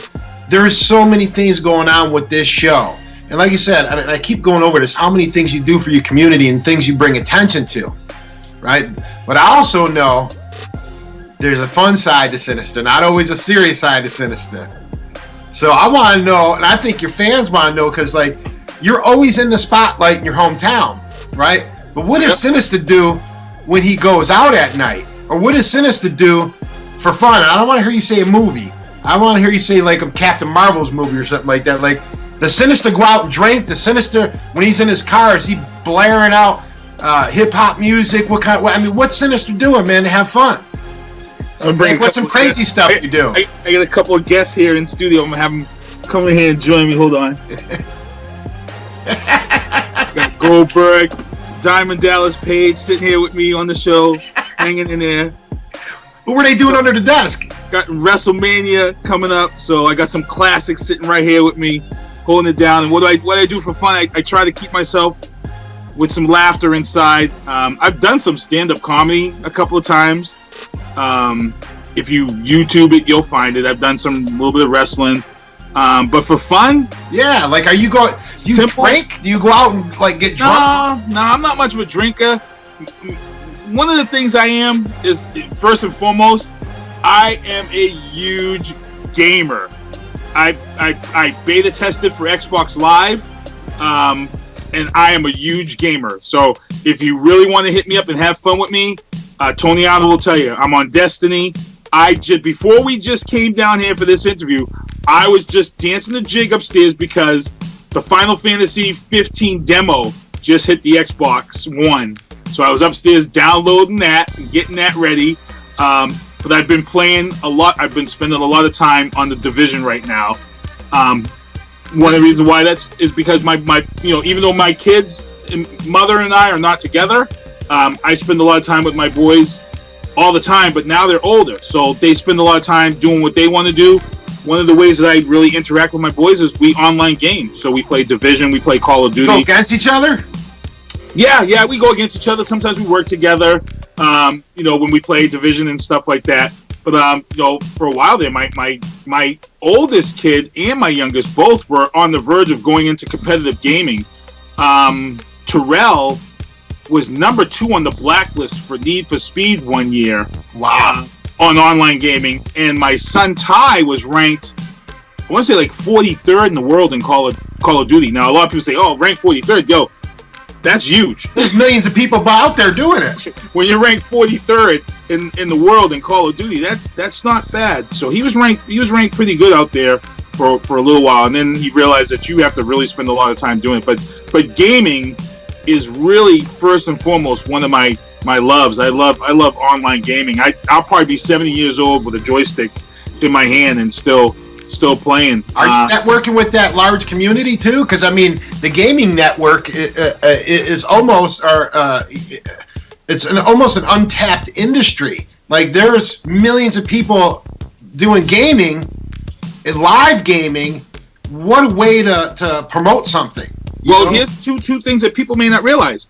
there's so many things going on with this show. And like you said, and I keep going over this, how many things you do for your community and things you bring attention to, right? But I also know there's a fun side to Sinister, not always a serious side to Sinister. So I want to know, and I think your fans want to know, because you're always in the spotlight in your hometown, right? But what does Sinister do when he goes out at night? Or what does Sinister do for fun? And I don't want to hear you say a movie. I want to hear you say like a Captain Marvel's movie or something like that. Like the Sinister go out and drink. The Sinister, when he's in his car, is he blaring out hip hop music? What's Sinister doing, man, to have fun? What's some crazy stuff you do? I got a couple of guests here in studio. I'm gonna have them come in here and join me. Hold on. Got Goldberg, Diamond Dallas Page sitting here with me on the show, hanging in there. What were they doing under the desk? Got WrestleMania coming up, so I got some classics sitting right here with me, holding it down. And what I do for fun? I try to keep myself with some laughter inside. I've done some stand-up comedy a couple of times. If you YouTube it, you'll find it. I've done some little bit of wrestling. But for fun, yeah. Like, are you going? Do you drink? Do you go out and like get drunk? No, I'm not much of a drinker. One of the things I am is, first and foremost, I am a huge gamer. I beta tested for Xbox Live, and I am a huge gamer. So if you really want to hit me up and have fun with me, Tony Arnold will tell you I'm on Destiny. Before we just came down here for this interview, I was just dancing the jig upstairs because the Final Fantasy 15 demo just hit the Xbox One. So I was upstairs downloading that and getting that ready. But I've been playing a lot. I've been spending a lot of time on the Division right now. One of the reasons why is because my even though my kids, mother and I are not together, I spend a lot of time with my boys all the time. But now they're older, so they spend a lot of time doing what they want to do. One of the ways that I really interact with my boys is we online game. So we play Division, we play Call of Duty. Go against each other? Yeah, we go against each other. Sometimes we work together. When we play Division and stuff like that. But for a while there, my oldest kid and my youngest both were on the verge of going into competitive gaming. Terrell was number 2 on the blacklist for Need for Speed one year. Wow. On online gaming, and my son Ty was ranked, I want to say like 43rd in the world in Call of Duty. Now a lot of people say, "Oh, ranked 43rd, yo." That's huge. There's millions of people out there doing it. When you're ranked 43rd in the world in Call of Duty, that's not bad. So he was ranked pretty good out there for a little while, and then he realized that you have to really spend a lot of time doing it. But gaming is really first and foremost one of my loves. I love online gaming. I'll probably be 70 years old with a joystick in my hand and still playing. Are you networking with that large community too? Because the gaming network is almost almost an untapped industry. Like, there's millions of people doing gaming, live gaming. What a way to promote something. Well, here's two things that people may not realize.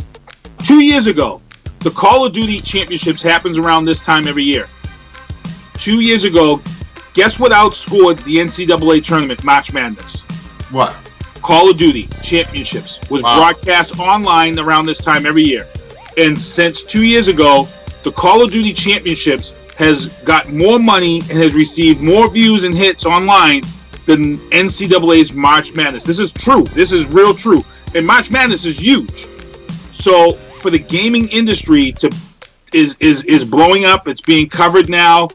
2 years ago, the Call of Duty Championships happens around this time every year. 2 years ago, guess what outscored the NCAA tournament, March Madness? What? Call of Duty Championships was broadcast online around this time every year. And since 2 years ago, the Call of Duty Championships has got more money and has received more views and hits online than NCAA's March Madness. This is true. This is real true. And March Madness is huge. So for the gaming industry is blowing up. It's being covered now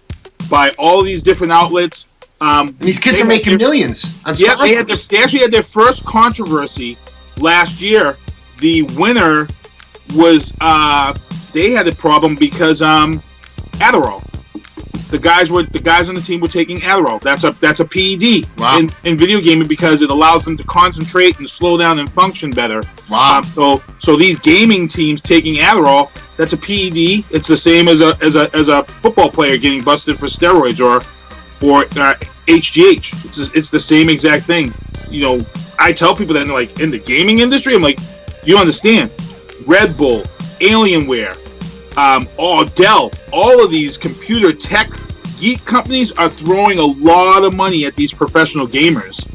by all these different outlets. And these kids are making millions on sponsors. They actually had their first controversy last year. The winner was they had a problem because Adderall. The guys on the team were taking Adderall. That's a PED in video gaming because it allows them to concentrate and slow down and function better. Wow. So these gaming teams taking Adderall, that's a PED. It's the same as a football player getting busted for steroids or HGH. It's the same exact thing. I tell people that in the gaming industry, I'm like, you understand? Red Bull, Alienware, Dell, all of these computer tech geek companies are throwing a lot of money at these professional gamers.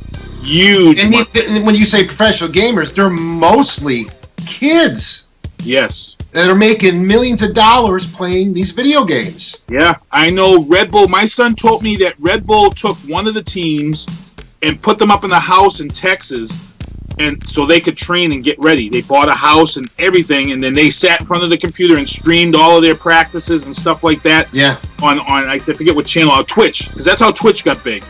Huge. And when you say professional gamers, they're mostly kids. Yes. That are making millions of dollars playing these video games. Yeah, I know Red Bull. My son told me that Red Bull took one of the teams and put them up in the house in Texas, and so they could train and get ready. They bought a house and everything, and then they sat in front of the computer and streamed all of their practices and stuff like that. Yeah. On I forget what channel, on Twitch, because that's how Twitch got big.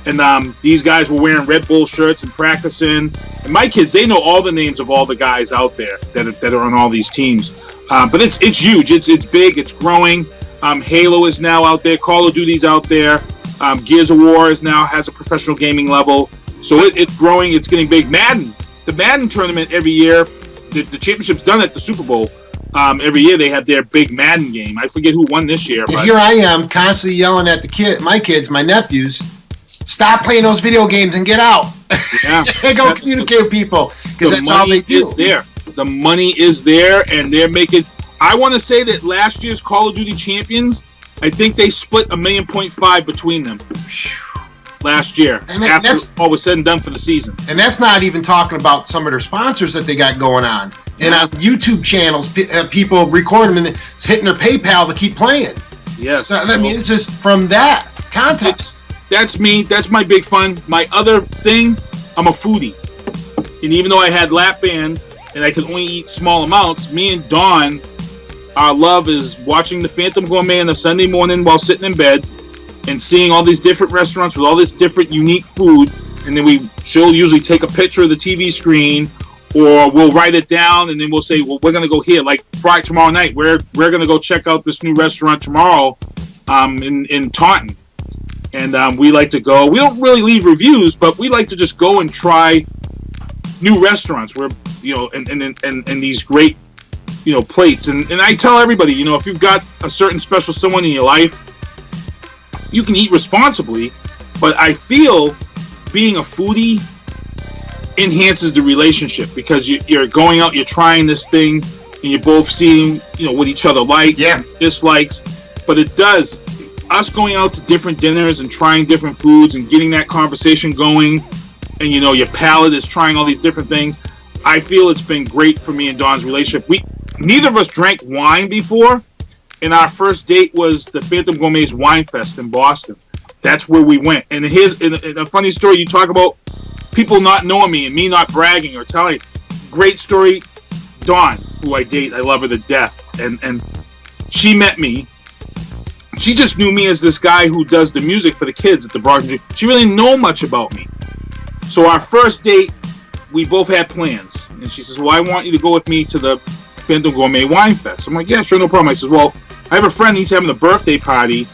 And these guys were wearing Red Bull shirts and practicing. And my kids, they know all the names of all the guys out there that are on all these teams. But it's huge. It's big. It's growing. Halo is now out there. Call of Duty's out there. Gears of War has a professional gaming level. So it's growing. It's getting big. Madden, the Madden tournament every year, the championship's done at the Super Bowl. Every year they have their big Madden game. I forget who won this year. But here I am constantly yelling at my nephews, stop playing those video games and get out. Yeah. Go communicate with people, because that's all they do. The money is there, and they're making. I want to say that last year's Call of Duty champions, I think they split $1.5 million between them last year, after all was said and done for the season. And that's not even talking about some of their sponsors that they got going on. And on YouTube channels, people record them and hitting their PayPal to keep playing. Yes. So, I mean, it's just from that contest. That's me. That's my big fun. My other thing, I'm a foodie. And even though I had lap band and I could only eat small amounts, me and Dawn, our love is watching the Phantom Gourmet on a Sunday morning while sitting in bed and seeing all these different restaurants with all this different unique food. And then she'll usually take a picture of the TV screen, or we'll write it down, and then we'll say, well, we're going to go here. Like Friday, tomorrow night, we're going to go check out this new restaurant tomorrow in Taunton. And we like to go. We don't really leave reviews, but we like to just go and try new restaurants where, and these great, plates. And I tell everybody, if you've got a certain special someone in your life, you can eat responsibly. But I feel being a foodie enhances the relationship, because you're going out, you're trying this thing, and you're both seeing, what each other likes, dislikes. But it does. Us going out to different dinners and trying different foods and getting that conversation going, and your palate is trying all these different things. I feel it's been great for me and Dawn's relationship. Neither of us drank wine before, and our first date was the Phantom Gourmet's Wine Fest in Boston. That's where we went. And here's a funny story. You talk about people not knowing me and me not bragging or telling. Great story. Dawn, who I date, I love her to death, and she met me. She just knew me as this guy who does the music for the kids at the Brockton. She really didn't know much about me. So our first date, we both had plans. And she says, well, I want you to go with me to the Phantom Gourmet Wine Fest. I'm like, yeah, sure, no problem. I says, well, I have a friend, he's having a birthday party.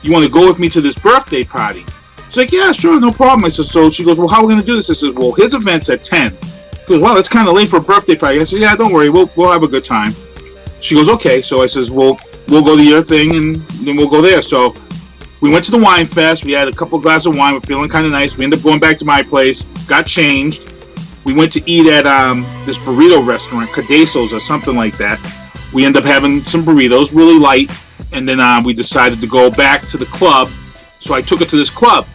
You want to go with me to this birthday party? She's like, yeah, sure, no problem. I said, so she goes, well, how are we going to do this? I said, well, his event's at 10. She goes, well, that's kind of late for a birthday party. I said, yeah, don't worry, we'll have a good time. She goes, okay. So I says, well, we'll go to your thing and then we'll go there. So we went to the wine fest. We had a couple of glasses of wine. We're feeling kind of nice. We ended up going back to my place, got changed. We went to eat at this burrito restaurant, Cadesos or something like that. We ended up having some burritos, really light. And then we decided to go back to the club. So I took her to this club.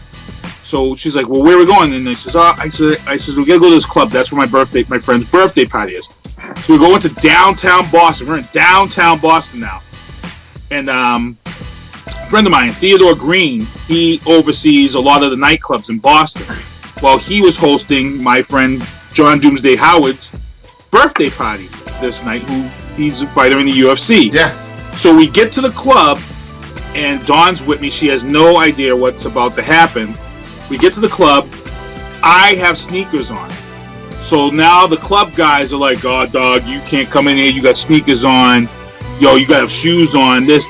So she's like, well, where are we going? And I says, I says, we got to go to this club. That's where my friend's birthday party is. So we're going to downtown Boston. We're in downtown Boston now. And a friend of mine, Theodore Green, he oversees a lot of the nightclubs in Boston. While he was hosting my friend John Doomsday Howard's birthday party this night, he's a fighter in the UFC. Yeah. So we get to the club, and Dawn's with me. She has no idea what's about to happen. We get to the club. I have sneakers on. So now the club guys are like, oh, dog, you can't come in here. You got sneakers on. Yo, you got to have shoes on. This.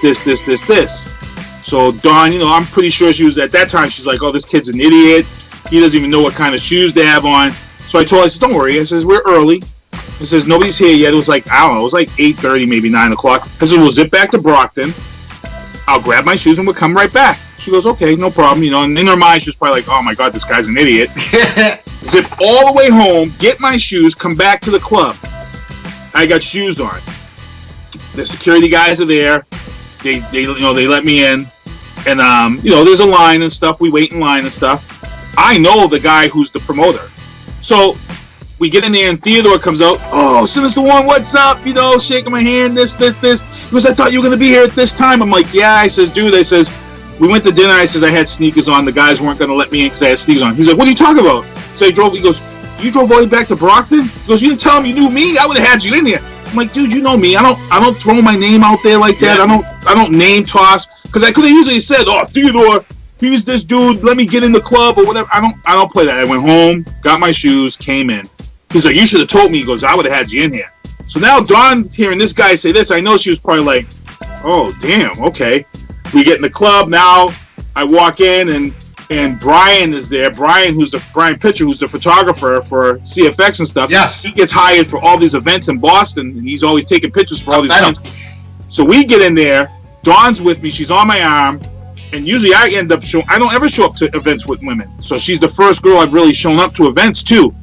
So Dawn, I'm pretty sure she was, at that time, she's like, oh, this kid's an idiot. He doesn't even know what kind of shoes they have on. So I told her, I said, don't worry. I says, we're early. I says, nobody's here yet. It was like, I don't know, it was like 8:30, maybe 9 o'clock. I said, we'll zip back to Brockton. I'll grab my shoes and we'll come right back. She goes, okay, no problem. And in her mind, she was probably like, oh my God, this guy's an idiot. Zip all the way home, get my shoes, come back to the club. I got shoes on. The security guys are there. They let me in. And, there's a line and stuff. We wait in line and stuff. I know the guy who's the promoter. So we get in there and Theodore comes out. Oh, Sinista1, what's up? Shaking my hand, this. He goes, I thought you were going to be here at this time. I'm like, yeah. I says, dude, we went to dinner. I says, I had sneakers on. The guys weren't going to let me in because I had sneakers on. He's like, what are you talking about? So he goes, you drove all the way back to Brockton? He goes, you didn't tell him you knew me? I would have had you in here. I'm like, dude, you know me. I don't throw my name out there like that. I don't name toss. Because I could have easily said, oh, Theodore, he's this dude. Let me get in the club or whatever. I don't play that. I went home, got my shoes, came in. He's like, you should have told me. He goes, I would have had you in here. So now Dawn hearing this guy say this, I know she was probably like, oh damn, okay. We get in the club now. I walk in and Brian is there. Brian Pitcher, who's the photographer for CFX and stuff. Yes. He gets hired for all these events in Boston, and he's always taking pictures for all these events. So we get in there. Dawn's with me. She's on my arm. And usually I end up I don't ever show up to events with women. So she's the first girl I've really shown up to events too.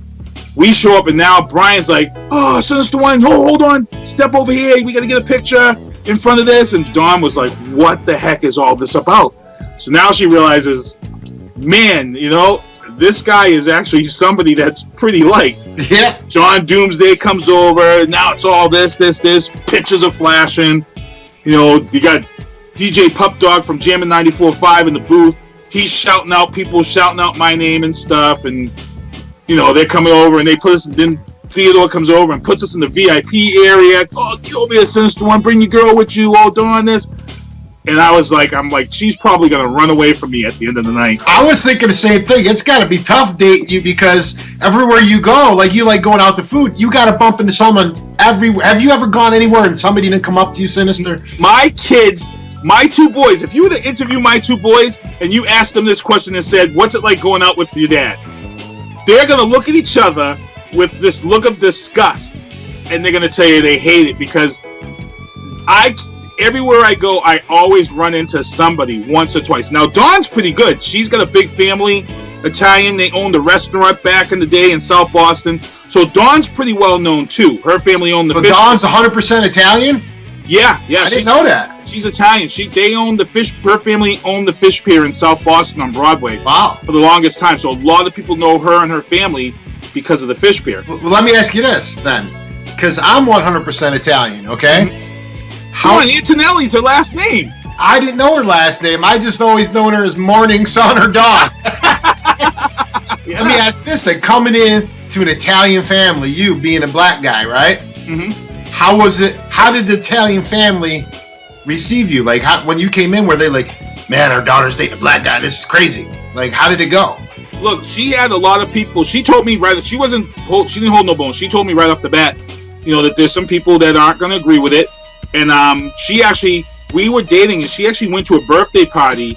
We show up and now Brian's like, oh, Sinista1, hold on. Step over here. We got to get a picture in front of this. And Dawn was like, what the heck is all this about? So now she realizes, man, you know, this guy is actually somebody that's pretty liked. Yeah. John Doomsday comes over. Now it's all this. Pictures are flashing. You know, you got DJ Pup Dog from Jammin' 94.5 in the booth. He's shouting out people, shouting out my name and stuff. And, you know, they're coming over and they put us, then Theodore comes over and puts us in the VIP area. Oh, kill me a Sinista1, bring your girl with you, all doing this. And I'm like, she's probably going to run away from me at the end of the night. I was thinking the same thing. It's got to be tough dating you because everywhere you go, like you like going out to food, you got to bump into someone everywhere. Have you ever gone anywhere and somebody didn't come up to you, Sinister? My kids, my two boys, if you were to interview my two boys and you asked them this question and said, what's it like going out with your dad? They're going to look at each other with this look of disgust. And they're going to tell you they hate it because everywhere I go, I always run into somebody once or twice. Now, Dawn's pretty good. She's got a big family, Italian. They owned a restaurant back in the day in South Boston. So Dawn's pretty well known, too. Her family owned the fish. So Dawn's 100% Italian? Yeah. I didn't know that. She's Italian. They owned the fish. Her family owned the fish pier in South Boston on Broadway. Wow. For the longest time. So a lot of people know her and her family because of the fish pier. Well, let me ask you this, then. Because I'm 100% Italian, okay? Mm-hmm. How on Antonelli's her last name? I didn't know her last name. I just always known her as Morning Sun or Dawn. Yeah. Let me ask this: then, coming in to an Italian family, you being a black guy, right? Mm-hmm. How was it? How did the Italian family receive you? Like, when you came in, were they like, "Man, our daughter's dating a black guy. This is crazy." Like, how did it go? Look, she had a lot of people. She told me she didn't hold no bones. She told me right off the bat, you know, that there's some people that aren't going to agree with it. And we were dating, and she actually went to a birthday party,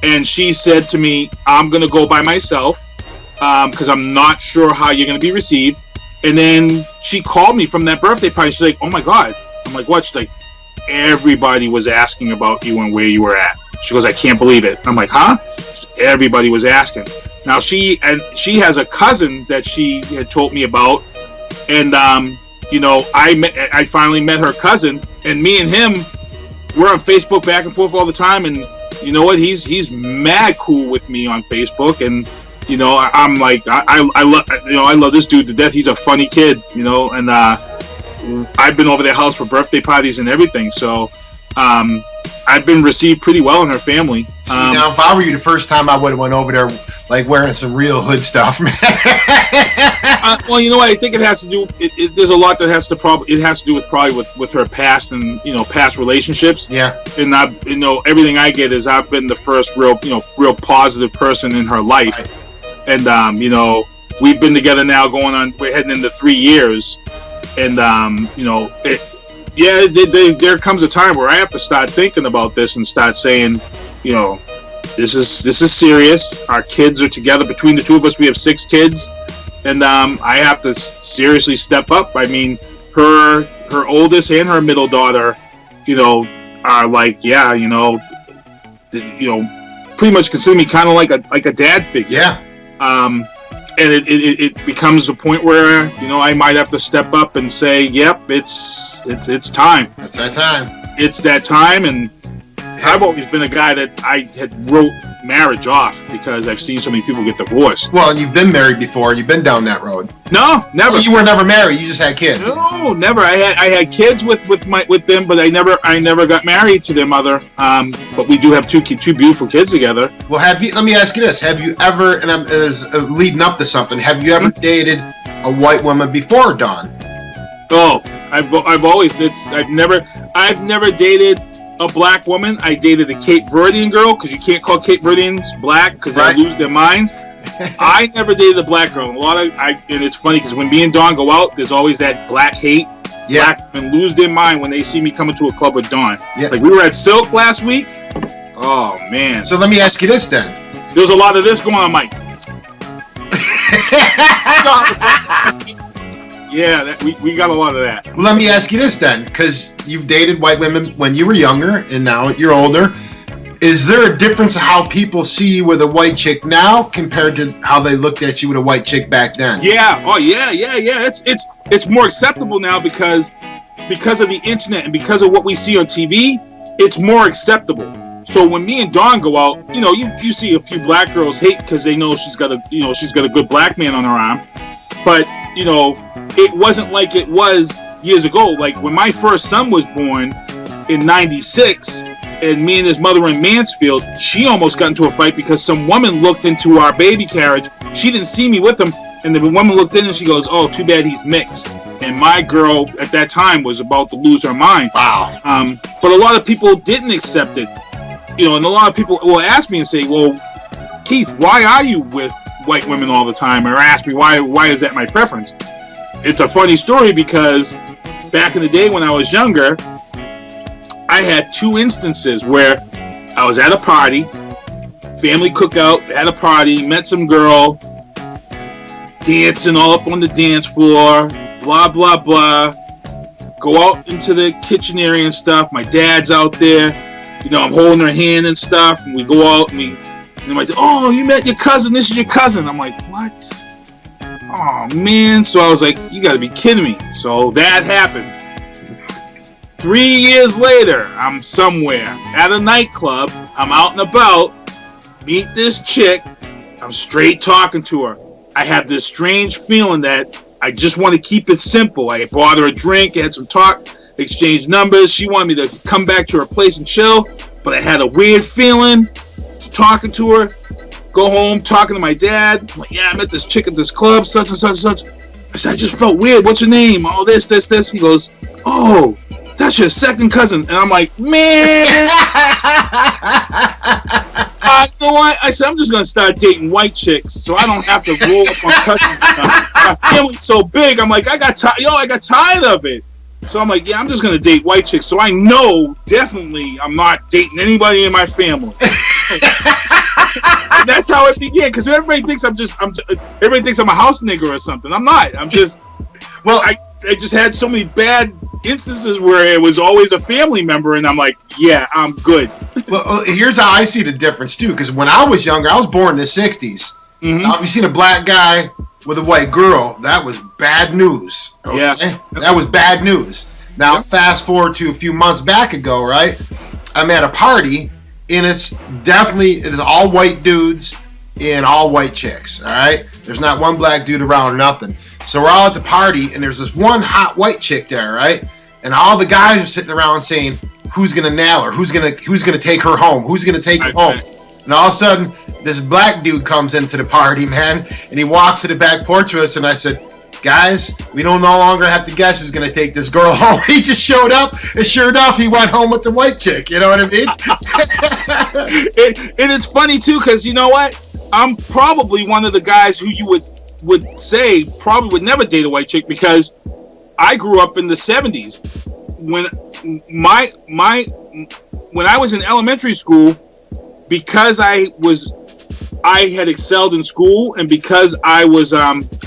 and she said to me, I'm going to go by myself because I'm not sure how you're going to be received. And then she called me from that birthday party. She's like, oh, my God. I'm like, what? She's like, everybody was asking about you and where you were at. She goes, I can't believe it. I'm like, huh? Everybody was asking. Now, she has a cousin that she had told me about, and you know, I finally met her cousin, and me and him, we're on Facebook back and forth all the time, and you know what? He's mad cool with me on Facebook, and you know, I'm like, I love this dude to death. He's a funny kid, you know, and I've been over their house for birthday parties and everything, so I've been received pretty well in her family. Now, if I were you, the first time I would have went over there like wearing some real hood stuff, man. Well, you know what? I think it has to do. There's a lot that has to do with her past and past relationships. Yeah. And everything I get is I've been the first real positive person in her life, right. And we've been together now we're heading into 3 years, and there comes a time where I have to start thinking about this and start saying, this is serious. Our kids are together. Between the two of us, we have 6 kids, and I have to seriously step up. I mean, her oldest and her middle daughter, are like, pretty much consider me kind of like a dad figure. Yeah. And it becomes the point where I might have to step up and say, yep, it's time. It's that time. It's that time, and I've always been a guy that I had wrote marriage off because I've seen so many people get divorced. Well, and you've been married before. You've been down that road. No, never. You were never married. You just had kids. No, never. I had kids with them, but I never got married to their mother. But we do have two beautiful kids together. Well, let me ask you this: have you ever, and I'm leading up to something, have you ever dated a white woman before Dawn? Oh, I've never dated a black woman. I dated a Cape Verdean girl, because you can't call Cape Verdeans black because they'll lose their minds. I never dated a black girl. And it's funny because when me and Dawn go out, there's always that black hate. Yeah. Black women lose their mind when they see me coming to a club with Dawn. Yeah. Like, we were at Silk last week. Oh, man. So let me ask you this then. There was a lot of this going on, Mike. Yeah, we got a lot of that. Well, let me ask you this then, because you've dated white women when you were younger, and now you're older. Is there a difference of how people see you with a white chick now compared to how they looked at you with a white chick back then? Yeah. Oh, yeah. It's more acceptable now because of the internet and because of what we see on TV. It's more acceptable. So when me and Dawn go out, you see a few black girls hate because they know she's got a good black man on her arm. But it wasn't like it was years ago. Like when my first son was born in '96. And me and his mother were in Mansfield, she almost got into a fight because some woman looked into our baby carriage. She didn't see me with him, and the woman looked in and she goes, "Oh, too bad he's mixed." And my girl at that time was about to lose her mind. Wow. But a lot of people didn't accept it, and a lot of people will ask me and say, "Well, Keith, why are you with white women all the time?" Or ask me why is that my preference? It's a funny story because back in the day when I was younger, I had two instances where I was at a party, family cookout, at a party, met some girl, dancing all up on the dance floor, blah, blah, blah. Go out into the kitchen area and stuff. My dad's out there. I'm holding her hand and stuff. And we go out and they're like, "Oh, you met your cousin. This is your cousin." I'm like, "What? Oh, man." So I was like, "You got to be kidding me." So that happened. 3 years later, I'm somewhere at a nightclub. I'm out and about. Meet this chick. I'm straight talking to her. I have this strange feeling that I just want to keep it simple. I bought her a drink, had some talk, exchanged numbers. She wanted me to come back to her place and chill, but I had a weird feeling talking to her. Go home, talking to my dad. I'm like, "Yeah, I met this chick at this club, such and such and such." I said, "I just felt weird. What's your name?" "Oh, this. He goes, "Oh, that's your second cousin." And I'm like, "Man." You know what? I said, "I'm just going to start dating white chicks so I don't have to roll up on cousins. My family's so big." I'm like, I got tired of it. So I'm like, "Yeah, I'm just going to date white chicks so I know definitely I'm not dating anybody in my family." And that's how it began, because everybody thinks everybody thinks I'm a house nigger or something. I'm not. I'm just, I just had so many bad instances where it was always a family member, and I'm like, "Yeah, I'm good." Well, here's how I see the difference too. Because when I was younger, I was born in the '60s. Mm-hmm. Now, if you seen a black guy with a white girl, that was bad news. Okay? Yeah, that was bad news. Now, fast forward to a few months back ago, right? I'm at a party, and it's all white dudes and all white chicks. All right, there's not one black dude around or nothing. So we're all at the party, and there's this one hot white chick there, right? And all the guys are sitting around saying, "Who's gonna nail her? Who's gonna take her home? Who's gonna take her home?" And all of a sudden, this black dude comes into the party, man, and he walks to the back porch with us. And I said, "Guys, we don't no longer have to guess who's gonna take this girl home." He just showed up, and sure enough, he went home with the white chick. You know what I mean? And it's funny too, because you know what? I'm probably one of the guys who you would say probably would never date a white chick, because I grew up in the 70s when when I was in elementary school, because I had excelled in school, and because I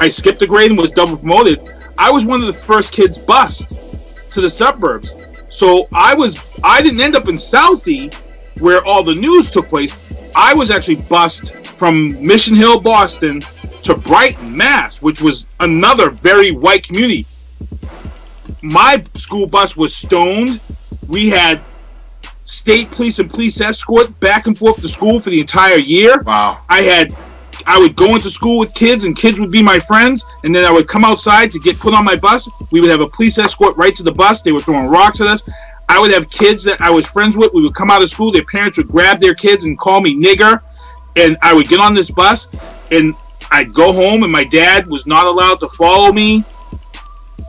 skipped a grade and was double promoted, I was one of the first kids bused to the suburbs. So I didn't end up in Southie where all the news took place. I was actually bused from Mission Hill, Boston to Brighton, Mass, which was another very white community. My school bus was stoned. We had state police and police escort back and forth to school for the entire year. Wow. I would go into school with kids, and kids would be my friends, and then I would come outside to get put on my bus. We would have a police escort right to the bus. They were throwing rocks at us. I would have kids that I was friends with. We would come out of school. Their parents would grab their kids and call me nigger, and I would get on this bus, and I'd go home, and my dad was not allowed to follow me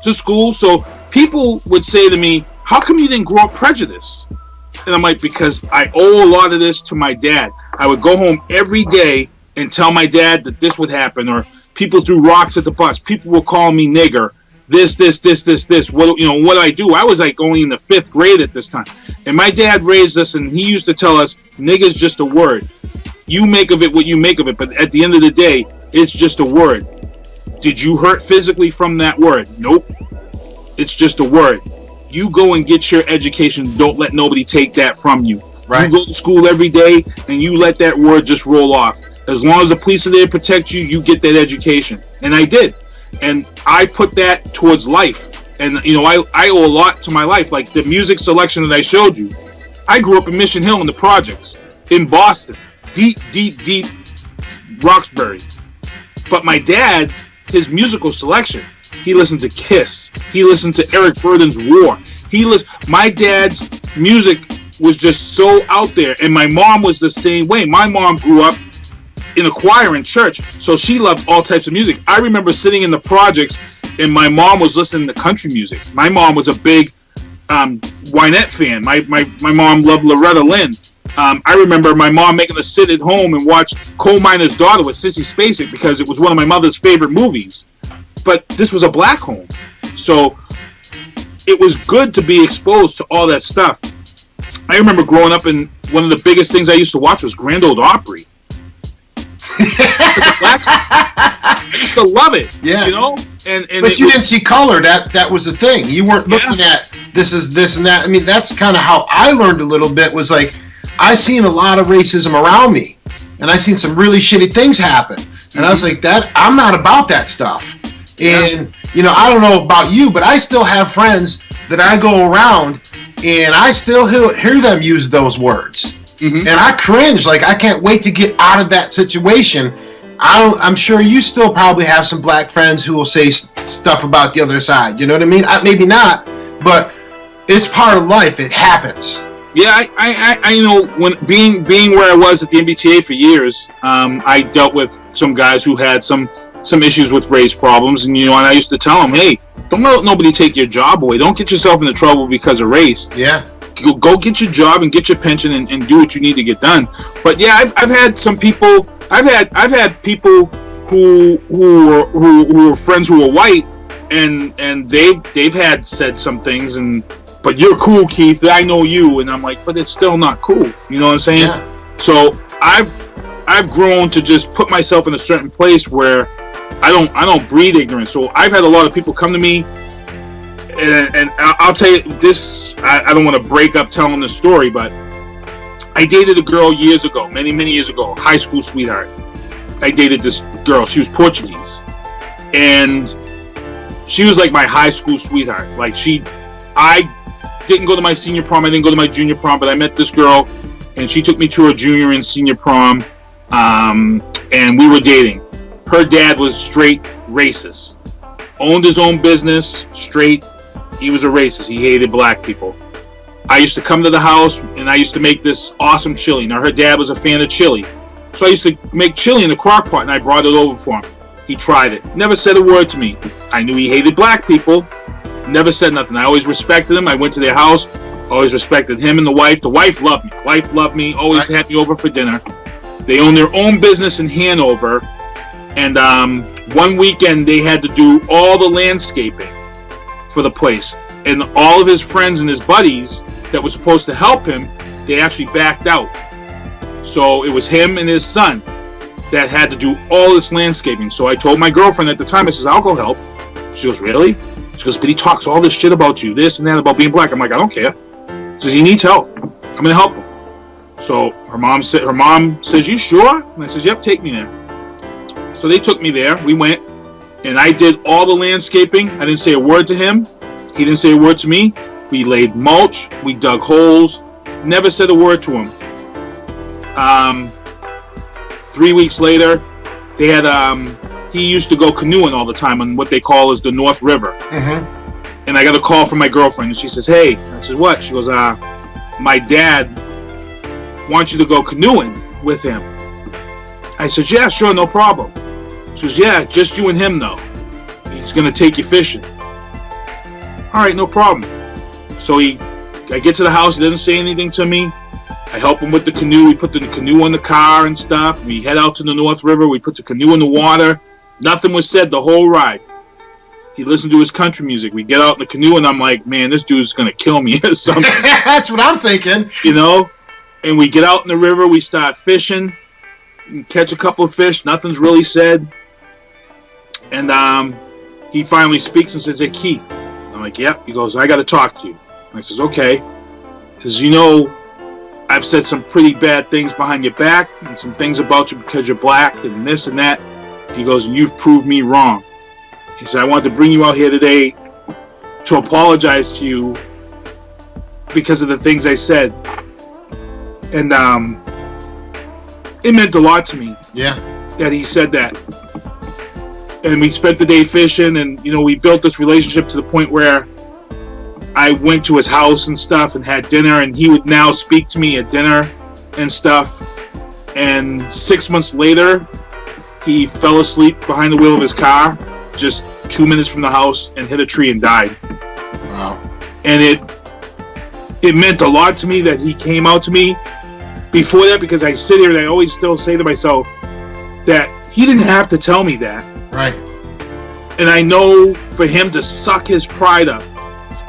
to school. So people would say to me, "How come you didn't grow up prejudiced?" And I'm like, because I owe a lot of this to my dad. I would go home every day and tell my dad that this would happen, or people threw rocks at the bus. People will call me nigger. This. What do I do? I was like only in the 5th grade at this time. And my dad raised us, and he used to tell us, nigger's just a word. You make of it what you make of it, but at the end of the day, it's just a word. Did you hurt physically from that word? Nope. It's just a word. You go and get your education. Don't let nobody take that from you. Right. You go to school every day, and you let that word just roll off. As long as the police are there to protect you, you get that education. And I did. And I put that towards life. And, I owe a lot to my life. Like the music selection that I showed you. I grew up in Mission Hill in the projects. In Boston. Deep Roxbury. But my dad, his musical selection, he listened to Kiss. He listened to Eric Burden's War. My dad's music was just so out there. And my mom was the same way. My mom grew up in a choir in church, so she loved all types of music. I remember sitting in the projects, and my mom was listening to country music. My mom was a big Wynette fan. My mom loved Loretta Lynn. I remember my mom making us sit at home and watch Coal Miner's Daughter with Sissy Spacek because it was one of my mother's favorite movies. But this was a black home, so it was good to be exposed to all that stuff. I remember growing up, and one of the biggest things I used to watch was Grand Ole Opry. I used to love it. Yeah, but you didn't see color. That was the thing. You weren't looking at this is this and that. I mean, that's kind of how I learned a little bit. Was like I seen a lot of racism around me, and I seen some really shitty things happen. And I was like, I'm not about that stuff. And I don't know about you, but I still have friends that I go around, and I still hear them use those words. Mm-hmm. And I cringe. Like, I can't wait to get out of that situation. I'm sure you still probably have some black friends who will say stuff about the other side. You know what I mean? Maybe not, but it's part of life. It happens. Yeah, I when being where I was at the MBTA for years, I dealt with some guys who had some issues with race problems, and and I used to tell them, hey, don't let nobody take your job away. Don't get yourself into trouble because of race. Yeah. Go get your job and get your pension and do what you need to get done. But yeah, I've had some people. I've had people who were friends who were white, and they've had said some things, but you're cool, Keith. I know you, and I'm like, but it's still not cool. You know what I'm saying? Yeah. So I've grown to just put myself in a certain place where I don't breed ignorance. So I've had a lot of people come to me. And I'll tell you this, I don't want to break up telling this story, but I dated a girl years ago, many years ago, high school sweetheart. I dated this girl. She was Portuguese. And she was like my high school sweetheart. Like I didn't go to my senior prom. I didn't go to my junior prom, but I met this girl, and she took me to her junior and senior prom. And we were dating. Her dad was straight racist. Owned his own business, straight. He was a racist. He hated black people. I used to come to the house, and I used to make this awesome chili. Now, her dad was a fan of chili. So I used to make chili in a crock pot, and I brought it over for him. He tried it. Never said a word to me. I knew he hated black people. Never said nothing. I always respected him. I went to their house. Always respected him and the wife. The wife loved me. Wife loved me. Always had me over for dinner. They own their own business in Hanover. And one weekend, they had to do all the landscaping for the place. And all of his friends and his buddies that were supposed to help him, they actually backed out. So it was him and his son that had to do all this landscaping. So I told my girlfriend at the time, I says, I'll go help. She goes, really? She goes, but he talks all this shit about you, this and that, about being black. I'm like, I don't care. She says, he needs help. I'm going to help him. So her mom says, you sure? And I says, yep, take me there. So they took me there. We went, and I did all the landscaping. I didn't say a word to him. He didn't say a word to me. We laid mulch. We dug holes. Never said a word to him. 3 weeks later, they had he used to go canoeing all the time on what they call is the North River. Mm-hmm. And I got a call from my girlfriend, and she says, hey. I said, what? She goes, my dad wants you to go canoeing with him. I said, yeah, sure, no problem. She goes, yeah, just you and him, though. He's going to take you fishing. All right, no problem. So I I get to the house. He doesn't say anything to me. I help him with the canoe. We put the canoe in the car and stuff. We head out to the North River. We put the canoe in the water. Nothing was said the whole ride. He listened to his country music. We get out in the canoe, and I'm like, man, this dude's going to kill me or something. That's what I'm thinking. You know? And we get out in the river. We start fishing. Catch a couple of fish. Nothing's really said. And he finally speaks and says, hey, Keith. I'm like, yep. He goes, I got to talk to you. I says, okay. Because, you know, I've said some pretty bad things behind your back and some things about you because you're black and this and that. He goes, and you've proved me wrong. He said, I wanted to bring you out here today to apologize to you because of the things I said. And it meant a lot to me. Yeah. That he said that. And we spent the day fishing, and, you know, we built this relationship to the point where I went to his house and stuff and had dinner, and he would now speak to me at dinner and stuff. And 6 months later, he fell asleep behind the wheel of his car just 2 minutes from the house and hit a tree and died. Wow. And it meant a lot to me that he came out to me before that, because I sit here and I always still say to myself that he didn't have to tell me that. Right. And I know for him to suck his pride up,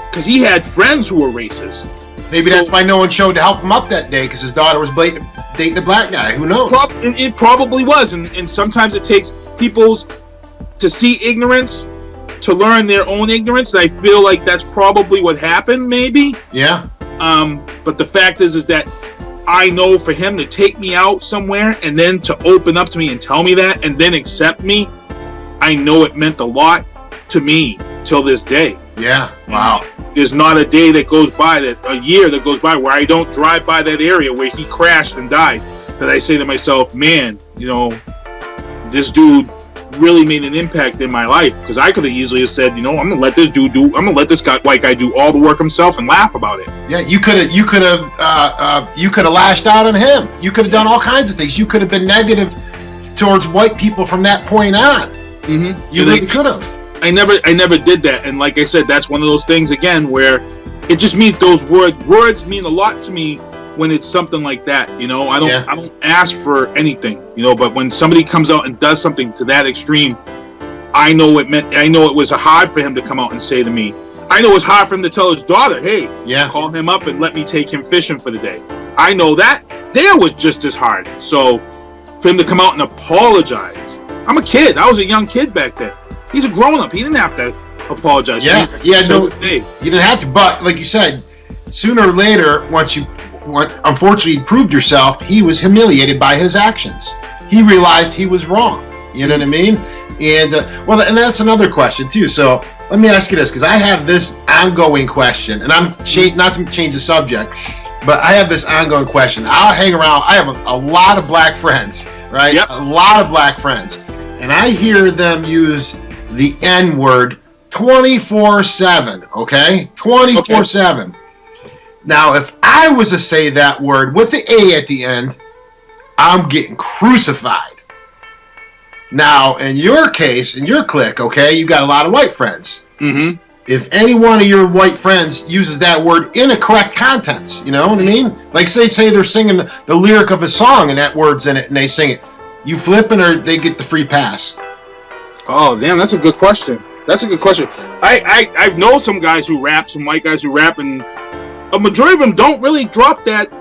because he had friends who were racist. Maybe that's why no one showed to help him up that day, because his daughter was dating a black guy. Who knows? It probably was. And sometimes it takes people's to see ignorance to learn their own ignorance. And I feel like that's probably what happened, maybe. Yeah. But the fact is that I know for him to take me out somewhere and then to open up to me and tell me that and then accept me, I know it meant a lot to me till this day. Yeah. Wow. And there's not a day that goes by, a year that goes by where I don't drive by that area where he crashed and died, that I say to myself, man, you know, this dude really made an impact in my life. Because I could have easily have said, you know, I'm gonna let this white guy do all the work himself and laugh about it. Yeah, you could have lashed out on him. You could have done all kinds of things. You could have been negative towards white people from that point on. Mm-hmm. You really could have. I never did that. And like I said, that's one of those things again where it just means those words mean a lot to me when it's something like that. You know, I don't ask for anything, you know, but when somebody comes out and does something to that extreme, I know it was hard for him to come out and say to me. I know it was hard for him to tell his daughter, hey, call him up and let me take him fishing for the day. I know that there was just as hard. So for him to come out and apologize, I'm a kid. I was a young kid back then. He's a grown-up. He didn't have to apologize. Yeah, he didn't have to. But like you said, sooner or later, once unfortunately you proved yourself, he was humiliated by his actions. He realized he was wrong. You know what I mean? And and that's another question too. So let me ask you this, because I have this ongoing question, and I'm not to change the subject, but I have this ongoing question. I'll hang around. I have a lot of black friends, right? Yep. A lot of black friends, and I hear them use the N-word 24/7, okay? 24/7. Okay. Now, if I was to say that word with the A at the end, I'm getting crucified. Now, in your case, in your clique, okay, you got a lot of white friends. Mm-hmm. If any one of your white friends uses that word in a correct context, you know what I mean? Like, say they're singing the lyric of a song and that word's in it and they sing it. You flipping or they get the free pass? Oh, damn, that's a good question. I know some guys who rap, some white guys who rap, and a majority of them don't really drop that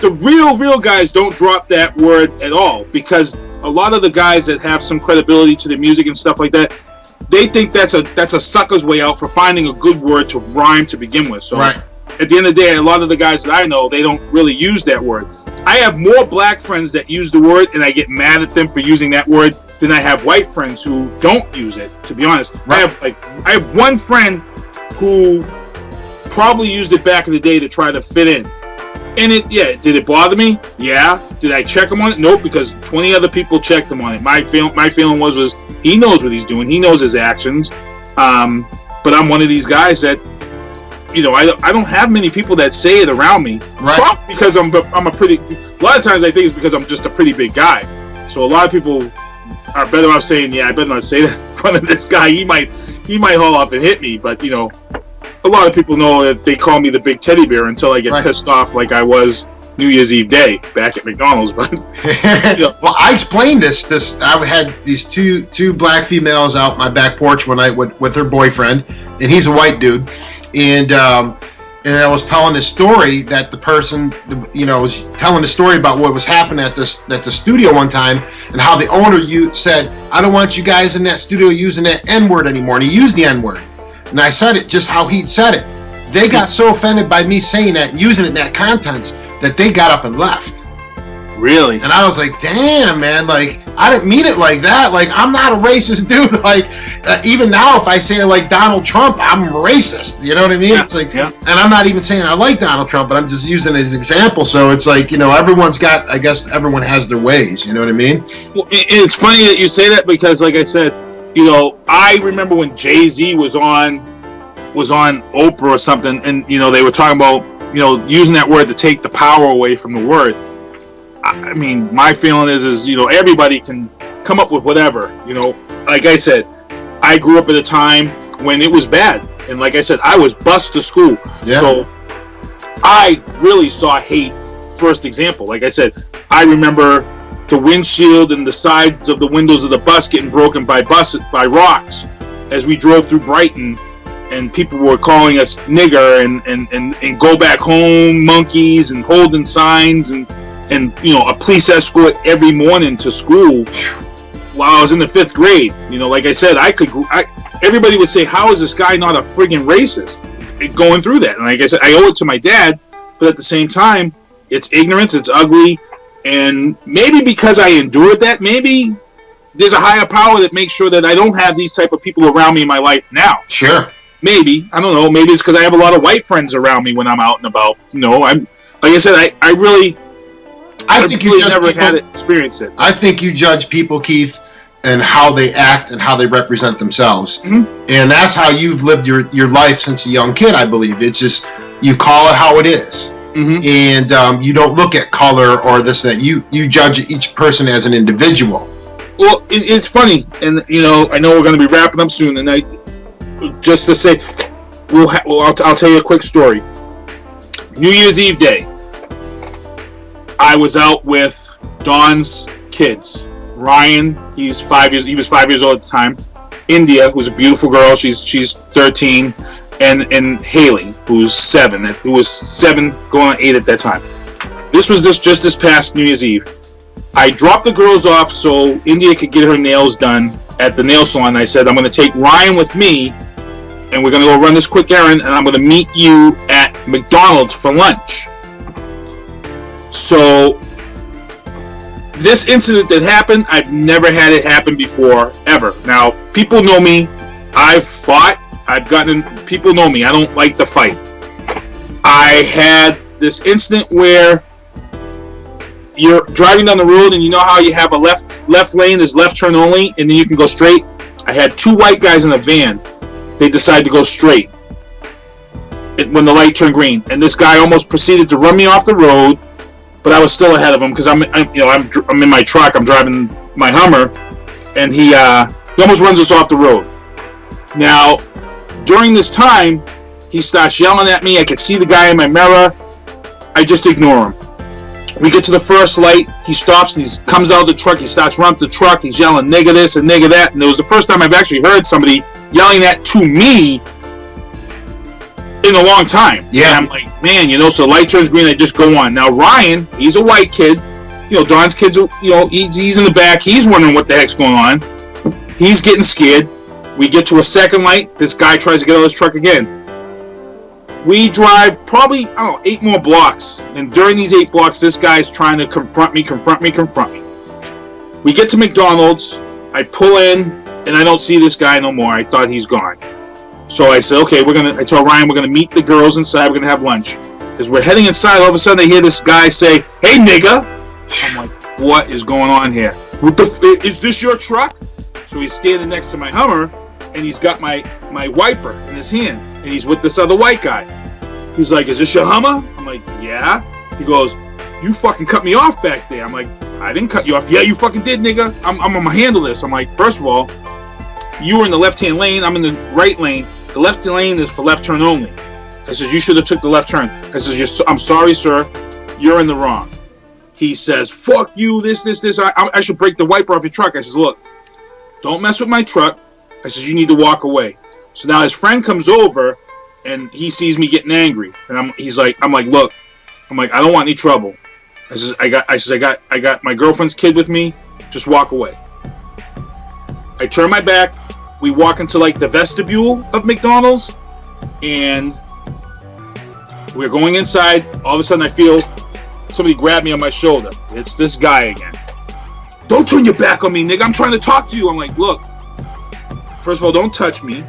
the real guys don't drop that word at all, because a lot of the guys that have some credibility to their music and stuff like that, they think that's a sucker's way out for finding a good word to rhyme to begin with. So right. At the end of the day, a lot of the guys that I know, they don't really use that word. I have more black friends that use the word, and I get mad at them for using that word, than I have white friends who don't use it, to be honest. Right. I have one friend who probably used it back in the day to try to fit in. And did it bother me? Yeah. Did I check him on it? Nope, because 20 other people checked him on it. My feeling was he knows what he's doing. He knows his actions. But I'm one of these guys that, you know, I don't have many people that say it around me. Right. Probably because I'm a lot of times I think it's because I'm just a pretty big guy. So a lot of people are better off saying, I better not say that in front of this guy. He might haul up and hit me, but, you know, a lot of people know that they call me the big teddy bear until I get pissed off like I was New Year's Eve day back at McDonald's. But well, I explained this. I had these two black females out my back porch one night with her boyfriend, and he's a white dude, and I was telling this story that the person, was telling the story about what was happening at the studio one time, and how the owner said, "I don't want you guys in that studio using that N-word anymore," and he used the N-word, and I said it just how he'd said it. They got so offended by me saying that and using it in that contents that they got up and left. Really? And I was like, damn, man, like, I didn't mean it like that. Like, I'm not a racist dude. Like, even now, if I say it like Donald Trump, I'm racist. You know what I mean? It's like, and I'm not even saying I like Donald Trump, but I'm just using it as an example. So it's like, everyone has their ways. You know what I mean? Well, it's funny that you say that because, like I said, I remember when Jazzy was on Oprah or something, and, they were talking about, using that word to take the power away from the word. I mean, my feeling is everybody can come up with whatever. Like I said, I grew up at a time when it was bad, and like I said, I was bused to school. Yeah. So I really saw hate first example. Like I said, I remember the windshield and the sides of the windows of the bus getting broken by rocks as we drove through Brighton, and people were calling us nigger and go back home monkeys and holding signs and a police escort every morning to school while I was in the 5th grade. Like I said, everybody would say, how is this guy not a friggin' racist going through that? And like I said, I owe it to my dad, but at the same time, it's ignorance, it's ugly, and maybe because I endured that, maybe there's a higher power that makes sure that I don't have these type of people around me in my life now. Sure. Maybe. I don't know. Maybe it's because I have a lot of white friends around me when I'm out and about. I'm, like I said, I think you never had to experience it. I think you judge people, Keith, and how they act and how they represent themselves. Mm-hmm. And that's how you've lived your life since a young kid, I believe. It's just, you call it how it is. Mm-hmm. And you don't look at color or this and that. You judge each person as an individual. Well, it's funny. And, I know we're going to be wrapping up soon. And just to say, I'll tell you a quick story. New Year's Eve day, I was out with Dawn's kids. Ryan, he was 5 years old at the time. India, who's a beautiful girl, she's 13, and Haley, who was 7 going on 8 at that time. This was just this past New Year's Eve. I dropped the girls off so India could get her nails done at the nail salon. I said, I'm going to take Ryan with me, and we're going to go run this quick errand, and I'm going to meet you at McDonald's for lunch. So, this incident that happened, I've never had it happen before, ever. Now, people know me. I've fought. People know me. I don't like to fight. I had this incident where you're driving down the road and you know how you have a left lane, there's left turn only, and then you can go straight? I had 2 white guys in a van. They decided to go straight when the light turned green. And this guy almost proceeded to run me off the road, but I was still ahead of him because I'm in my truck. I'm driving my Hummer, and he almost runs us off the road. Now, during this time, he starts yelling at me. I could see the guy in my mirror. I just ignore him. We get to the first light. He stops and he comes out of the truck. He starts running the truck. He's yelling nigga this and nigga that. And it was the first time I've actually heard somebody yelling that to me in a long time. Yeah. And I'm like, man, so light turns green, I just go on. Now, Ryan, he's a white kid. Don's kids, he's in the back. He's wondering what the heck's going on. He's getting scared. We get to a second light. This guy tries to get out of his truck again. We drive probably, 8 more blocks. And during these 8 blocks, this guy's trying to confront me. We get to McDonald's. I pull in, and I don't see this guy no more. I thought he's gone. So I said, okay, I told Ryan we're going to meet the girls inside. We're going to have lunch. As we're heading inside, all of a sudden I hear this guy say, hey, nigga. I'm like, what is going on here? Is this your truck? So he's standing next to my Hummer, and he's got my wiper in his hand, and he's with this other white guy. He's like, is this your Hummer? I'm like, yeah. He goes, you fucking cut me off back there. I'm like, I didn't cut you off. Yeah, you fucking did, nigga. I'm going to handle this. I'm like, first of all, you were in the left-hand lane. I'm in the right lane. The left lane is for left turn only. I says, you should have took the left turn. I says, I'm sorry, sir. You're in the wrong. He says, fuck you, this. I should break the wiper off your truck. I says, look, don't mess with my truck. I says, you need to walk away. So now his friend comes over, and he sees me getting angry. And I'm like, look, I don't want any trouble. I says, I got my girlfriend's kid with me. Just walk away. I turn my back. We walk into like the vestibule of McDonald's, and we're going inside. All of a sudden, I feel somebody grab me on my shoulder. It's this guy again. Don't turn your back on me, nigga. I'm trying to talk to you. I'm like, look, first of all, don't touch me.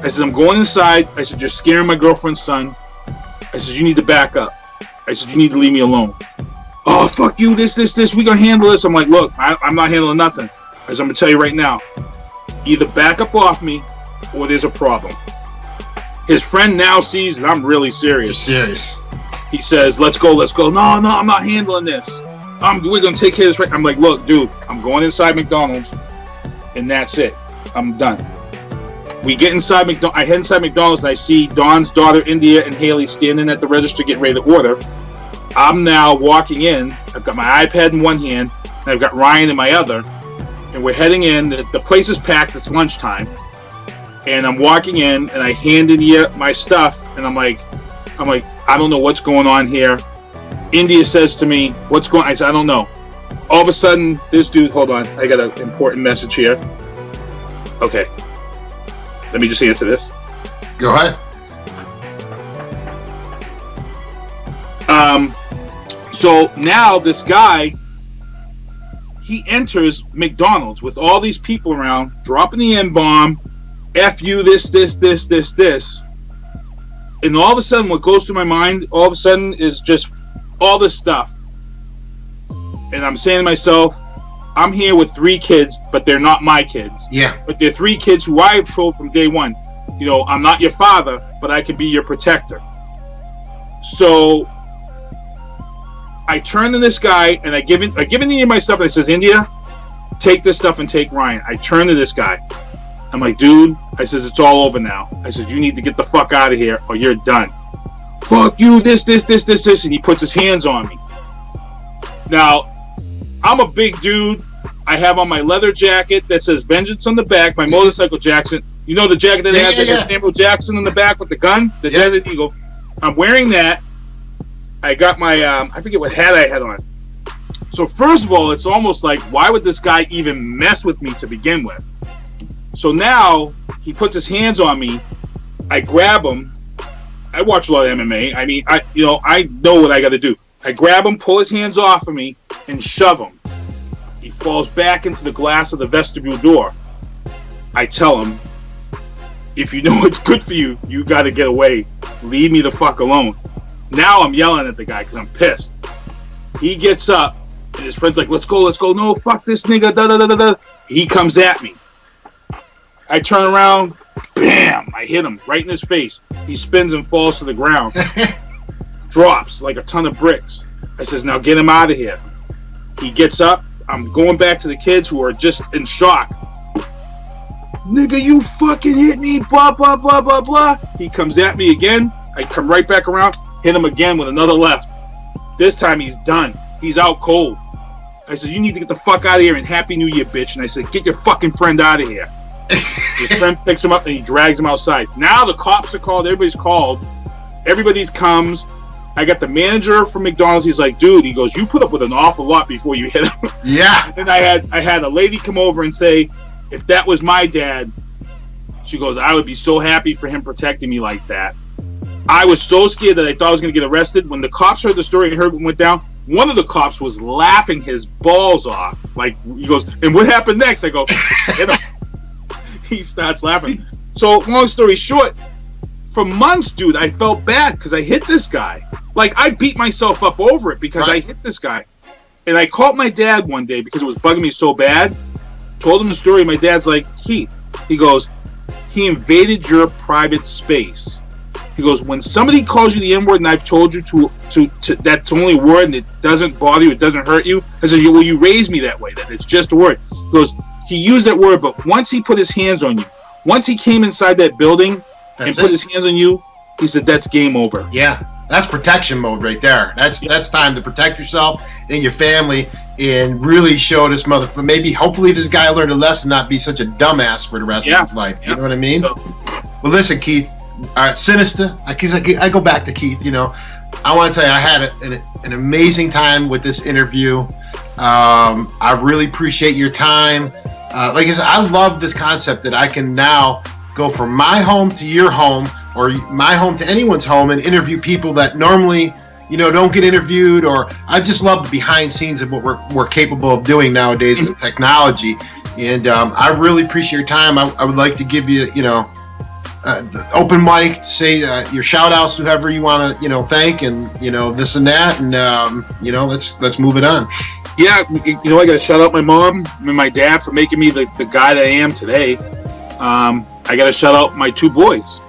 I said, I'm going inside. I said, you're scaring my girlfriend's son. I said, you need to back up. I said, you need to leave me alone. Oh, fuck you, this. We gonna handle this. I'm like, look, I'm not handling nothing. I said, I'm gonna tell you right now. Either back up off me, or there's a problem. His friend now sees that I'm really serious. You're serious. He says, let's go. No, I'm not handling this. We're gonna take care of this right. I'm like, look, dude, I'm going inside McDonald's, and that's it. I'm done. We get inside McDonald's. I head inside McDonald's, and I see Dawn's daughter, India, and Haley standing at the register getting ready to order. I'm now walking in. I've got my iPad in one hand, and I've got Ryan in my other. And we're heading in. The place is packed. It's lunchtime. And I'm walking in, and I hand India my stuff, and I'm like, I don't know what's going on here. India says to me, what's going on? I said, I don't know. All of a sudden, this dude, hold on. I got an important message here. Okay. Let me just answer this. Go ahead. So now this guy, he enters McDonald's with all these people around, dropping the N-bomb, F you, this. And all of a sudden, what goes through my mind, all of a sudden, is just all this stuff. And I'm saying to myself, I'm here with 3 kids, but they're not my kids. Yeah. But they're 3 kids who I've told from day one, I'm not your father, but I can be your protector. So I turn to this guy, and I give India my stuff, and I says, India, take this stuff and take Ryan. I turn to this guy. I'm like, dude, I says, it's all over now. I said, you need to get the fuck out of here, or you're done. Fuck you, this. And he puts his hands on me. Now, I'm a big dude. I have on my leather jacket that says Vengeance on the back, my motorcycle Jackson. You know the jacket that has Samuel Jackson on the back with the gun? The Desert Eagle. I'm wearing that. I got my, I forget what hat I had on. So first of all, it's almost like, why would this guy even mess with me to begin with? So now, he puts his hands on me. I grab him. I watch a lot of MMA. I mean, I know what I got to do. I grab him, pull his hands off of me, and shove him. He falls back into the glass of the vestibule door. I tell him, if you know what's good for you, you got to get away. Leave me the fuck alone. Now I'm yelling at the guy because I'm pissed. He gets up, and his friend's like, let's go. No, fuck this nigga, da. He comes at me. I turn around, bam, I hit him right in his face. He spins and falls to the ground. Drops like a ton of bricks. I says, now get him out of here. He gets up. I'm going back to the kids who are just in shock. Nigga, you fucking hit me, blah, blah, blah, blah, blah. He comes at me again. I come right back around, hit him again with another left. This time he's done. He's out cold. I said, you need to get the fuck out of here and Happy New Year, bitch. And I said, get your fucking friend out of here. His friend picks him up and he drags him outside. Now the cops are called. Everybody's called. Everybody comes. I got the manager from McDonald's. He's like, dude, he goes, you put up with an awful lot before you hit him. Yeah. And I had a lady come over and say, if that was my dad, she goes, I would be so happy for him protecting me like that. I was so scared that I thought I was going to get arrested. When the cops heard the story and heard what went down, one of the cops was laughing his balls off. Like, he goes, and what happened next? I go, hit him. He starts laughing. So, long story short, for months, dude, I felt bad because I hit this guy. Like, I beat myself up over it because I hit this guy. And I called my dad one day because it was bugging me so bad. Told him the story. My dad's like, Keith, he goes, he invaded your private space. He goes, when somebody calls you the N-word and I've told you to that's only a word and it doesn't bother you, it doesn't hurt you. I said, well, you raised me that way, that it's just a word. He goes, he used that word, but once he put his hands on you, once he came inside that building, and put his hands on you, he said, that's game over. Yeah, that's protection mode right there. That's time to protect yourself and your family and really show this motherfucker. Maybe, hopefully this guy learned a lesson, not be such a dumbass for the rest of his life. You know what I mean? So, well, listen, Keith. All right, Sinister. I go back to Keith. You know, I want to tell you, I had an amazing time with this interview. I really appreciate your time. Like I said, I love this concept that I can now go from my home to your home, or my home to anyone's home, and interview people that normally, you know, don't get interviewed. Or I just love the behind scenes of what we're capable of doing nowadays with technology. And I really appreciate your time. I would like to give you, you know, the open mic to say your shout outs to whoever you want to, you know, thank, and, you know, this and that, and you know, let's move it on. Yeah, you know, I got to shout out my mom and my dad for making me the guy that I am today. I got to shout out my two boys,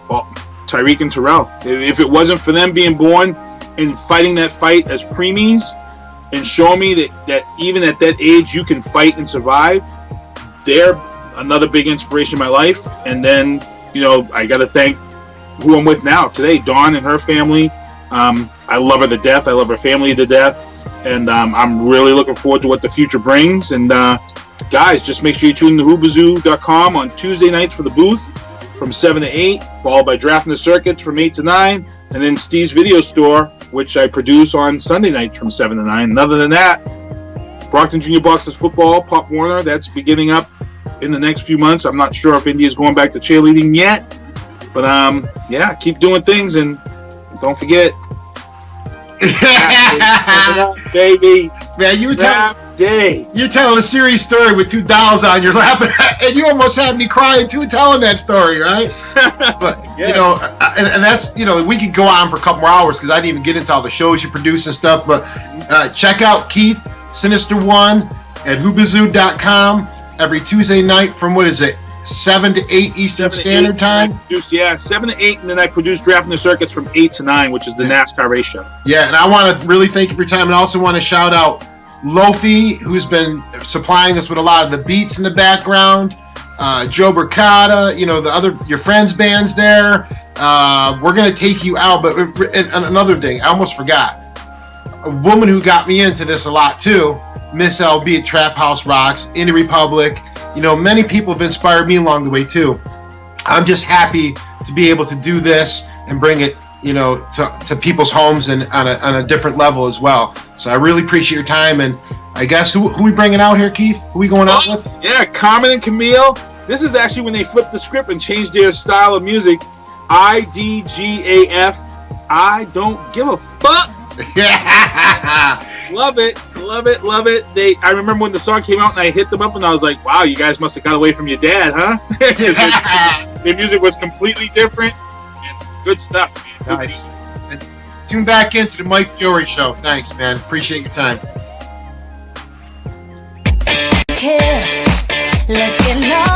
Tyreek and Terrell. If it wasn't for them being born and fighting that fight as preemies and showing me that even at that age you can fight and survive, they're another big inspiration in my life. And then, you know, I got to thank who I'm with now today, Dawn and her family. I love her to death. I love her family to death. And I'm really looking forward to what the future brings. And guys, just make sure you tune in to hoobazoo.com on Tuesday nights for the booth from 7 to 8, followed by Drafting the Circuits from 8 to 9, and then Steve's Video Store, which I produce on Sunday nights from 7 to 9. And other than that, Brockton Junior Boxers football, Pop Warner, that's beginning up in the next few months. I'm not sure if India's going back to cheerleading yet, but yeah, keep doing things, and don't forget, baby, man, you're telling a serious story with two dolls on your lap, and you almost had me crying too telling that story, right? But you know, and that's, you know, we could go on for a couple more hours because I didn't even get into all the shows you produce and stuff. But check out Keith Sinista1 at hoobazoo.com every Tuesday night from, what is it, 7 to 8 Eastern Standard Time? 7 to 8, and then I produce Drafting the Circuits from 8 to 9, which is the NASCAR race show. Yeah, and I want to really thank you for your time, and I also want to shout out Lofi, who's been supplying us with a lot of the beats in the background, Joe Burkata, you know, your friends' bands there. We're going to take you out, but and another thing, I almost forgot. A woman who got me into this a lot, too, Miss LB at Trap House Rocks, Indie Republic. You know, many people have inspired me along the way, too. I'm just happy to be able to do this and bring it, you know, to people's homes and on a different level as well. So I really appreciate your time. And I guess, who we bringing out here, Keith? Who we going out with? Yeah, Carmen and Camille. This is actually when they flipped the script and changed their style of music. IDGAF. I don't give a fuck. Love it, love it, love it. I remember when the song came out and I hit them up and I was like, wow, you guys must have got away from your dad, huh? Their music was completely different. And good stuff, man. Nice. And tune back into the Mike Fiore Show. Thanks, man. Appreciate your time. Let's get lost.